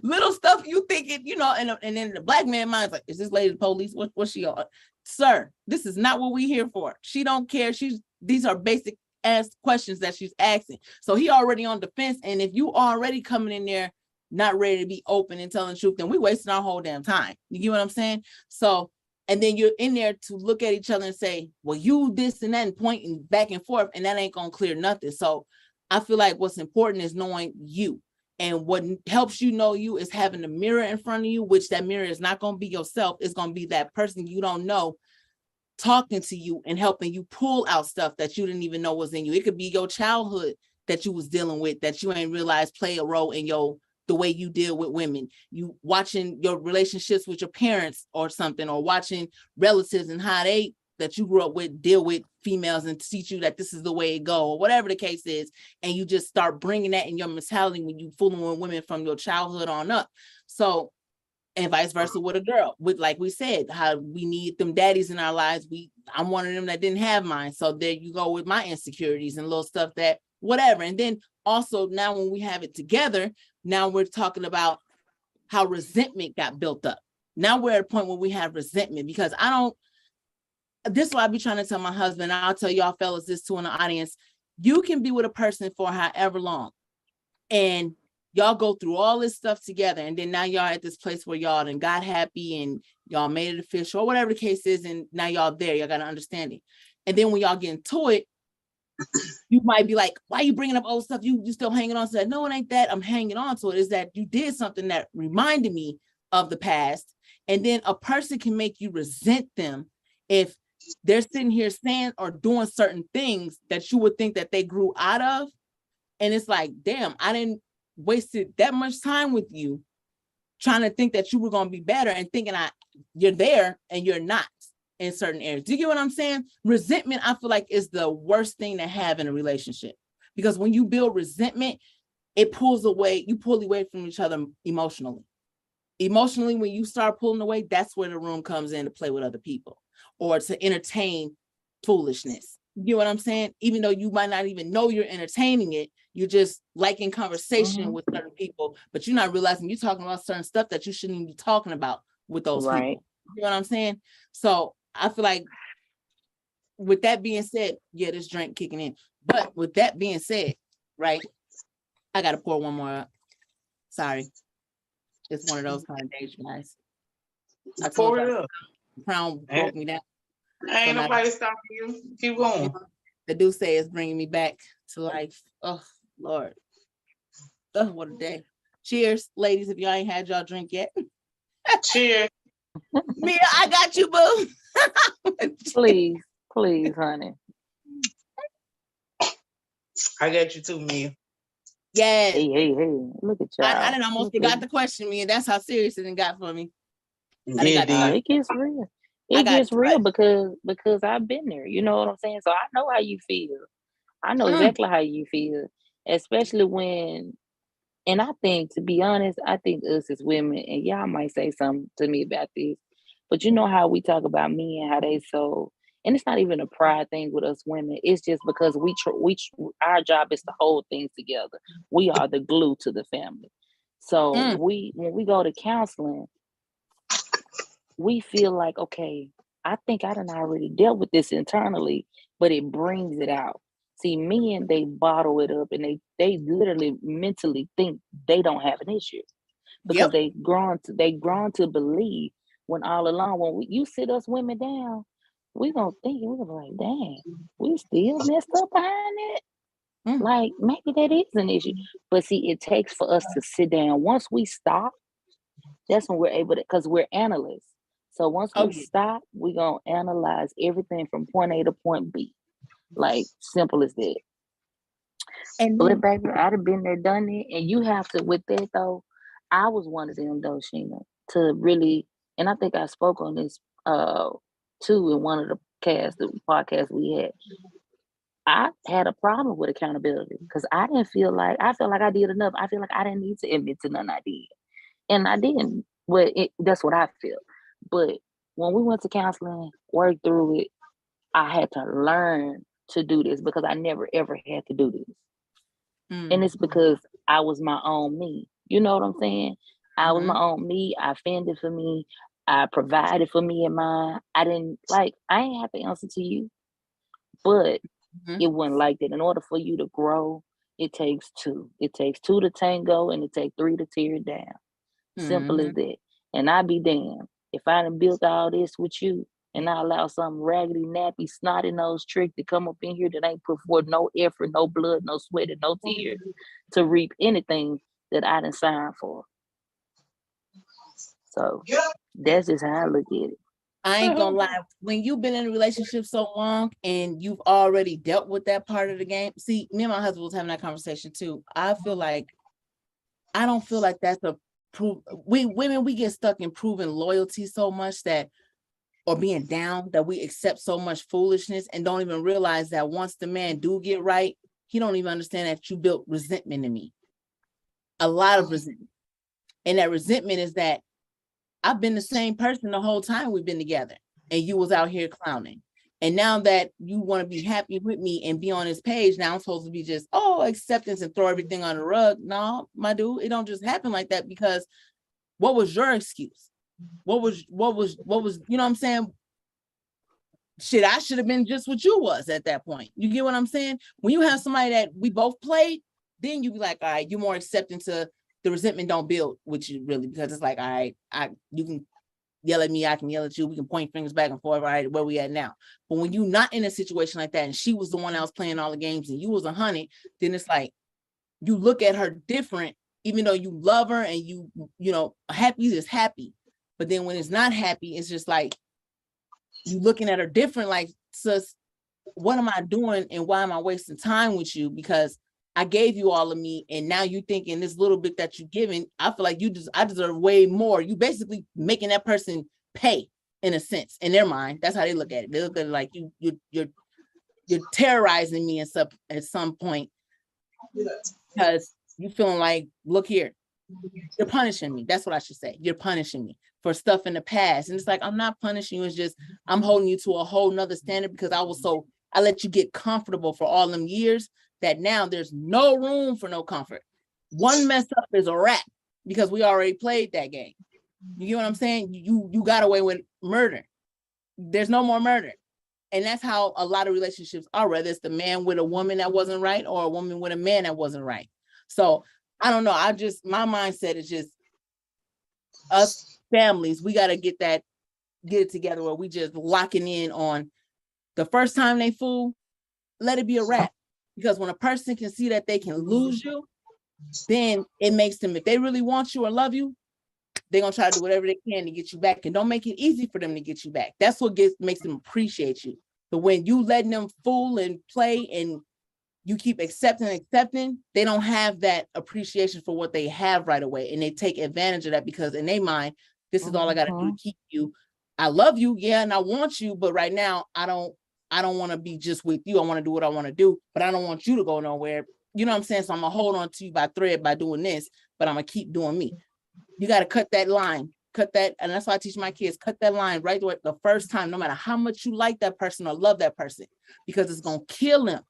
Little stuff you thinking, and then the black man mind's like, is this lady the police? What's she on? Sir, this is not what we here for. She don't care. These are basic ass questions that she's asking. So he already on defense. And if you already coming in there not ready to be open and telling the truth, then we wasting our whole damn time. You get what I'm saying? So, and then you're in there to look at each other and say, well, you this and that, and pointing back and forth, and that ain't gonna clear nothing. So I feel like what's important is knowing you. And what helps you know you is having a mirror in front of you, which that mirror is not going to be yourself. It's going to be that person you don't know talking to you and helping you pull out stuff that you didn't even know was in you. It could be your childhood that you was dealing with that you ain't realized play a role in the way you deal with women. You watching your relationships with your parents or something, or watching relatives and how they that you grew up with deal with females and teach you that this is the way it go, or whatever the case is, and you just start bringing that in your mentality when you fooling with women from your childhood on up. So, and vice versa with a girl, with, like we said, how we need them daddies in our lives. I'm one of them that didn't have mine. So there you go with my insecurities and little stuff that whatever. And then also now when we have it together, now we're talking about how resentment got built up. Now we're at a point where we have resentment, because this is what I be trying to tell my husband. I'll tell y'all fellas this too in the audience. You can be with a person for however long, and y'all go through all this stuff together, and then now y'all at this place where y'all done got happy and y'all made it official, or whatever the case is, and now y'all there, y'all got an understanding. And then when y'all get into it, you might be like, why are you bringing up old stuff? You still hanging on to that? No, it ain't that I'm hanging on to it. Is that you did something that reminded me of the past. And then a person can make you resent them if they're sitting here saying or doing certain things that you would think that they grew out of. And it's like, damn, I didn't wasted that much time with you trying to think that you were going to be better, and thinking you're there and you're not in certain areas. Do you get what I'm saying? Resentment, I feel like, is the worst thing to have in a relationship, because when you build resentment, you pull away from each other emotionally. Emotionally, when you start pulling away, that's where the room comes in to play with other people or to entertain foolishness. You know what I'm saying? Even though you might not even know you're entertaining it, you're just liking conversation with certain people, but you're not realizing you're talking about certain stuff that you shouldn't even be talking about with those people. You know what I'm saying? So I feel like, with that being said, yeah, this drink kicking in. But with that being said, right, I got to pour one more up. Sorry. It's one of those kind of days, guys. I told you, Crown broke me down. Ain't nobody stopping you. Keep going. The do say is bringing me back to life. Oh, Lord. Oh, what a day. Cheers, ladies, if y'all ain't had y'all drink yet. Cheers. Mia, I got you, boo. Please, honey. I got you too, Mia. Yes. Hey. Look at y'all. I didn't almost forgot the question, Mia. That's how serious it got for me. It gets real. It gets real because I've been there. You know what I'm saying? So I know how you feel. I know exactly how you feel, especially when, and I think, to be honest, I think us as women, and y'all might say something to me about this, but you know how we talk about men, how they and it's not even a pride thing with us women. It's just because our job is to hold things together. We are the glue to the family. So when we go to counseling, we feel like, okay, I think I done already dealt with this internally, but it brings it out. See, men, they bottle it up, and they literally mentally think they don't have an issue, because they grown to believe, when all along, when you sit us women down, we're gonna be like, dang, we still messed up behind it. Like, maybe that is an issue. But see, it takes for us to sit down. Once we stop, that's when we're able to, because we're analysts. So once we stop, we're gonna analyze everything from point A to point B. Like, simple as that. And but baby, I'd have been there, done it. And you have to, with that though, I was one of them though, Sheena, to really, and I think I spoke on this too in one of the podcasts we had. I had a problem with accountability because I felt like I did enough. I feel like I didn't need to admit to nothing I did. And I didn't. But that's what I feel. But when we went to counseling, worked through it, I had to learn to do this, because I never ever had to do this. And it's because I was my own me. You know what I'm saying? I was my own me. I fended for me. I provided for me and mine. I ain't have to answer to you. But it wasn't like that. In order for you to grow, it takes two. It takes two to tango, and it takes three to tear it down. Simple as that. And I be damned if I done built all this with you, and I allow some raggedy, nappy, snotty nose trick to come up in here that ain't put forth no effort, no blood, no sweat, and no tears to reap anything that I done signed for. So that's just how I look at it. I ain't gonna lie. When you've been in a relationship so long and you've already dealt with that part of the game, see, me and my husband was having that conversation too. I don't feel like that's we women, we get stuck in proving loyalty so much that or being down, that we accept so much foolishness and don't even realize that once the man do get right, he don't even understand that you built resentment in me. A lot of resentment. And that resentment is that I've been the same person the whole time we've been together, and you was out here clowning. And now that you want to be happy with me and be on this page, now I'm supposed to be just, acceptance and throw everything on the rug. No, my dude, it don't just happen like that, because what was your excuse? What was, you know what I'm saying? Shit, I should have been just what you was at that point. You get what I'm saying? When you have somebody that we both played, then you be like, all right, you're more accepting to the resentment don't build with you, really, because it's like, all right, you can yell at me, I can yell at you, we can point fingers back and forth, right, where we at now. But when you're not in a situation like that, and she was the one that was playing all the games and you was 100, then it's like, you look at her different, even though you love her and you know, happy is happy. But then when it's not happy, it's just like, you looking at her different, like, sis, what am I doing and why am I wasting time with you? Because I gave you all of me, and now you thinking this little bit that you're giving, I feel like I deserve way more. You basically making that person pay, in a sense, in their mind. That's how they look at it. They look at it like you're terrorizing me at some point, because you feeling like, look here, you're punishing me. That's what I should say. You're punishing me for stuff in the past. And it's like, I'm not punishing you. It's just, I'm holding you to a whole nother standard, because I let you get comfortable for all them years, that now there's no room for no comfort. One mess up is a wrap, because we already played that game. You get what I'm saying? You got away with murder. There's no more murder. And that's how a lot of relationships are, whether it's the man with a woman that wasn't right or a woman with a man that wasn't right. So I don't know. My mindset is just, us families, we got to get it together, where we just locking in on the first time they fool, let it be a wrap. Because when a person can see that they can lose you, then it makes them, if they really want you or love you, they're going to try to do whatever they can to get you back. And don't make it easy for them to get you back. That's what makes them appreciate you. But when you letting them fool and play and you keep accepting, they don't have that appreciation for what they have right away. And they take advantage of that, because in their mind, this is all I got to do to keep you. I love you, yeah, and I want you, but right now I don't want to be just with you. I want to do what I want to do, but I don't want you to go nowhere. You know what I'm saying? So I'm gonna hold on to you by thread by doing this, but I'm gonna keep doing me. You got to cut that line, and that's why I teach my kids, cut that line right away the first time, no matter how much you like that person or love that person, because it's gonna kill them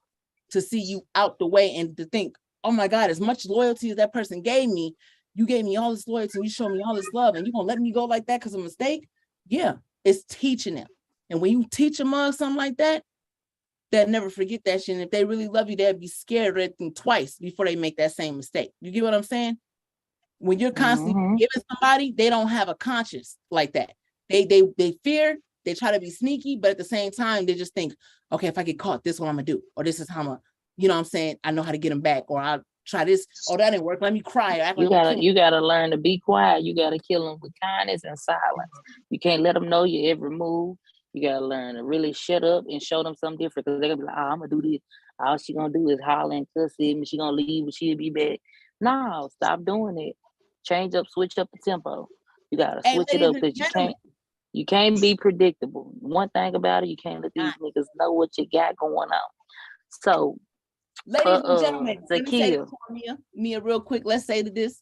to see you out the way and to think, oh my God, as much loyalty as that person gave me, you gave me all this loyalty, you showed me all this love, and you're gonna let me go like that because of a mistake? Yeah, it's teaching them. And when you teach them something like that, they'll never forget that shit. And if they really love you, they'll be scared of it twice before they make that same mistake. You get what I'm saying? When you're constantly giving somebody, they don't have a conscience like that. They fear, they try to be sneaky, but at the same time, they just think, okay, if I get caught, this is what I'm gonna do, or this is how I'm gonna, you know what I'm saying? I know how to get them back, or I'll try this. Oh, that didn't work. Let me cry. You gotta learn to be quiet. You gotta kill them with kindness and silence. You can't let them know your every move. You gotta learn to really shut up and show them something different, because they're gonna be like, oh, I'm gonna do this. All she gonna do is holler and cuss him, and she gonna leave, but she'll be back. No, stop doing it. Change up, switch up the tempo. You gotta switch it up, because you can't be predictable. One thing about it, you can't let these niggas know what you got going on. So, ladies and gentlemen, let me say this to Mia real quick. Let's say to this.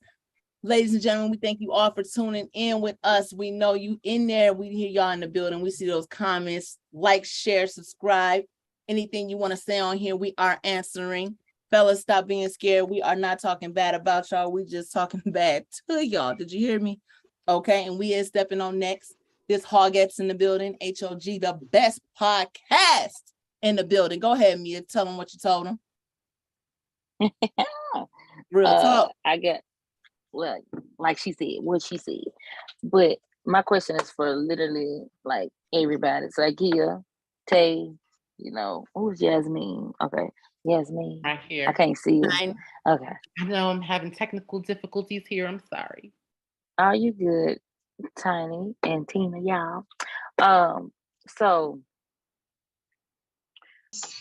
Ladies and gentlemen, we thank you all for tuning in with us. We know you in there. We hear y'all in the building. We see those comments. Like, share, subscribe. Anything you want to say on here, we are answering. Fellas, stop being scared. We are not talking bad about y'all. We just talking bad to y'all. Did you hear me? Okay, and we is stepping on next. This Hogettes in the building. H.O.G, the best podcast in the building. Go ahead, Mia. Tell them what you told them. Real talk. I got, well, like she said, what she said. But my question is for literally like everybody. So Ikea, Tay, who's Jasmine? Okay, Yasmin. Right here. I can't see it. Okay. I know I'm having technical difficulties here. I'm sorry. Are you good, Tiny and Tina, y'all? So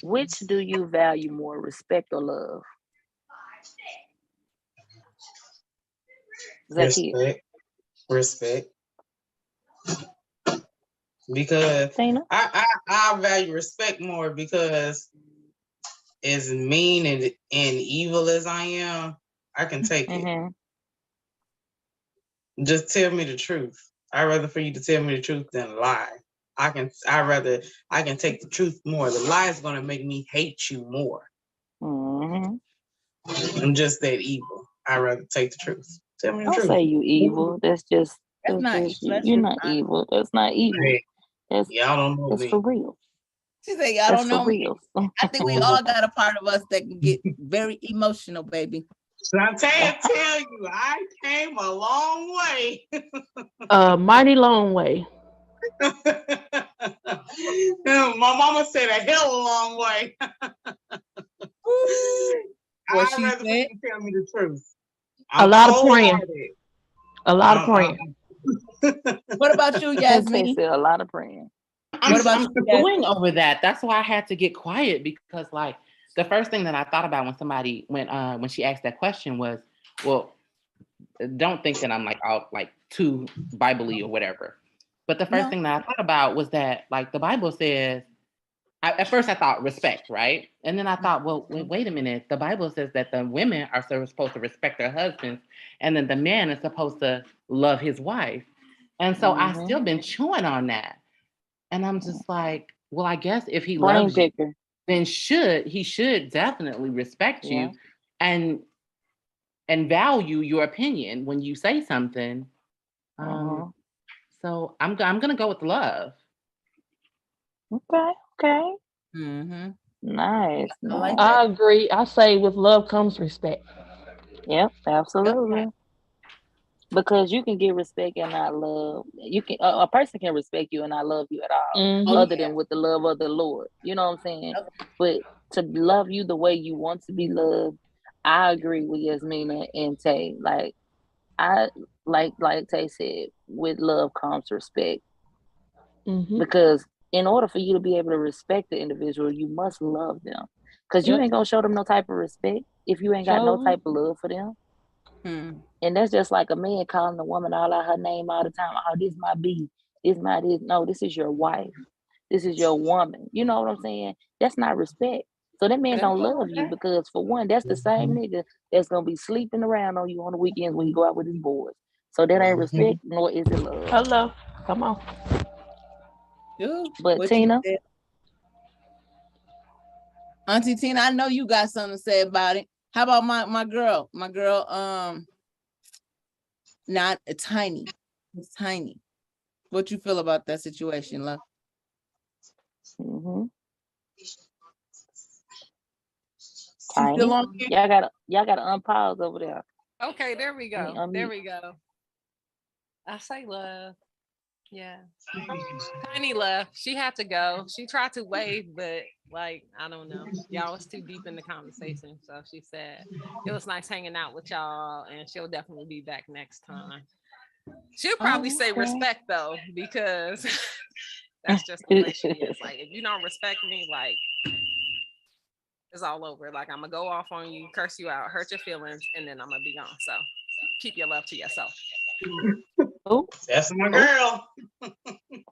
which do you value more, respect or love? Respect. because I value respect more, because as mean and evil as I am, I can take it. Just tell me the truth. I'd rather for you to tell me the truth than lie. I can take the truth more. The lie is gonna make me hate you more. I'm just that evil. I'd rather take the truth. Tell me the truth. Don't say you evil. That's not just evil. you're not evil. That's not evil. Hey, That's y'all don't know that's me. for real. She said, y'all That's don't know for me. real. I think we all got a part of us that can get very emotional, baby. Shantae tell you, I came a long way. A mighty long way. My mama said a hell of a long way. What I'd she rather said? you tell me the truth. A lot of praying. A lot of praying. What about you, Yasmin? Said a lot of praying. I'm going over that. That's why I had to get quiet, because like the first thing that I thought about when she asked that question was, well, don't think that I'm like all like too Bible-y or whatever. But the first thing that I thought about was that like the Bible says, at first I thought respect, right? And then I thought, well, wait a minute. The Bible says that the women are supposed to respect their husbands, and then the man is supposed to love his wife. And so I've still been chewing on that. And I'm just like, well, I guess if he loves you, then he should definitely respect you and value your opinion when you say something. So I'm gonna go with love. Okay. Nice. I agree. I say with love comes respect. Yep, absolutely. Because you can get respect and not love. You can a person can respect you and not love you at all, other than with the love of the Lord. You know what I'm saying? But to love you the way you want to be loved, I agree with Yasmina and Tay. Like Tay said, with love comes respect. Because in order for you to be able to respect the individual, you must love them. Because you ain't gonna show them no type of respect if you ain't got no type of love for them. And that's just like a man calling a woman all out her name all the time. Oh, this my B. This my this. No, this is your wife. This is your woman. You know what I'm saying? That's not respect. So that man don't love you, because for one, that's the same nigga that's gonna be sleeping around on you on the weekends when you go out with his boys. So that ain't respect, nor is it love. Hello. Come on. But Tina, Auntie Tina, I know you got something to say about it. How about my girl? My girl, not a tiny. It's tiny. What you feel about that situation, love? Tiny. Y'all gotta unpause over there. Okay, there we go. There we go. I say love. Yeah. Tiny left. She had to go. She tried to wave, but like, I don't know. Y'all was too deep in the conversation. So she said, it was nice hanging out with y'all, and she'll definitely be back next time. She'll probably say respect though, because that's just the way she is. Like, if you don't respect me, like, it's all over. Like, I'm gonna go off on you, curse you out, hurt your feelings, and then I'm gonna be gone. So keep your love to yourself. That's my girl.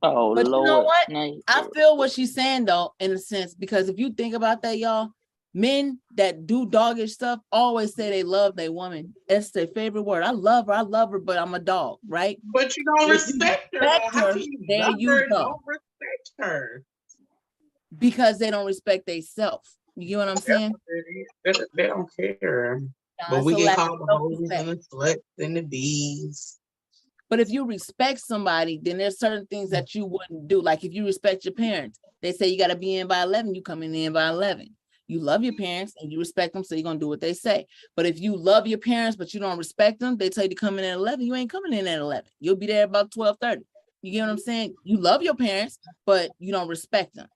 Oh, but Lord. You know what? I feel what she's saying though, in a sense, because if you think about that, y'all, men that do doggish stuff always say they love their woman. That's their favorite word. I love her, but I'm a dog, right? But you don't respect her. How can you there love you her and go. don't respect her? Because they don't respect themselves. You get what I'm saying? They don't care. But we get called the hoes and the sluts and the bees. But if you respect somebody, then there's certain things that you wouldn't do. Like if you respect your parents, they say you got to be in by 11, you coming in by 11. You love your parents and you respect them, so you're going to do what they say. But if you love your parents, but you don't respect them, they tell you to come in at 11, you ain't coming in at 11. You'll be there about 12:30. You get what I'm saying? You love your parents, but you don't respect them.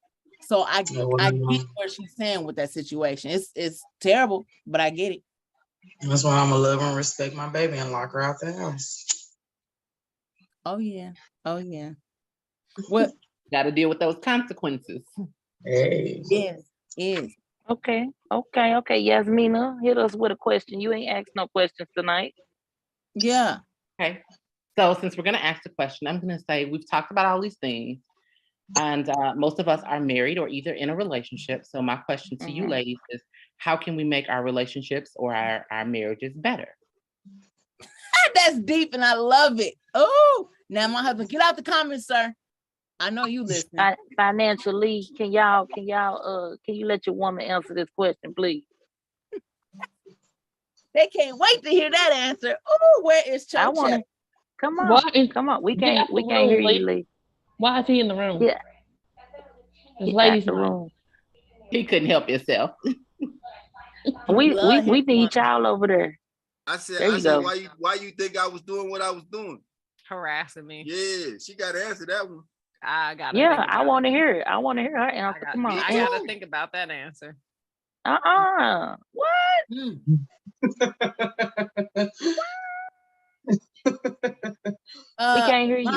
So I get what she's saying with that situation. It's terrible, but I get it. That's why I'm going to love and respect my baby and lock her out the house. Oh, yeah. Oh, yeah. What? Got to deal with those consequences. Hey. Yes. Okay. Yasmina, hit us with a question. You ain't asked no questions tonight. Yeah. Okay. So since we're going to ask the question, I'm going to say we've talked about all these things. And most of us are married or either in a relationship. So my question to you ladies is, how can we make our relationships or our marriages better? That's deep and I love it. Oh, now my husband, get out the comments, sir. I know you listening. Financially, can you let your woman answer this question, please? They can't wait to hear that answer. Oh, where is Cho? I want to. Come on, come on. We can't hear you, Lee. Why is he in the room? Yeah. His ladies the room. He couldn't help himself. we need y'all over there. I said, go. why you think I was doing what I was doing? Harassing me. Yeah, she got to answer that one. I got. Yeah, I want to hear it. I want to hear her answer. Come on. I got to think about that answer. What? We can't hear you.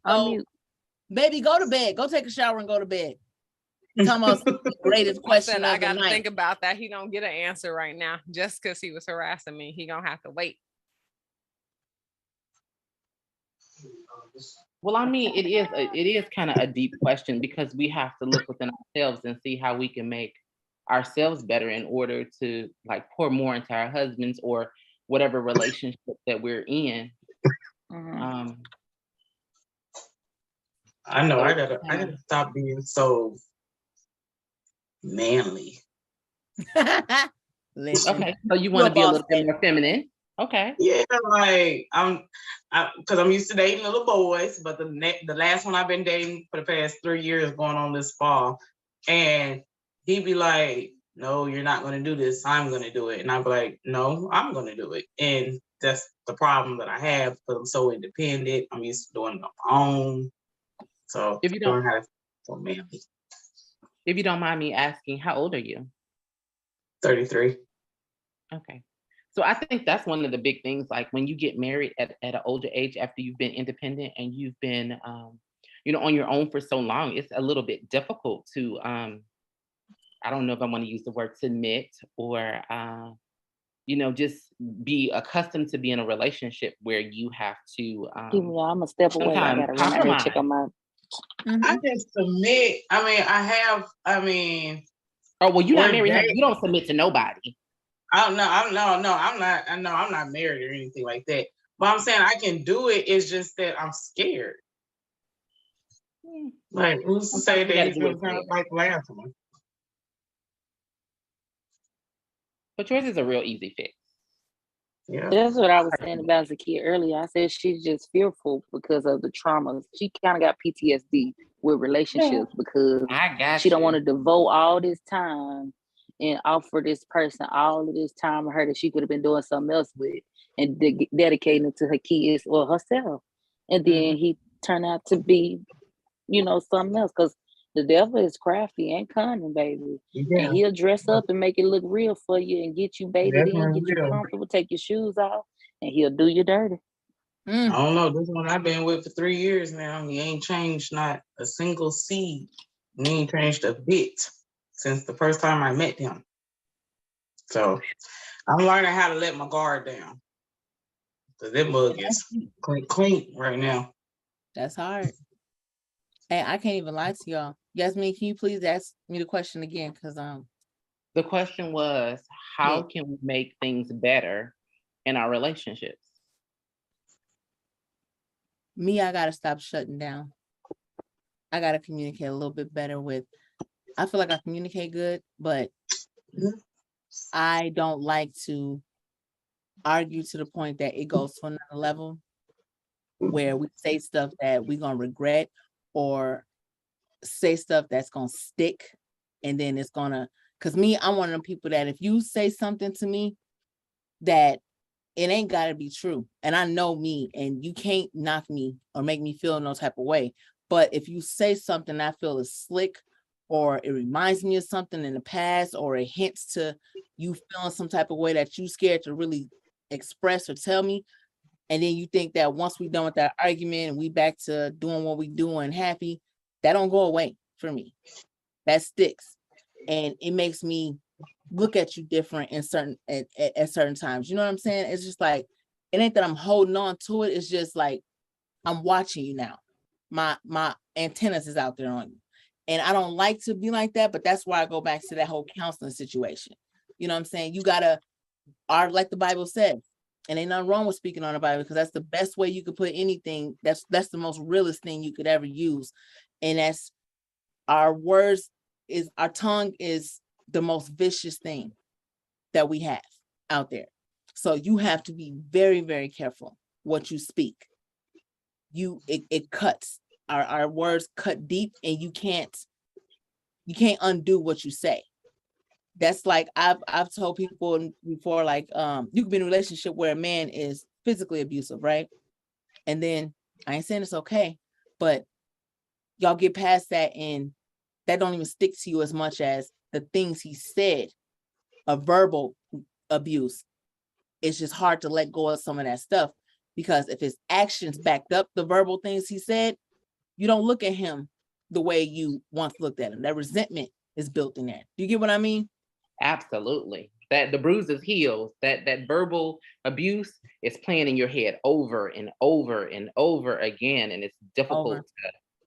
Unmute. Baby, go to bed. Go take a shower and go to bed. Come on, the greatest question. I got to think about that. He don't get an answer right now just because he was harassing me. He gonna have to wait. Well, I mean, it is kind of a deep question because we have to look within ourselves and see how we can make ourselves better in order to like pour more into our husbands or whatever relationship that we're in. I know I gotta stop being so manly. Okay, so you want to be a little bit more feminine? Okay. Yeah, like because I'm used to dating little boys, but the last one I've been dating for the past 3 years going on this fall, and he'd be like, "No, you're not gonna do this. I'm gonna do it," and I'd be like, "No, I'm gonna do it," and that's the problem that I have because I'm so independent. I'm used to doing it on my own. So if you don't mind me asking, how old are you? 33. Okay. So I think that's one of the big things, like when you get married at an older age after you've been independent and you've been, on your own for so long, it's a little bit difficult to, I don't know if I want to use the word submit or, just be accustomed to be in a relationship where you have to. I'm going to step away. I got to run out and check on my. I just submit. Oh, well, you're not married. You don't submit to nobody. I'm not married or anything like that. But I'm saying I can do it. It's just that I'm scared. Like, who's to say that he's going to like last one? But yours is a real easy fix. Yeah. That's what I was saying about Zakia earlier. I said she's just fearful because of the traumas. She kind of got PTSD with relationships because she don't want to devote all this time and offer this person all of this time of her that she could have been doing something else with and dedicating it to her kids or herself. And then he turned out to be, something else because the devil is crafty and cunning, baby. Yeah. And he'll dress up and make it look real for you and get you baited in, get you comfortable, take your shoes off, and he'll do you dirty. I don't know. This one I've been with for 3 years now. He ain't changed not a single seed. He ain't changed a bit since the first time I met him. So I'm learning how to let my guard down. Because that mug is clean right now. That's hard. Hey, I can't even lie to y'all. Yasmin, can you please ask me the question again? Because the question was, how can we make things better in our relationships? I gotta stop shutting down. I gotta communicate a little bit better I feel like I communicate good, but I don't like to argue to the point that it goes to another level where we say stuff that we're gonna regret or say stuff that's gonna stick, and then it's gonna. Cause I'm one of them people that if you say something to me that it ain't gotta be true, and I know me, and you can't knock me or make me feel no type of way. But if you say something I feel is slick, or it reminds me of something in the past, or it hints to you feeling some type of way that you scared to really express or tell me, and then you think that once we're done with that argument and we back to doing what we do and happy, that don't go away for me. That sticks, and it makes me look at you different in at certain times. You know what I'm saying? It's just like, it ain't that I'm holding on to it. It's just like I'm watching you now. my antennas is out there on you. And I don't like to be like that, but that's why I go back to that whole counseling situation. You know what I'm saying? You gotta, like the Bible says, and ain't nothing wrong with speaking on the Bible, because that's the best way you could put anything. That's the most realest thing you could ever use. And that's our words is, our tongue is the most vicious thing that we have out there. So you have to be very, very careful what you speak. It cuts. Our words cut deep, and you can't undo what you say. That's like I've told people before, like you could be in a relationship where a man is physically abusive, right? And then I ain't saying it's okay, but y'all get past that, and that don't even stick to you as much as the things he said, a verbal abuse. It's just hard to let go of some of that stuff, because if his actions backed up the verbal things he said, you don't look at him the way you once looked at him. That resentment is built in there. Do you get what I mean? Absolutely. That the bruises heals, that verbal abuse is playing in your head over and over and over again. And it's difficult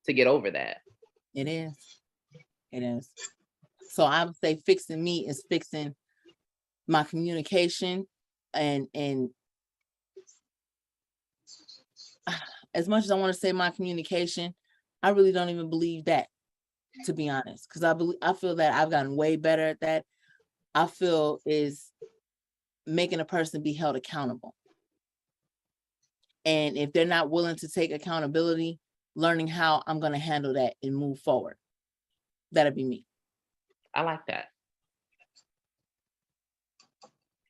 to get over that. It is. It is. So I would say fixing me is fixing my communication, and as much as I want to say my communication, I really don't even believe that, to be honest, because I feel that I've gotten way better at that. I feel is making a person be held accountable. And if they're not willing to take accountability, learning how I'm going to handle that and move forward. That'll be me. I like that.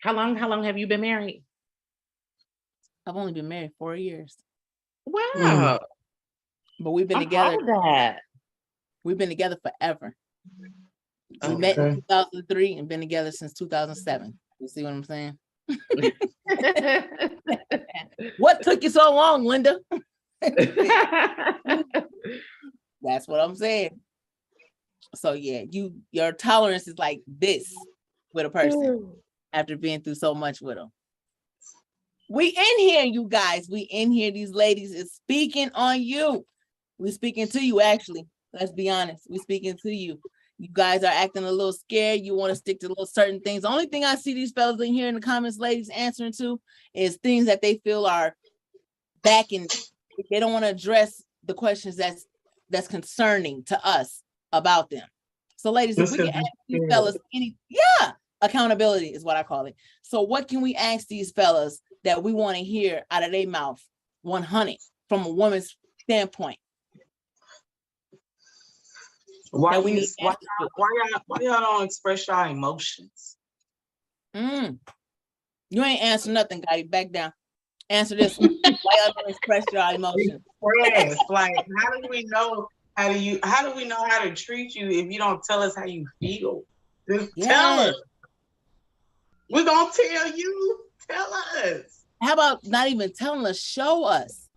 How long have you been married? I've only been married 4 years. Wow. But we've been together. We've been together forever. We met in 2003 and been together since 2007. You see what I'm saying? What took you so long, Linda? That's what I'm saying. So yeah, your tolerance is like this with a person after being through so much with them. We in here, you guys. We in here. These ladies is speaking on you. We speaking to you, actually. Let's be honest. We speaking to you. You guys are acting a little scared. You want to stick to little certain things. The only thing I see these fellas in here in the comments, ladies, answering to is things that they feel are backing. They don't want to address the questions that's concerning to us about them. So, ladies, if we can ask these fellas accountability is what I call it. So what can we ask these fellas that we want to hear out of their mouth 100 from a woman's standpoint? Why y'all don't express your emotions? You ain't answer nothing, Gotti. Back down. Answer this one. Why y'all don't express your emotions? Yes, like how do we know how to treat you if you don't tell us how you feel? Just tell us. We're gonna tell you. Tell us. How about not even telling us? Show us.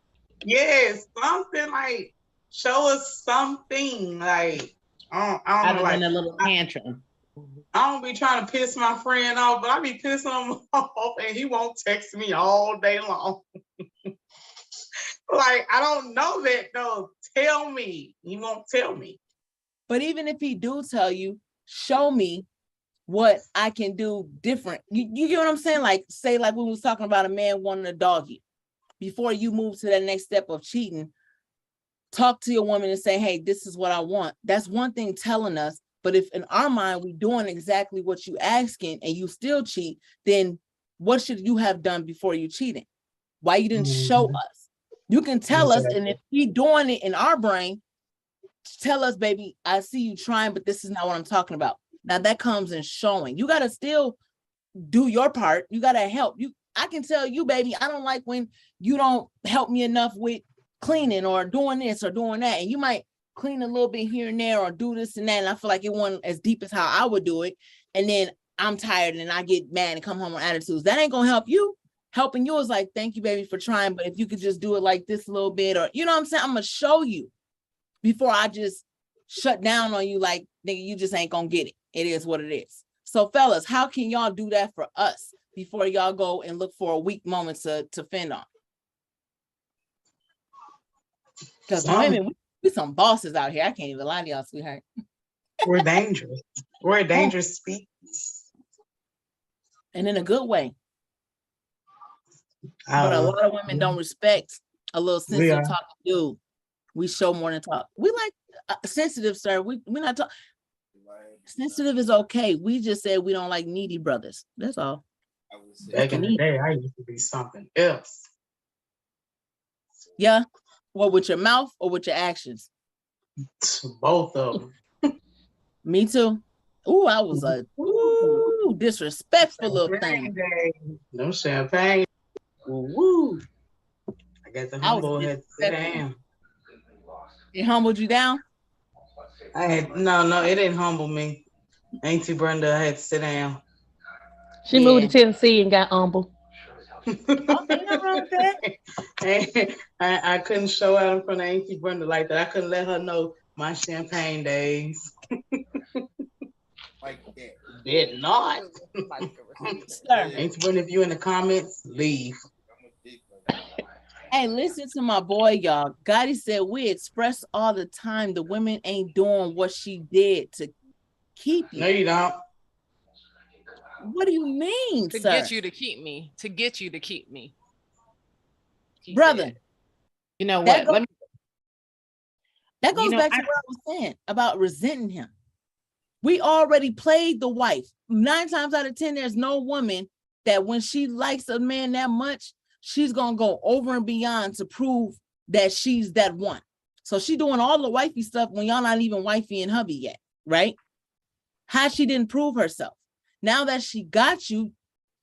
Yes, something like show us something like. I don't know, like a little tantrum. I don't be trying to piss my friend off, but I be pissing him off, and he won't text me all day long. Like I don't know that though. Tell me. He won't tell me. But even if he do tell you, show me what I can do different. You get what I'm saying? Like, say, like we was talking about a man wanting a doggy. Before you move to that next step of cheating, talk to your woman and say, hey, this is what I want. That's one thing telling us. But if in our mind, we doing exactly what you asking and you still cheat, then what should you have done before you cheating? Why you didn't show us? You can tell us, and if we doing it in our brain, tell us, baby, I see you trying, but this is not what I'm talking about. Now that comes in showing. You got to still do your part. You got to help. I can tell you, baby, I don't like when you don't help me enough with cleaning or doing this or doing that. And you might clean a little bit here and there or do this and that. And I feel like it wasn't as deep as how I would do it. And then I'm tired and I get mad and come home with attitudes. That ain't going to help you. Helping you is like, thank you, baby, for trying. But if you could just do it like this a little bit, or, you know what I'm saying? I'm going to show you before I just shut down on you like, nigga, you just ain't going to get it. It is what it is. So fellas, how can y'all do that for us before y'all go and look for a weak moment to fend on? Because women, we some bosses out here. I can't even lie to y'all, sweetheart. We're dangerous. We're a dangerous species. And in a good way. But a lot of women don't respect a little sensitive talking dude. We show more than talk. We like sensitive, sir. We're not talking. Sensitive is okay. We just said we don't like needy brothers. That's all. Back in the day, I used to be something else. Yeah. Well, with your mouth or with your actions? Both of them. Me too. Ooh, I was a disrespectful little thing. No champagne. Woo. I got the humble head to sit down. It humbled you down? No, it didn't humble me. Auntie Brenda had to sit down. She moved to Tennessee and got humble. I couldn't show out in front of Auntie Brenda like that. I couldn't let her know my champagne days. Like that. Did not. Auntie Brenda, if you in the comments, leave. Hey, listen to my boy, y'all. Gotti said we express all the time the women ain't doing what she did to keep you. No, you don't. What do you mean, to sir? get you to keep me. To get you to keep me. Brother. You know what? That goes back to what I was saying about resenting him. We already played the wife. 9 times out of 10, there's no woman that when she likes a man that much, she's gonna go over and beyond to prove that she's that one. So she doing all the wifey stuff when y'all not even wifey and hubby yet, right? How she didn't prove herself. Now that she got you,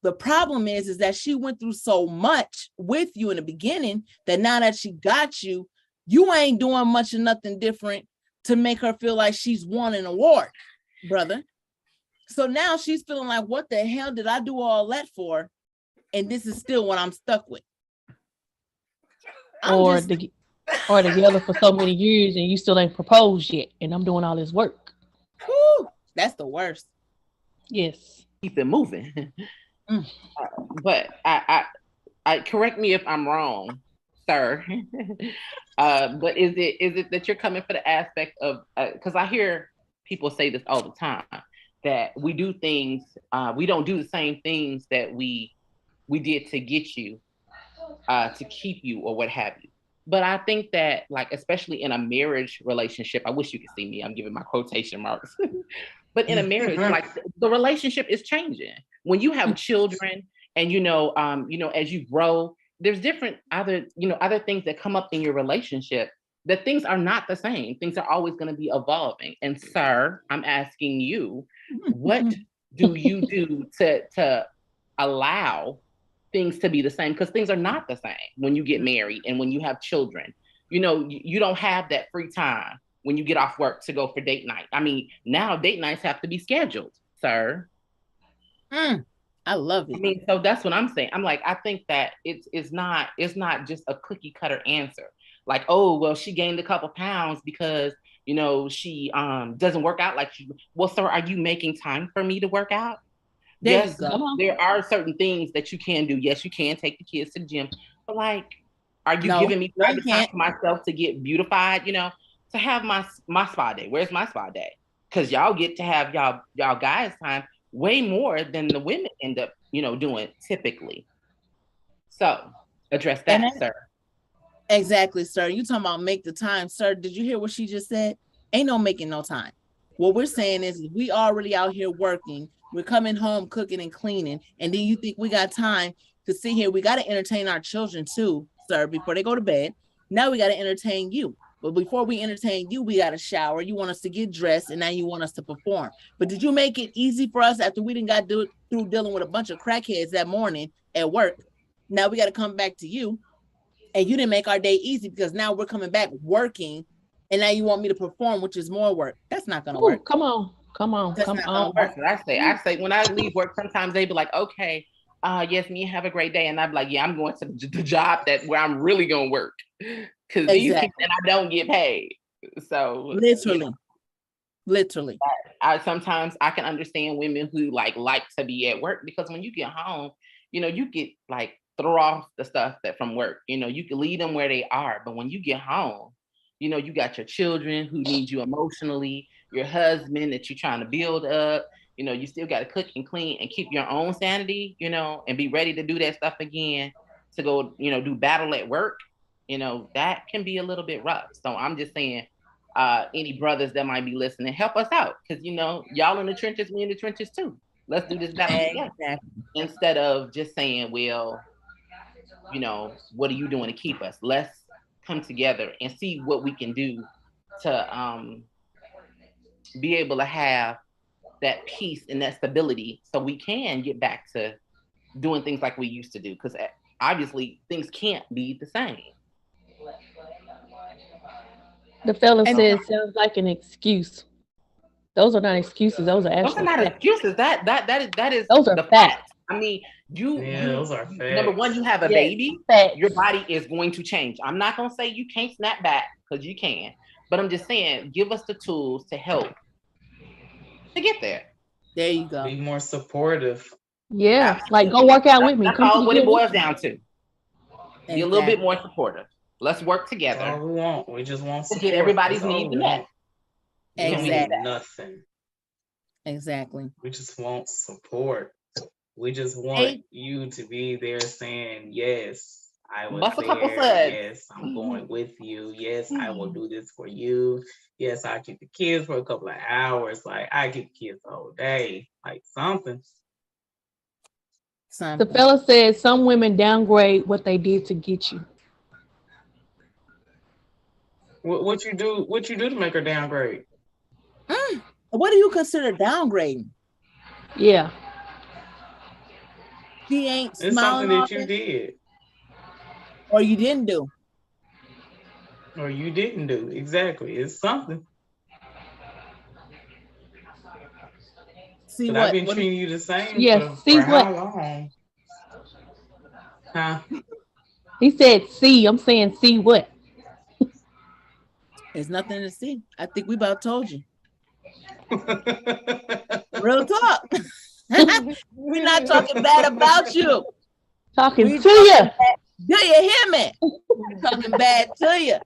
the problem is that she went through so much with you in the beginning that now that she got you, you ain't doing much of nothing different to make her feel like she's won an award, brother. So now she's feeling like, what the hell did I do all that for? And this is still what I'm stuck with. Or together for so many years and you still ain't proposed yet, and I'm doing all this work. Whew, that's the worst. Yes. Keep it moving. But I correct me if I'm wrong, sir. But is it that you're coming for the aspect of because I hear people say this all the time that we do things, we don't do the same things that we did to get you, to keep you or what have you. But I think that, like, especially in a marriage relationship, I wish you could see me, I'm giving my quotation marks. But in a marriage, like the relationship is changing. When you have children and, as you grow, there's different other things that come up in your relationship, that things are not the same. Things are always going to be evolving. And sir, I'm asking you, what do you do to allow things to be the same? Because things are not the same when you get married and when you have children. You don't have that free time when you get off work to go for date night. I mean, now date nights have to be scheduled, sir. I love it. I mean, so that's what I'm saying. I'm like, I think that it's not just a cookie cutter answer. Like, oh, well, she gained a couple pounds because, she doesn't work out like she. Well, sir, are you making time for me to work out? Yes, there are certain things that you can do. Yes, you can take the kids to the gym, but like, are you giving me private time for myself to get beautified? To have my spa day. Where's my spa day? Because y'all get to have y'all guys time way more than the women end up, doing typically. So address that, sir. Exactly, sir. You talking about make the time, sir. Did you hear what she just said? Ain't no making no time. What we're saying is we already out here working. We're coming home, cooking and cleaning. And then you think we got time to sit here. We got to entertain our children too, sir, before they go to bed. Now we got to entertain you. But before we entertain you, we got to shower. You want us to get dressed, and now you want us to perform. But did you make it easy for us after we didn't got through dealing with a bunch of crackheads that morning at work? Now we got to come back to you, and you didn't make our day easy because now we're coming back working, and now you want me to perform, which is more work. That's not going to work. Come on. That's not gonna work. I say when I leave work, sometimes they be like, okay, yes, me have a great day. And I'm like, yeah, I'm going to the job where I'm really going to work. Because these people, and I don't get paid. So literally. Sometimes I can understand women who like to be at work, because when you get home, you get like throw off the stuff that from work. You can leave them where they are. But when you get home, You know, you got your children who need you emotionally, your husband that you're trying to build up. You know, you still got to cook and clean and keep your own sanity, you know, and be ready to do that stuff again to go, you know, do battle at work. You know, that can be a little bit rough. So I'm just saying, any brothers that might be listening, help us out. Because, you know, y'all in the trenches, we in the trenches too. Let's do this battle together. Instead of just saying, well, you know, what are you doing to keep us? Let's come together and see what we can do to be able to have that peace and that stability so we can get back to doing things like we used to do. Because obviously things can't be the same. The fella says sounds like an excuse. Those are not excuses. Those are actually not excuses. That is those are the facts. facts. I mean, those are facts. Number one, you have a baby. Facts. Your body is going to change. I'm not gonna say you can't snap back because you can, but I'm just saying, give us the tools to help to get there. There you go. Be more supportive. Yeah, like go work out with me. That's all what it boils down to. Be a little bit more supportive. Let's work together. That's all we want. We just want support. To get everybody's needs met. Exactly. Nothing. Exactly. We just want support. We just want you to be there saying, yes, I was there. Yes, I'm going with you. Yes, I will do this for you. Yes, I keep the kids for a couple of hours. Like, I keep the kids the whole day. Like, something. The fella said some women downgrade what they did to get you. What you do to make her downgrade? What do you consider downgrading? Yeah. She ain't it's smiling. Something that you did. Or you didn't do. Or you didn't do. Exactly. It's something. See but what? I've been treating you the same for how long? Huh? He said see. I'm saying see what? There's nothing to see. I think we about told you. Real talk. We're not talking bad about you. Talking to you. Do you hear me? We're talking bad to you.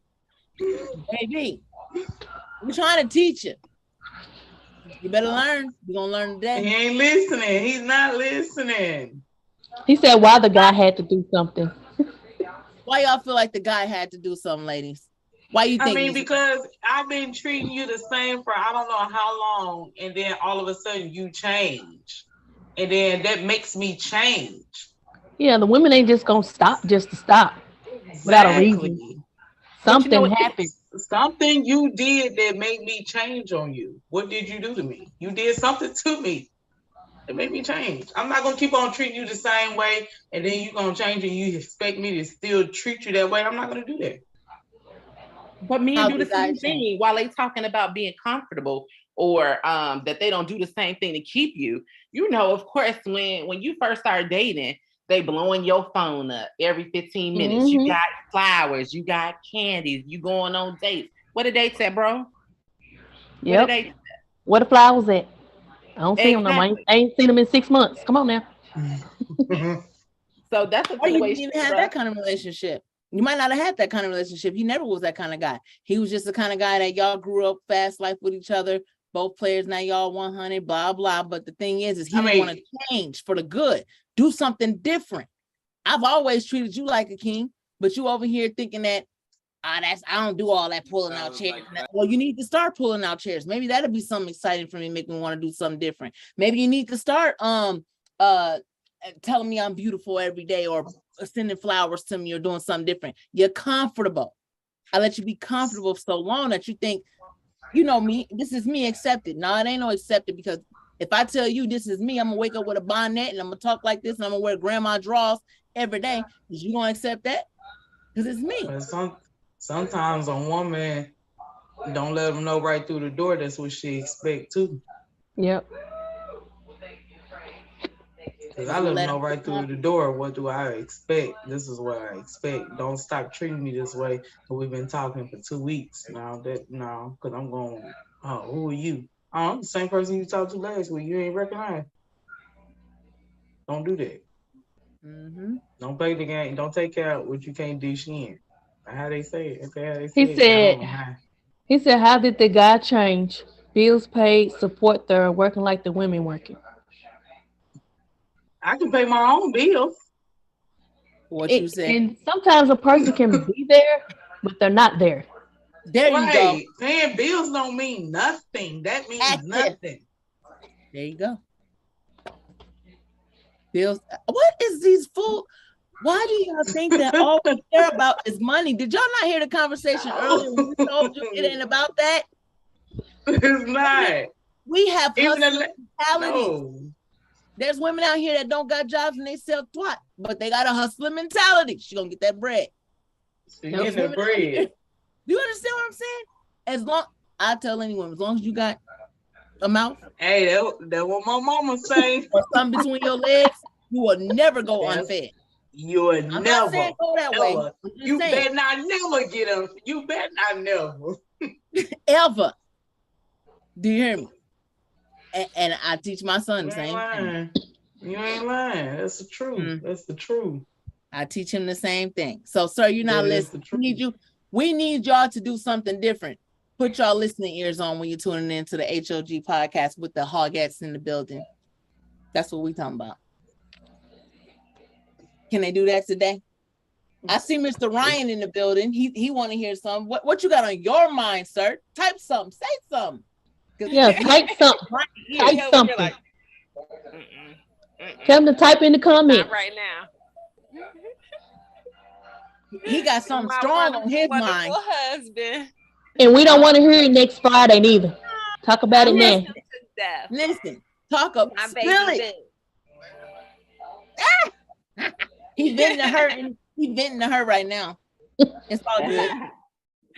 Baby, we're trying to teach you. You better learn. You're going to learn today. He ain't listening. He's not listening. He said why the guy had to do something. Why y'all feel like the guy had to do something, ladies? Why you think? I mean, because I've been treating you the same for I don't know how long, and then all of a sudden you change, and then that makes me change. Yeah, the women ain't just gonna stop just to stop without a reason. Something happened. Something you did that made me change on you. What did you do to me? You did something to me that made me change. I'm not gonna keep on treating you the same way, and then you gonna change and you expect me to still treat you that way. I'm not gonna do that. But men do the same thing while they talking about being comfortable or that they don't do the same thing to keep you. You know, of course, when you first start dating, they blowing your phone up every 15 minutes. Mm-hmm. You got flowers, you got candies, you going on dates. What the dates at, bro? Yep. Where the flowers at? I don't see them no more. I ain't seen them in 6 months. Come on now. So that's a or you didn't even have that kind of relationship. You might not have had that kind of relationship. He never was that kind of guy. He was just the kind of guy that y'all grew up fast life with each other. Both players, now y'all 100, blah, blah. But the thing is he didn't want to change for the good. Do something different. I've always treated you like a king, but you over here thinking that, I don't do all that pulling out chairs. Well, you need to start pulling out chairs. Maybe that'll be something exciting for me, make me want to do something different. Maybe you need to start telling me I'm beautiful every day or sending flowers to me or doing something different. You're comfortable. I let you be comfortable so long that you think, you know me, this is me, accepted. No, it ain't no accepted, because if I tell you this is me, I'm gonna wake up with a bonnet and I'm gonna talk like this and I'm gonna wear grandma drawers every day. Is you gonna accept that? Because it's me. Sometimes a woman don't let them know right through the door that's what she expect too. Yep. Because I let them know right through the door, what do I expect? This is what I expect. Don't stop treating me this way. We've been talking for 2 weeks now. Because I'm going, oh, who are you? Oh, I'm the same person you talked to last week. You ain't recognize. Don't do that. Mm-hmm. Don't play the game. Don't take out what you can't dish in. How they say it? Okay, how they say He it. I don't know said, how. he said, how did the guy change? Bills paid, support there, working like the women working. I can pay my own bills. What you said. And sometimes a person can be there, but they're not there. There you go. Right. Paying bills don't mean nothing. That means nothing. There you go. Bills. What is these fool? Why do y'all think that all we care about is money? Did y'all not hear the conversation earlier when we told you it ain't about that? It's not. We have Even hustle mentality. no. There's women out here that don't got jobs and they sell twat, but they got a hustler mentality. She gonna get that bread. She getting the bread. Do you understand what I'm saying? As long I tell anyone, as long as you got a mouth. Hey, that what my mama say. Or something between your legs, you will never go unfed. You will I'm never not saying go that way. You better not never get them. You better not never. Ever. Do you hear me? And I teach my son the same thing. You ain't lying. That's the truth. That's the truth. I teach him the same thing. So, sir, you're not listening. We need y'all to do something different. Put y'all listening ears on when you're tuning into the H.O.G podcast with the Hogettes in the building. That's what we talking about. Can they do that today? I see Mr. Ryan in the building. He want to hear something. What you got on your mind, sir? Type something. Say something. Yeah, type something. Type something. Tell him to type in the comments. Not right now. He got something strong on his mind. Husband. And we don't want to hear it next Friday neither. Talk about it now. Listen, talk up. Spill it. He's venting to her. He's venting to her right now. It's all good.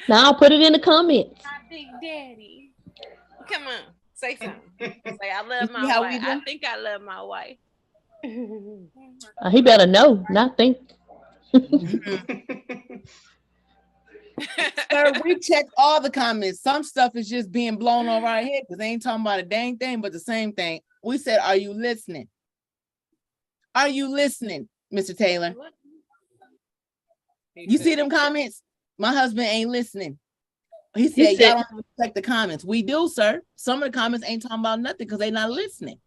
Now I'll put it in the comments. My big daddy. Come on, say something. Say I love my wife. I think I love my wife. He better know, not think. Sir, we checked all the comments. Some stuff is just being blown over our head because they ain't talking about a dang thing, but the same thing. We said, are you listening? Are you listening, Mr. Taylor? You see them comments? My husband ain't listening. He said, y'all don't check the comments. We do, sir. Some of the comments ain't talking about nothing because they're not listening.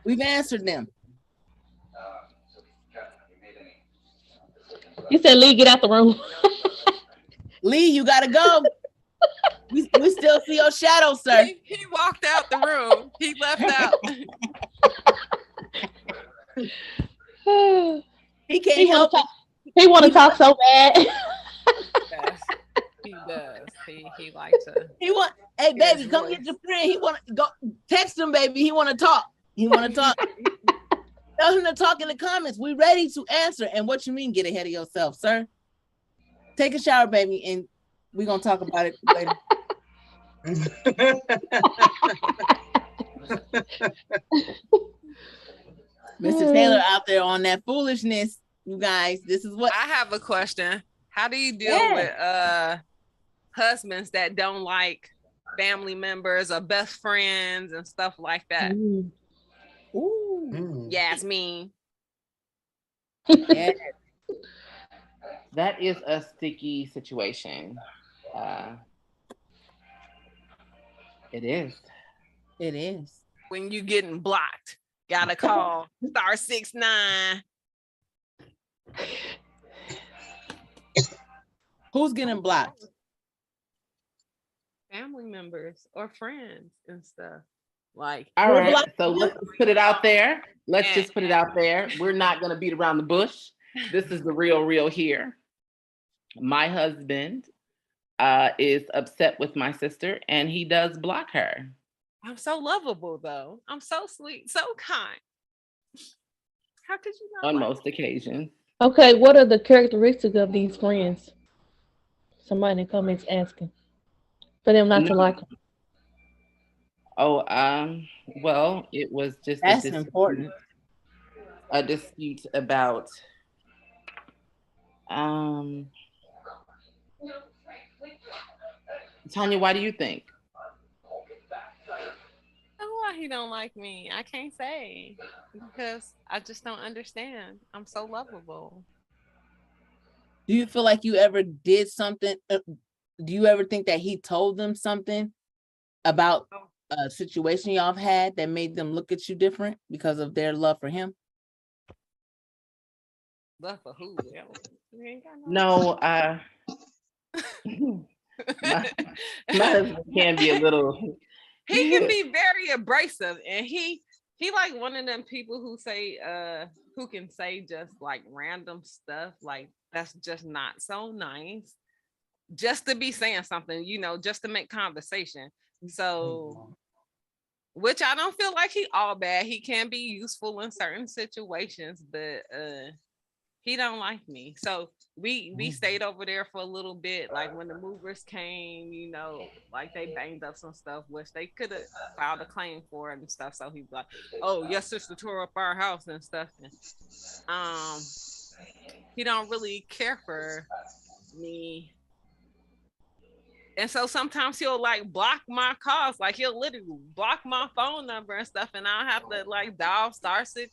We've answered them. You said, Lee, get out the room. Lee, you gotta go. We still see your shadow, sir. He walked out the room. He left out. He can't help it. He want to talk so bad. Yes, he does. He likes to. He want. Hey, baby, come get your friend. He want to go. Text him, baby. He want to talk. He want to talk. Tell him to talk in the comments. We ready to answer. And what you mean, get ahead of yourself, sir? Take a shower, baby, and we're gonna talk about it later. Mr. Taylor out there on that foolishness, you guys. This is what I have a question. How do you deal with husbands that don't like family members or best friends and stuff like that? Ooh. Yasmin. Yeah. That is a sticky situation. It is. It is. When you getting blocked, gotta call *69. Who's getting blocked? Family members or friends and stuff. Like, all right, so let's put it out there. Let's just put it out there. We're not gonna beat around the bush. This is the real here. My husband is upset with my sister and he does block her. I'm so lovable though. I'm so sweet, so kind. How could you not? On most occasions. Okay, what are the characteristics of these friends? Somebody in the comments asking for them not to like them. Oh, well, it was just that's important. A dispute about Tanya, why do you think? Why he don't like me? I can't say because I just don't understand. I'm so lovable. Do you feel like you ever did something? Do you ever think that he told them something about a situation y'all have had that made them look at you different because of their love for him? Love for who? No, my husband can be a little. He can be very abrasive, and he like one of them people who say who can say just like random stuff like that's just not so nice, just to be saying something, you know, just to make conversation. So, which I don't feel like he all bad. He can be useful in certain situations, but he don't like me. So we stayed over there for a little bit. Like when the movers came, you know, like they banged up some stuff, which they could have filed a claim for and stuff. So he's like, "Oh, your sister tore up our house and stuff." And he don't really care for me. And so sometimes he'll like block my calls, like he'll literally block my phone number and stuff, and I'll have to like dial *6*9,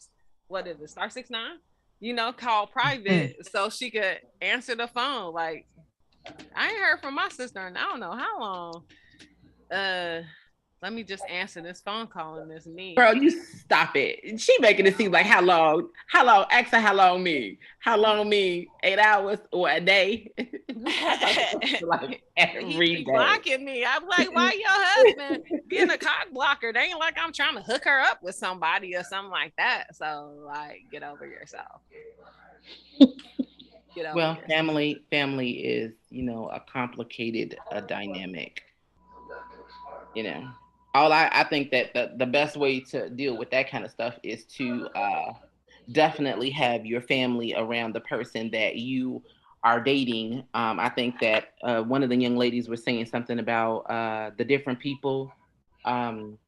you know, call private so she could answer the phone. Like I ain't heard from my sister in I don't know how long. Let me just answer this phone call and this me. Girl, you stop it. She making it seem like how long? Ask her how long me? How long me? 8 hours or a day? Like every day. Blocking me. I'm like, why your husband being a cock blocker? They ain't like I'm trying to hook her up with somebody or something like that. So like, get over yourself. Well, family is, you know, a complicated dynamic. You know. I think that the best way to deal with that kind of stuff is to definitely have your family around the person that you are dating. I think that one of the young ladies was saying something about the different people in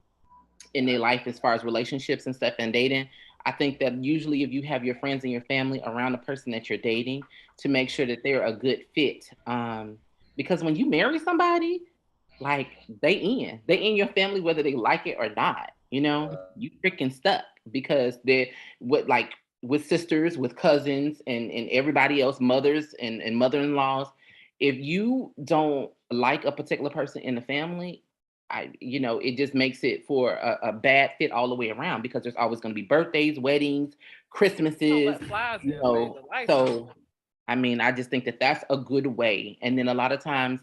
their life as far as relationships and stuff and dating. I think that usually if you have your friends and your family around the person that you're dating, to make sure that they're a good fit. Because when you marry somebody, like they in your family whether they like it or not, you know, you freaking stuck because they're with sisters, with cousins and everybody else, mothers and mother-in-laws. If you don't like a particular person in the family, it just makes it for a bad fit all the way around, because there's always going to be birthdays, weddings, Christmases, you know. So I mean, I just think that that's a good way. And then a lot of times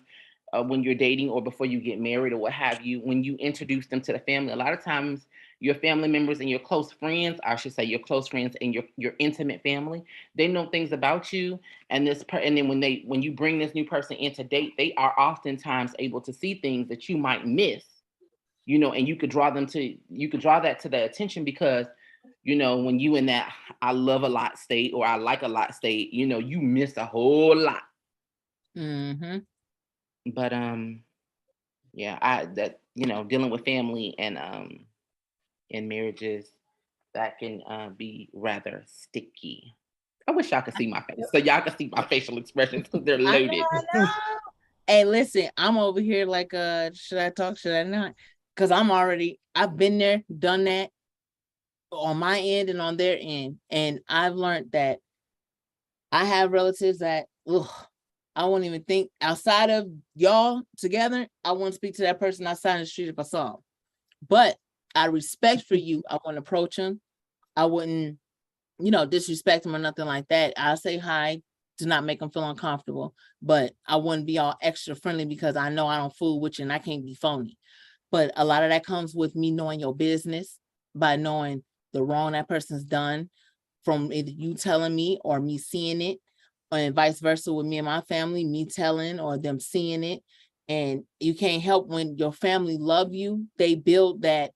when you're dating or before you get married or what have you, when you introduce them to the family, a lot of times your family members and your close friends, I should say your close friends and your intimate family, they know things about you. And then when you bring this new person in to date, they are oftentimes able to see things that you might miss, you know, and you could draw that to their attention, because, you know, when you in that I love a lot state or I like a lot state, you know, you miss a whole lot. Mm-hmm. But yeah, dealing with family and in marriages, that can be rather sticky. I wish y'all could see my face, so y'all can see my facial expressions because they're loaded. I know. Hey, listen, I'm over here like, should I talk? Should I not? Because I've been there, done that on my end and on their end, and I've learned that I have relatives that, I won't even think outside of y'all together. I wouldn't speak to that person outside the street if I saw him. But out of respect for you, I wouldn't approach him. I wouldn't, disrespect him or nothing like that. I'll say hi to not make him feel uncomfortable, but I wouldn't be all extra friendly because I know I don't fool with you and I can't be phony. But a lot of that comes with me knowing your business, by knowing the wrong that person's done, from either you telling me or me seeing it, and vice versa with me and my family, me telling or them seeing it. And you can't help when your family love you, they build that.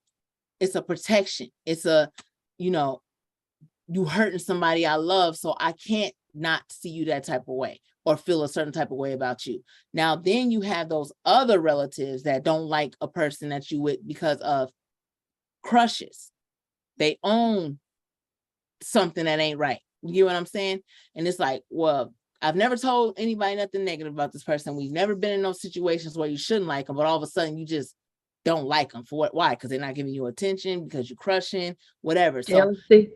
It's a protection. It's a, you hurting somebody I love, so I can't not see you that type of way or feel a certain type of way about you. Now, then you have those other relatives that don't like a person that you with because of crushes. They own something that ain't right. You get what I'm saying? And it's like, well, I've never told anybody nothing negative about this person. We've never been in those situations where you shouldn't like them, but all of a sudden you just don't like them. For what? Why? Because they're not giving you attention, because you're crushing, whatever. Jealousy.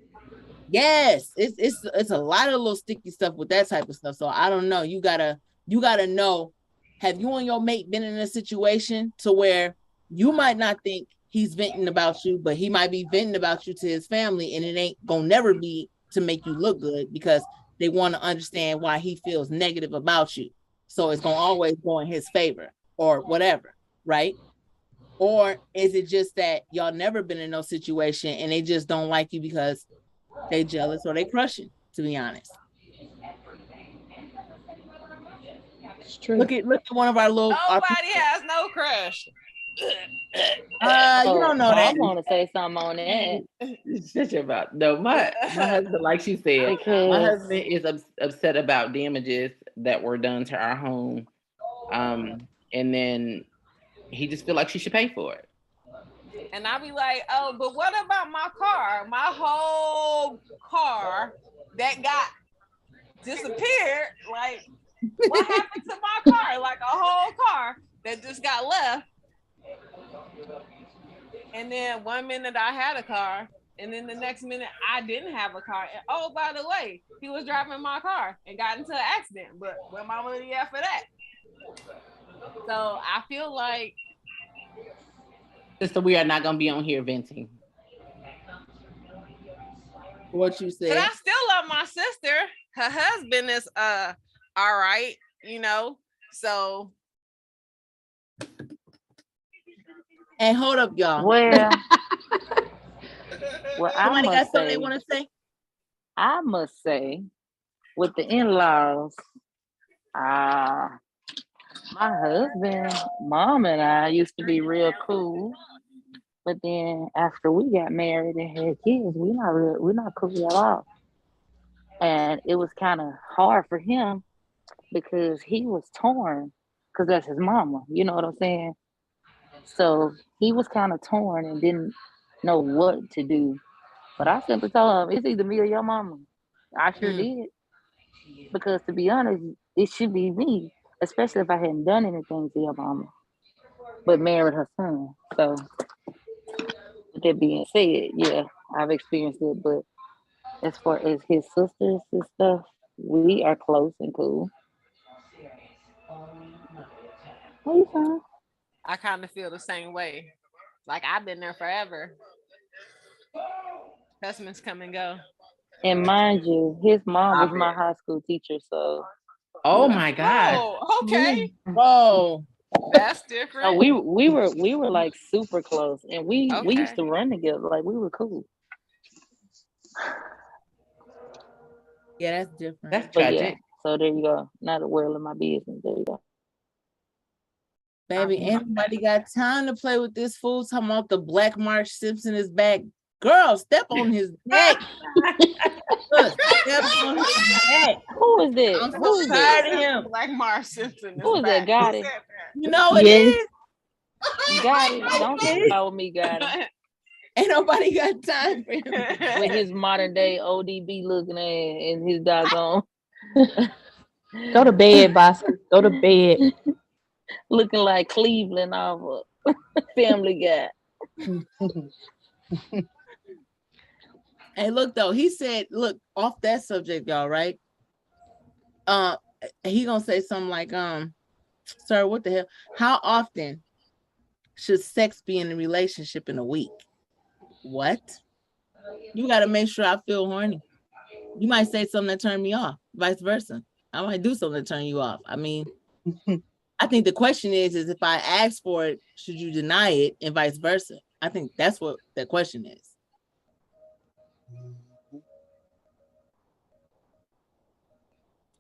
Yes, it's a lot of little sticky stuff with that type of stuff. So I don't know. You gotta know, have you and your mate been in a situation to where you might not think he's venting about you, but he might be venting about you to his family, and it ain't gonna never be to make you look good because they want to understand why he feels negative about you. So it's gonna always go in his favor or whatever, right? Or is it just that y'all never been in no situation and they just don't like you because they jealous or they crushing, to be honest. It's true. Look at one of our little. Nobody has no crush. You don't know that. I want to say something on that. Shut your mouth. No, my husband, like she said, my husband is upset about damages that were done to our home, and then he just feel like she should pay for it. And I be like, oh, but what about my car? My whole car that got disappeared. Like, what happened to my car? Like a whole car that just got left. And then 1 minute I had a car, and then the next minute I didn't have a car. And oh, by the way, he was driving my car and got into an accident. But where my money at for that? So I feel like, Sister, we are not gonna be on here venting. What you said? But I still love my sister. Her husband is all right, you know. So. And hold up, y'all. Well, somebody got something they want to say? I must say, with the in-laws, my husband, mom, and I used to be real cool. But then after we got married and had kids, we're not cool at all. And it was kind of hard for him because he was torn, because that's his mama. You know what I'm saying? So he was kind of torn and didn't know what to do. But I simply told him, it's either me or your mama. I sure did. Because to be honest, it should be me, especially if I hadn't done anything to your mama, but married her son. So with that being said, yeah, I've experienced it. But as far as his sisters and stuff, we are close and cool. What you saying? I kind of feel the same way. Like I've been there forever. Husbands come and go. And mind you, his mom was my high school teacher, so. Oh my God. Oh, okay. Whoa. That's different. So we were like super close, and we used to run together. Like we were cool. Yeah, that's different. That's tragic. Yeah, so there you go. Not a world of my business. There you go. Baby, anybody got time to play with this fool talking about the black Marge Simpson is back? Girl, step on his neck. Look, step on his neck. Who is this? I'm so tired of him. Black Marge Simpson. Who is that? Got it. You know it is. Got it. Don't talk about me, got it. Ain't nobody got time for him. With his modern day ODB looking at and his doggone. Go to bed, boss. Go to bed. Looking like Cleveland off of Family Guy. Hey, look though, he said, look, off that subject, y'all, right? He gonna say something like, sir, what the hell? How often should sex be in a relationship in a week? What? You gotta make sure I feel horny. You might say something that turn me off, vice versa. I might do something to turn you off. I mean, I think the question is if I ask for it, should you deny it, and vice versa? I think that's what the question is.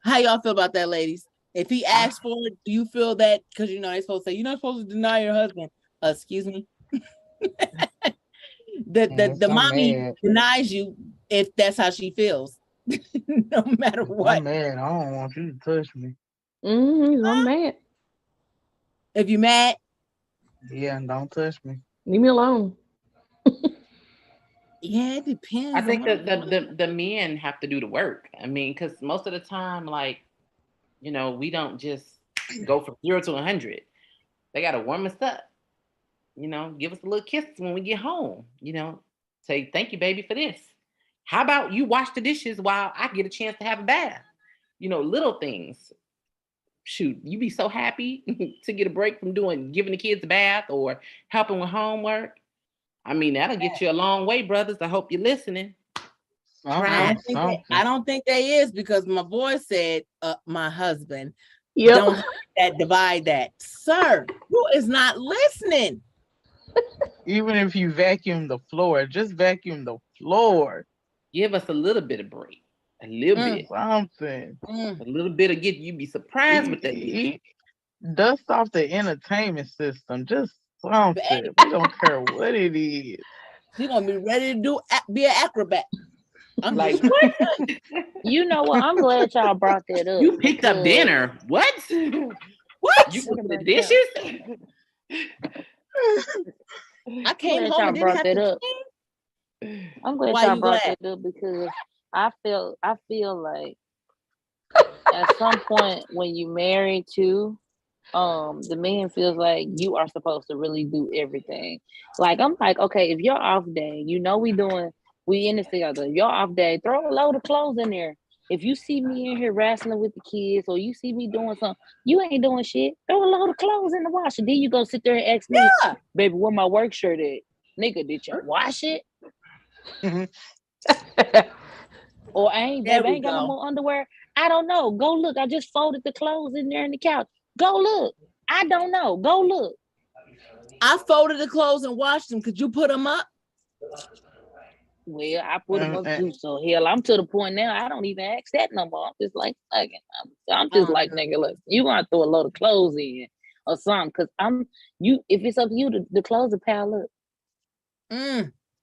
How y'all feel about that, ladies? If he asks for it, do you feel that? Because you know they're supposed to say you're not supposed to deny your husband. Excuse me. the mommy denies you if that's how she feels, no matter what. I'm mad. I don't want you to touch me. I'm mad. If you mad, yeah, don't touch me. Leave me alone. Yeah, it depends. I think the men have to do the work. I mean, because most of the time, like, you know, we don't just go from 0 to 100. They got to warm us up. You know, give us a little kiss when we get home. You know, say thank you, baby, for this. How about you wash the dishes while I get a chance to have a bath? You know, little things. Shoot, you be so happy to get a break from giving the kids a bath or helping with homework. I mean, that'll get you a long way, brothers. I hope you're listening. I don't think they is, because my boy said, my husband, Yep. don't divide that. Sir, who is not listening? Even if you vacuum the floor, just vacuum the floor. Give us a little bit of break. A little bit. Something. A little bit of you'd be surprised with that. Dust off the entertainment system. Just something. We don't care what it is. She's gonna be ready to be an acrobat. I'm like, what? You know what? I'm glad y'all brought that up. You picked up dinner. What? What? You cooked the dishes? I came glad home y'all and didn't brought have that to up. I'm glad Why y'all you brought glad? that up because I feel like at some point when you married too, the man feels like you are supposed to really do everything. Like I'm like, okay, if you're off day, you know we in this together. If you're off day, throw a load of clothes in there. If you see me in here wrestling with the kids or you see me doing something, you ain't doing shit. Throw a load of clothes in the washer. Then you go sit there and ask me, baby, where my work shirt at? Nigga, did you wash it? Or I ain't got no more underwear. I don't know. Go look. I just folded the clothes in there in the couch. Go look. I don't know. Go look. I folded the clothes and washed them. Could you put them up? Well, I put them up too. So hell, I'm to the point now. I don't even ask that no more. I'm just like, I'm just like, nigga, look, you gonna throw a load of clothes in or something? Cause if it's up to you, the clothes will pile up.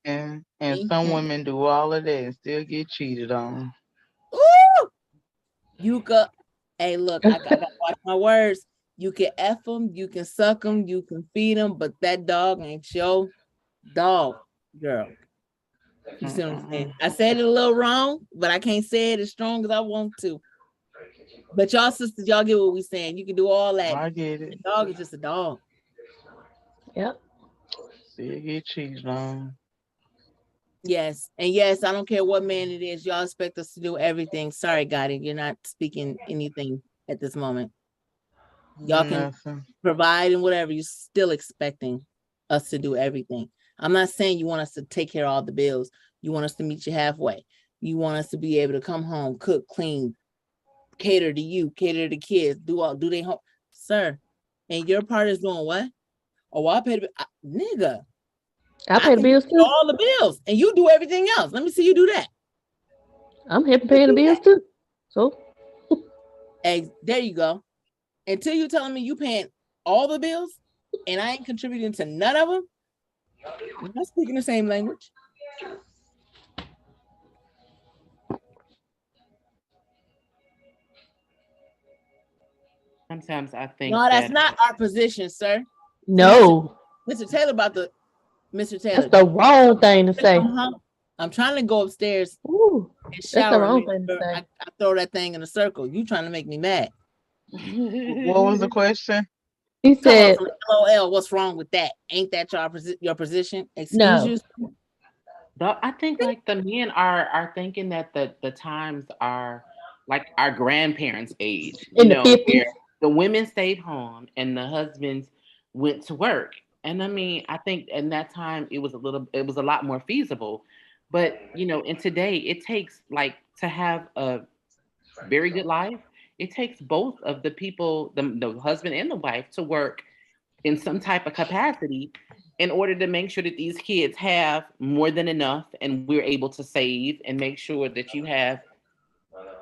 And some women do all of that and still get cheated on. Ooh! Hey, look, I gotta watch my words. You can F them, you can suck them, you can feed them, but that dog ain't your dog, girl. You see what I'm saying? I said it a little wrong, but I can't say it as strong as I want to. But y'all sisters, y'all get what we saying. You can do all that. I get it. The dog is just a dog. Yep. Still get cheated on. Yes. And yes, I don't care what man it is. Y'all expect us to do everything. Sorry, Gotti, you're not speaking anything at this moment. Y'all can provide and whatever. You're still expecting us to do everything. I'm not saying you want us to take care of all the bills. You want us to meet you halfway. You want us to be able to come home, cook, clean, cater to you, cater to the kids, do they home, sir. And your part is doing what? Oh, I paid nigga. I pay the bills too. All the bills, and you do everything else. Let me see you do that. I'm happy paying the bills too. So, hey, there you go. Until you telling me you paying all the bills, and I ain't contributing to none of them, we're not speaking the same language. Sometimes I think no, that's not our position, sir. No. Mr. Taylor Mr. Taylor. That's the wrong thing to say. I'm trying to go upstairs and shower. That's the wrong thing to say. I throw that thing in a circle. You trying to make me mad. What was the question? He said, LOL, what's wrong with that? Ain't that your position? Excuse you? But I think like the men are thinking that the times are like our grandparents' age. In the 50s. Where the women stayed home and the husbands went to work. And I mean, I think in that time it was a lot more feasible. But in today, it takes like to have a very good life. It takes both of the people, the husband and the wife, to work in some type of capacity in order to make sure that these kids have more than enough and we're able to save and make sure that you have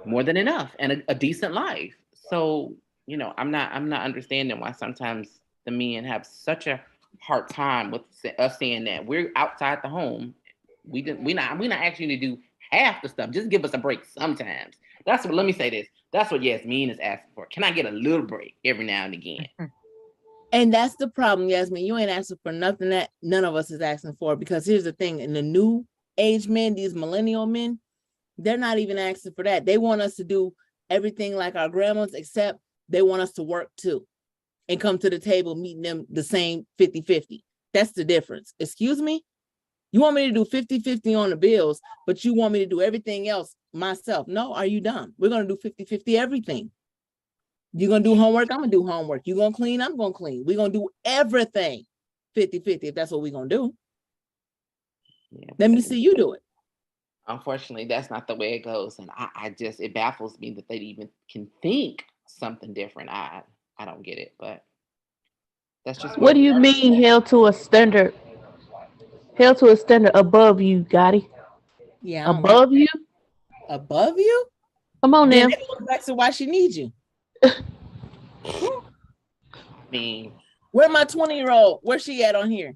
more than enough and a decent life. So, I'm not understanding why sometimes the men have such a hard time with us saying that we're outside the home. We're not asking you to do half the stuff. Just give us a break sometimes. Let me say this. That's what Yasmin is asking for. Can I get a little break every now and again? And that's the problem, Yasmin. You ain't asking for nothing that none of us is asking for, because here's the thing. In the new age men, these millennial men, they're not even asking for that. They want us to do everything like our grandmas, except they want us to work too and come to the table meeting them the same 50-50. That's the difference. Excuse me? You want me to do 50-50 on the bills, but you want me to do everything else myself. No, are you dumb? We're going to do 50-50 everything. You're going to do homework, I'm going to do homework. You're going to clean, I'm going to clean. We're going to do everything 50-50 if that's what we're going to do. Yeah, let me see you do it. Unfortunately, that's not the way it goes. And I just, it baffles me that they even can think something different. I don't get it, but that's just what do you mean held to a standard? Held to a standard above you, Gotti? Yeah. Above you? Above you? Come on then now. That goes back to why she needs you. I mean, where my 20-year-old, where's she at on here?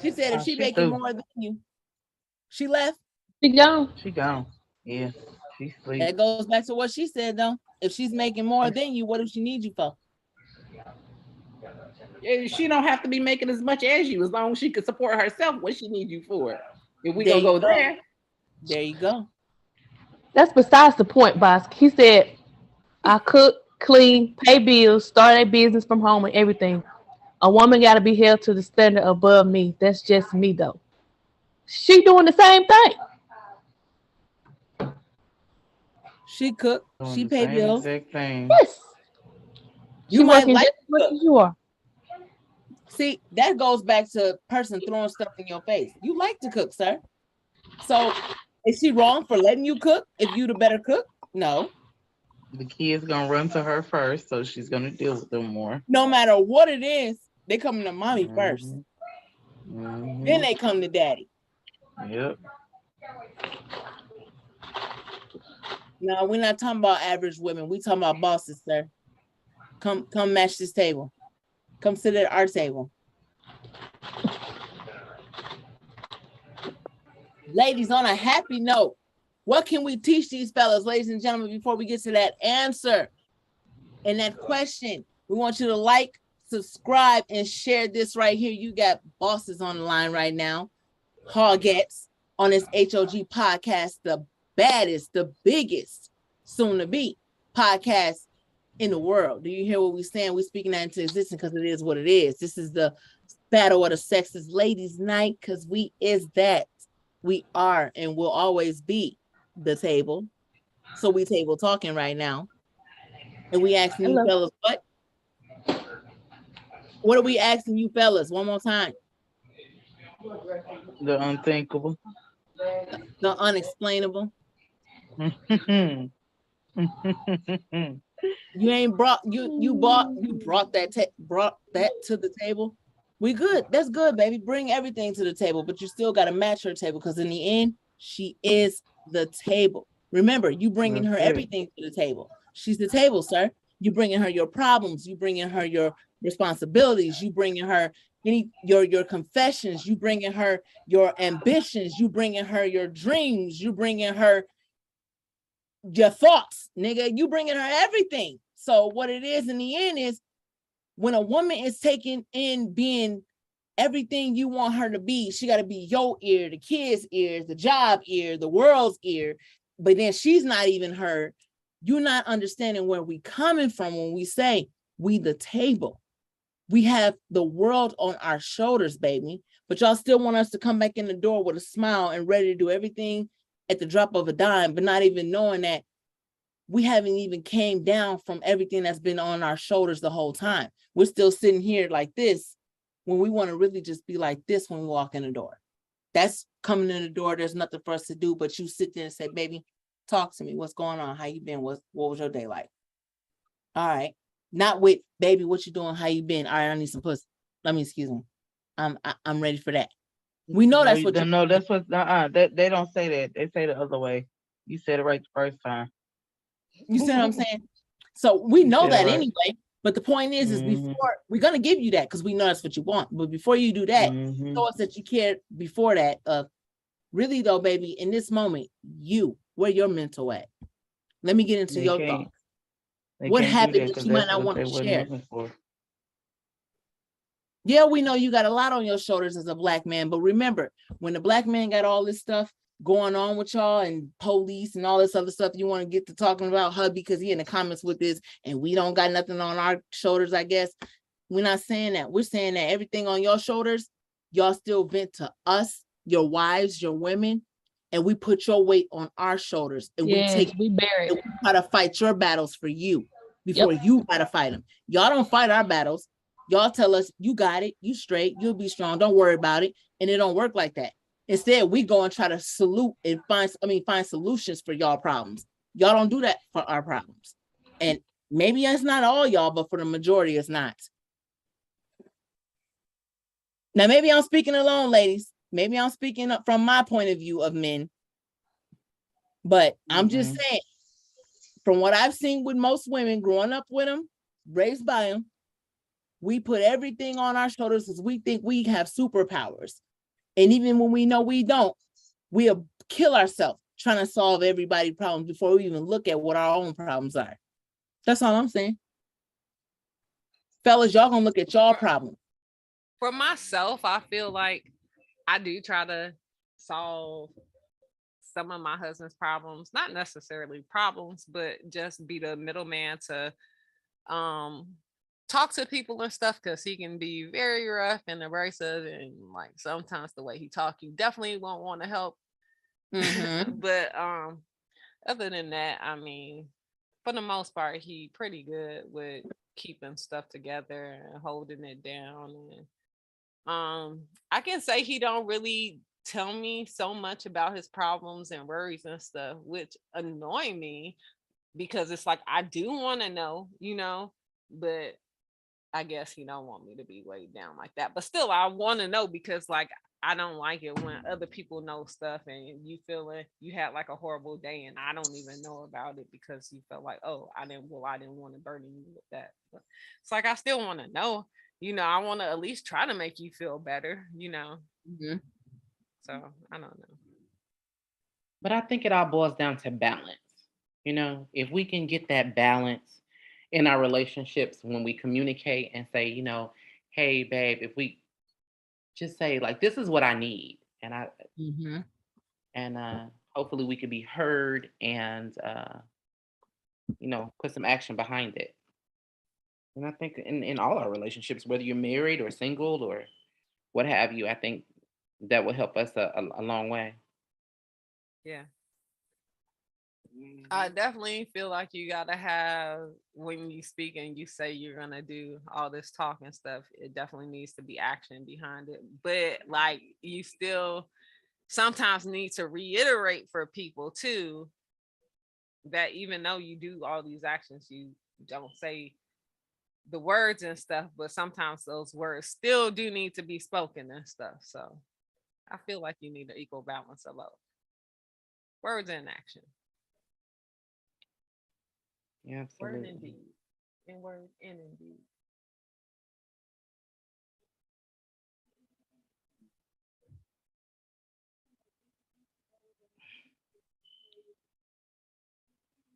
She said if she making more than you, she left. She gone. She gone. Yeah. She's sleep. That goes back to what she said though. If she's making more than you, what does she need you for? She don't have to be making as much as you, as long as she can support herself. What she needs you for? If we gonna go there. There you go. That's besides the point, boss. He said, I cook, clean, pay bills, start a business from home and everything. A woman got to be held to the standard above me. That's just me, though. She doing the same thing. She cook, she pay bills. Thing. Yes. You might like just as much as you are. See, that goes back to person throwing stuff in your face. You like to cook, sir. So is she wrong for letting you cook if you the better cook? No. The kids gonna run to her first, so she's gonna deal with them more. No matter what it is, they come to mommy first. Then they come to daddy. Yep. No, we're not talking about average women. We talking about bosses, sir. Come match this table. Come sit at our table. Ladies, on a happy note, what can we teach these fellas, ladies and gentlemen, before we get to that answer and that question? We want you to like, subscribe, and share this right here. You got bosses on the line right now. Hogettes on this H.O.G podcast, the baddest, the biggest, soon to be podcast in the world. Do you hear what we're saying? We're speaking that into existence because it is what it is. This is the battle of the sexes ladies night because we is that. We are and will always be the table. So we table talking right now. And we asking you fellas what? What are we asking you fellas? One more time. The unthinkable. The unexplainable. You ain't brought brought that to the table. We good. That's good, baby. Bring everything to the table, but you still got to match her table because in the end, she is the table. Remember, you bringing her everything to the table. She's the table, sir. You bringing her your problems. You bringing her your responsibilities. You bringing her your confessions. You bringing her your ambitions. You bringing her your dreams. You bringing her your thoughts, nigga. You bringing her everything. So what it is in the end is when a woman is taking in being everything you want her to be, she got to be your ear, the kids' ears, the job ear, the world's ear. But then she's not even her. You're not understanding where we coming from when we say we the table. We have the world on our shoulders, baby. But y'all still want us to come back in the door with a smile and ready to do everything at the drop of a dime, but not even knowing that we haven't even came down from everything that's been on our shoulders the whole time. We're still sitting here like this when we want to really just be like this when we walk in the door. That's coming in the door. There's nothing for us to do, but you sit there and say, baby, talk to me. What's going on? How you been? What was your day like? All right. Not with, baby, what you doing? How you been? All right, I need some pussy. Excuse me. I'm ready for that. We know that's what no, that's what they don't say that. They say the other way. You said it right the first time. You see what I'm saying? So we know that anyway. But the point is before we're gonna give you that because we know that's what you want. But before you do that, show us that you cared before that. Really though, baby, in this moment, where your mental at? Let me get into your thoughts. What happened that you might not want to share? Yeah, we know you got a lot on your shoulders as a black man, but remember, when the black man got all this stuff going on with y'all and police and all this other stuff, you want to get to talking about hubby because he in the comments with this and we don't got nothing on our shoulders, I guess. We're not saying that. We're saying that everything on your shoulders y'all still vent to us, your wives, your women, and we put your weight on our shoulders, and we bear it. And we try to fight your battles for you before you try to fight them. Y'all don't fight our battles. Y'all tell us, you got it, you straight, you'll be strong, don't worry about it. And it don't work like that. Instead, we go and try to find solutions for y'all problems. Y'all don't do that for our problems. And maybe it's not all y'all, but for the majority, it's not. Now, maybe I'm speaking alone, ladies. Maybe I'm speaking up from my point of view of men. But I'm just saying, from what I've seen with most women, growing up with them, raised by them, we put everything on our shoulders because we think we have superpowers. And even when we know we don't, we'll kill ourselves trying to solve everybody's problems before we even look at what our own problems are. That's all I'm saying. Fellas, y'all gonna look at y'all problem. For myself, I feel like I do try to solve some of my husband's problems, not necessarily problems, but just be the middleman to talk to people and stuff, because he can be very rough and abrasive, and like sometimes the way he talks, you definitely won't want to help. But other than that, I mean, for the most part, he pretty good with keeping stuff together and holding it down. And I can say he don't really tell me so much about his problems and worries and stuff, which annoy me, because it's like I do want to know, you know, but I guess he don't want me to be weighed down like that. But still, I want to know, because like I don't like it when other people know stuff and you feeling you had like a horrible day and I don't even know about it because you felt like, oh, I didn't want to burden you with that. But it's like I still want to know, you know, I want to at least try to make you feel better, you know. So I don't know. But I think it all boils down to balance. You know, if we can get that balance in our relationships when we communicate and say, you know, hey, babe, if we just say like, this is what I need. And hopefully we can be heard and, you know, put some action behind it. And I think in all our relationships, whether you're married or single or what have you, I think that will help us a long way. Yeah. I definitely feel like you gotta have, when you speak and you say you're gonna do all this talk and stuff, it definitely needs to be action behind it. But like you still sometimes need to reiterate for people too that even though you do all these actions, you don't say the words and stuff, but sometimes those words still do need to be spoken and stuff. So I feel like you need an equal balance of both words and action. Yeah, absolutely. Word and deed. And word and indeed.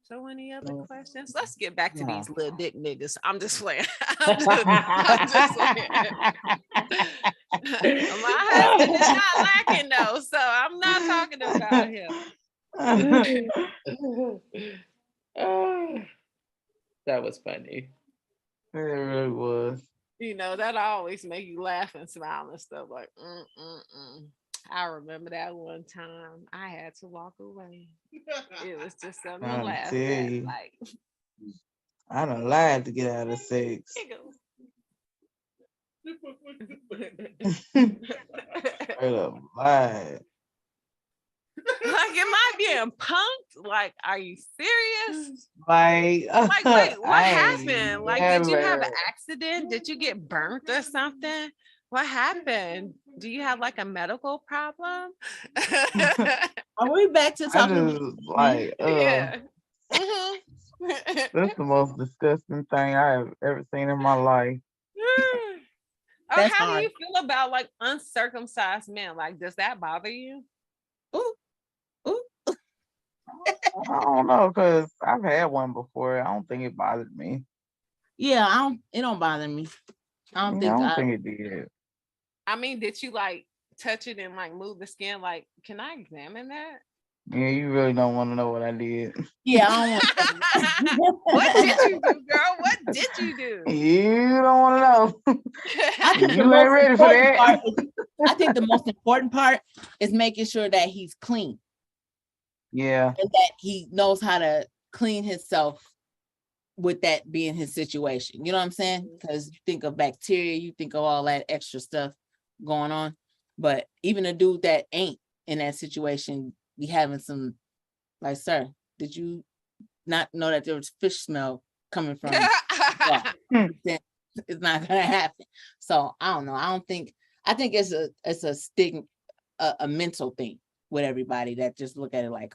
So any other questions? Let's get back to these little dick niggas. I'm just playing. I'm just playing. My husband is not lacking though, so I'm not talking about him. That was funny. It really was. You know, that always make you laugh and smile and stuff like, I remember that one time I had to walk away. It was just something to laugh at. Like, I done lied to get out of sex. Straight up lied. Like, am I being punked? Like, are you serious? Like wait, what happened? Like, did you have an accident? Did you get burnt or something? What happened? Do you have like a medical problem? Are we back to talking? Yeah. That's the most disgusting thing I have ever seen in my life. Or how do you feel about like uncircumcised men? Like, does that bother you? I don't know, because I've had one before. I don't think it bothered me. Yeah, it don't bother me. I don't think it did. I mean, did you like touch it and like move the skin? Like, can I examine that? Yeah, you really don't want to know what I did. Yeah, I don't want What did you do, girl? What did you do? You don't want to know. I think You ain't ready for that. I think the most important part is making sure that he's clean. Yeah. And that he knows how to clean himself with that being his situation. You know what I'm saying? Because you think of bacteria, you think of all that extra stuff going on. But even a dude that ain't in that situation, be having some, like, sir, did you not know that there was fish smell coming from? It's not gonna happen. So I don't know. I think it's a stigma, a mental thing with everybody that just look at it like,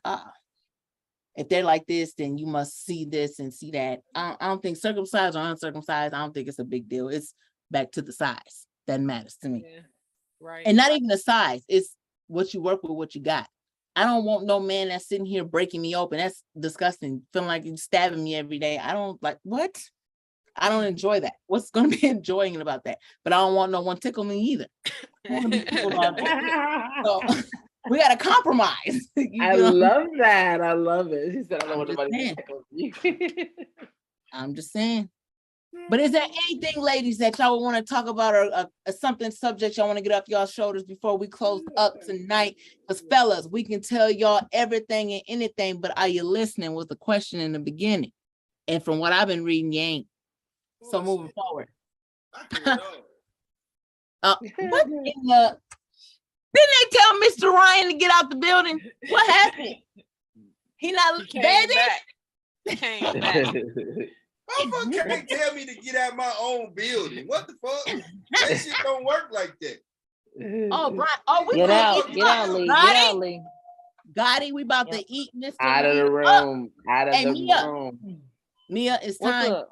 if they're like this, then you must see this and see that. I don't think circumcised or uncircumcised, I don't think it's a big deal. It's back to the size that matters to me. Yeah, right. And not even the size, it's what you work with, what you got. I don't want no man that's sitting here breaking me open. That's disgusting. Feeling like you're stabbing me every day. I don't like, what? I don't enjoy that. What's going to be enjoying about that? But I don't want no one tickle me either. So we got to compromise. I love that. I love it. She said, I don't want nobody to tickle you. I'm just saying. But is there anything, ladies, that y'all want to talk about, or something subject y'all want to get off y'all shoulders before we close up tonight? Because fellas, we can tell y'all everything and anything, but are you listening? Was the question in the beginning. And from what I've been reading, you ain't. So moving forward. What in the... Didn't they tell Mr. Ryan to get out the building? What happened? He not Came back. Motherfucker can't tell me to get out my own building. What the fuck? That shit don't work like that. Oh, Brian. Oh, we get out, Lee. Get out, Lee. Gotti, we about to eat Mr. Out of the room. Out of the room. Mia, it's time.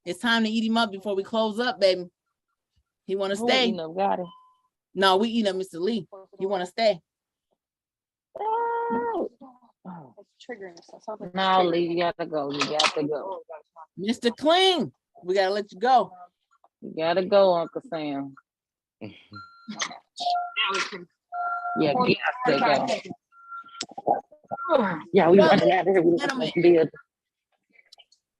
It's time to eat him up before we close up, baby. He want to stay. Gotti? No, we eat up Mr. Lee. He want to stay. It's triggering something. No, Lee, you gotta go. You got to go. Mr. Clean, we gotta let you go. You gotta go, Uncle Sam. Yeah, you got to go. Yeah, we running out of here.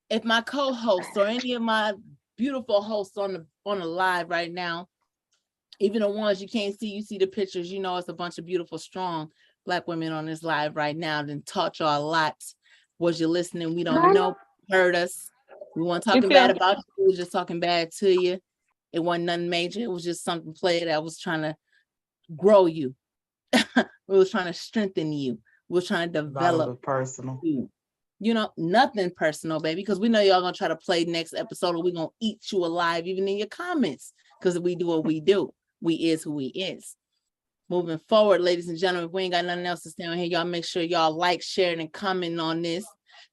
If my co-hosts or any of my beautiful hosts on the live right now, even the ones you can't see, you see the pictures, you know it's a bunch of beautiful, strong Black women on this live right now. Then taught y'all a lot. Was you listening? We don't know. Heard us. We weren't talking bad about you. We were just talking bad to you. It wasn't nothing major. It was just something played that was trying to grow you. We was trying to strengthen you. We was trying to develop personal. You know, nothing personal, baby, because we know y'all gonna try to play next episode, or we're gonna eat you alive, even in your comments, because we do what we do. We is who we is. Moving forward, ladies and gentlemen, if we ain't got nothing else to say on here, y'all make sure y'all like, share, and comment on this.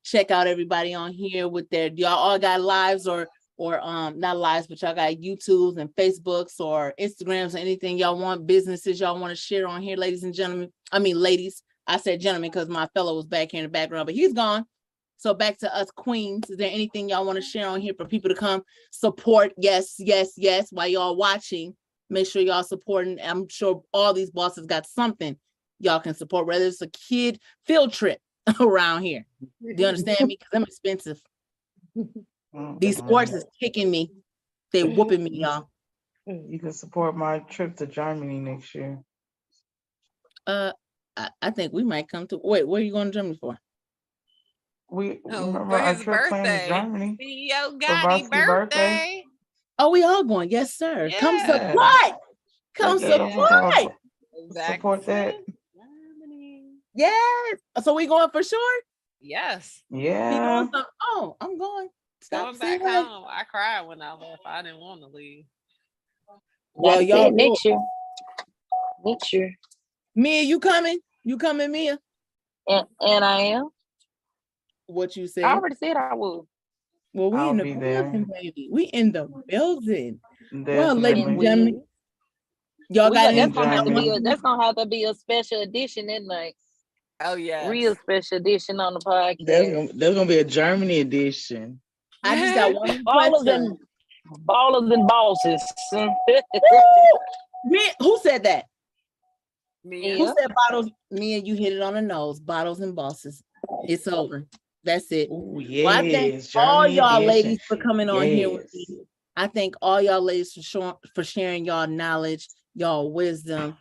Check out everybody on here with y'all all got lives or not lives, but y'all got YouTubes and Facebooks or Instagrams or anything y'all want, businesses y'all want to share on here, ladies and gentlemen. I mean, ladies. I said gentlemen because my fellow was back here in the background, but he's gone. So back to us queens. Is there anything y'all want to share on here for people to come support? Yes, yes, yes. While y'all watching, make sure y'all supporting. I'm sure all these bosses got something y'all can support, whether it's a kid field trip around here. Do you understand me? Because I'm expensive. These sports is kicking me. They whooping me, y'all. You can support my trip to Germany next year. I think we might come to. Wait, where are you going to Germany for? Remember for our his trip planned birthday. to Germany. CEO For Bosky's Gotti birthday. Oh, we all going. Yes, sir. Yeah. Come support. Come support. Exactly. Support that. Yes. So we going for sure? Yes. Yeah. Oh, I'm going. Going back home. I cried when I left. I didn't want to leave. Well, y'all next year. Next year. Mia, you coming? You coming, Mia? And I am. What you said? I already said I would. Well, we in the building, baby. We in the building. Well, ladies and gentlemen, y'all got that's gonna have to be a special edition, isn't it? Oh yeah, real special edition on the podcast. There's gonna be a Germany edition. I just got one question. Ballers and bosses. Who said that? Who said bottles? Mia, you hit it on the nose. Bottles and bosses. It's over. That's it. Ooh, Well, I thank yes, all Johnny y'all Edition. ladies for coming on here with Yes. me. I thank all y'all ladies for sharing y'all knowledge, y'all wisdom,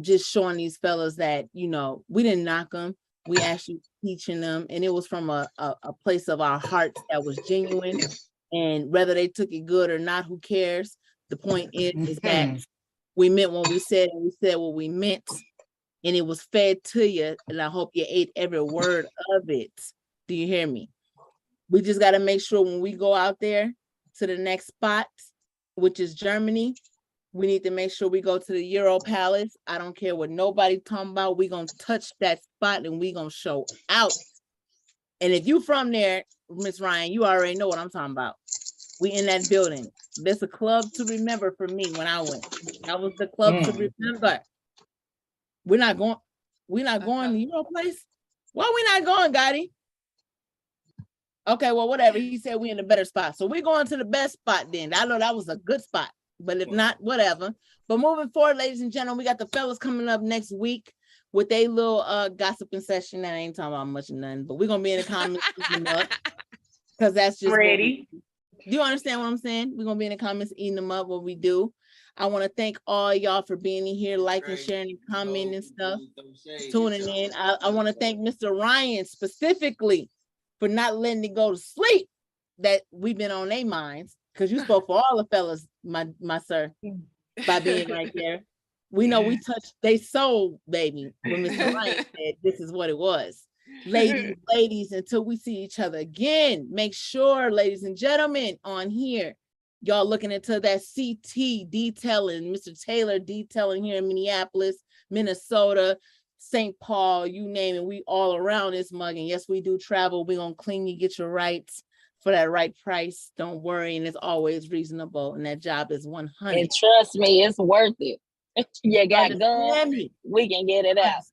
just showing these fellas that, you know, we didn't knock them. We actually teaching them, and it was from a place of our hearts that was genuine. And whether they took it good or not, who cares? The point is that we meant what we said, and we said what we meant, and it was fed to you. And I hope you ate every word of it. Do you hear me? We just got to make sure when we go out there to the next spot, which is Germany, we need to make sure we go to the Euro Palace. I don't care what nobody talking about. We're going to touch that spot and we're going to show out. And if you from there, Miss Ryan, you already know what I'm talking about. We in that building. There's a club to remember for me when I went. That was the club to remember. We're not going to the Euro place? Why we not going, Gotti? Okay, well, whatever. He said we in a better spot. So we're going to the best spot then. I know that was a good spot. But if not, whatever. But moving forward, ladies and gentlemen, we got the fellas coming up next week with a little gossiping session. That ain't talking about much of nothing. But we're going to be in the comments. Because that's just ready. Do you understand what I'm saying? We're going to be in the comments eating them up, what we do. I want to thank all y'all for being in here, liking, sharing, and commenting and stuff, tuning in. I want to thank Mr. Ryan specifically for not letting it go to sleep that we've been on their minds, because you spoke for all the fellas, my sir, by being right there. We know we touched their soul, baby, when Mr. Ryan said this is what it was. Ladies, until we see each other again, make sure, ladies and gentlemen, on here, y'all looking into that CT detailing, Mr. Taylor detailing here in Minneapolis, Minnesota, St. Paul, you name it. We all around this mug. And yes, we do travel. We're going to clean you, get your rights for that right price. Don't worry. And it's always reasonable. And that job is 100. And trust me, it's worth it. You got guns, me. we can get it out.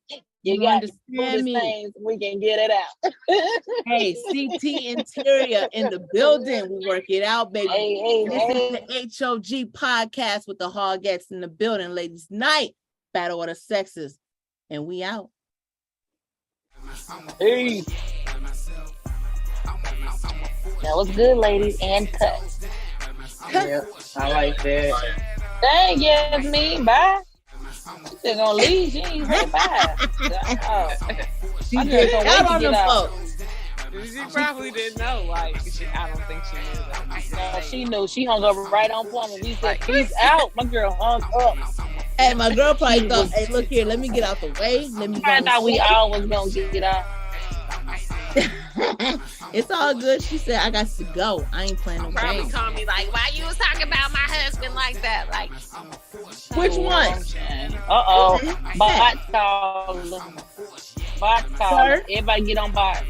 You got things, we can get it out. Hey, CT Interior in the building. We work it out, baby. This is the H.O.G podcast with the Hogettes in the building, ladies night. Battle of the sexes. And we out. Hey. That was good, ladies. And cut. Yep, I like that. Thank you, Yasmin. Bye. She's gonna leave. She ain't say bye. She did out on the floor. She probably didn't know. Like, I don't think she knew that. No, she knew. She hung up right on point when we said, "Peace out." My girl hung up. Hey, my girl probably thought, "Hey, look here, let me get out the way." I thought we all was gonna get out. It's all good. She said, "I got to go. I ain't playing no games." Probably called me like, "Why you was talking about my husband like that?" Like, which one? Bot call. Everybody get on bot.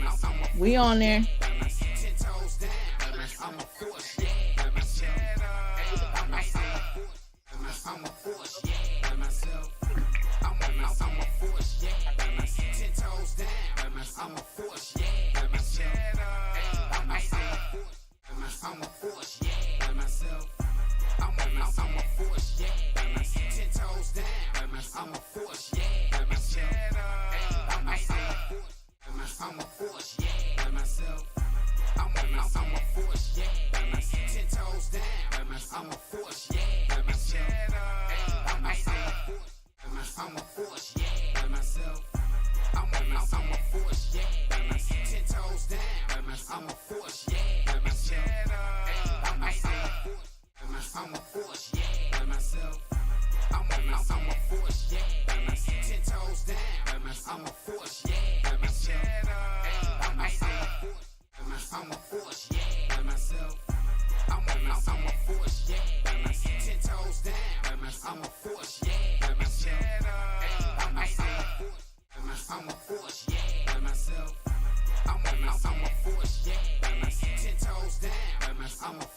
We on there.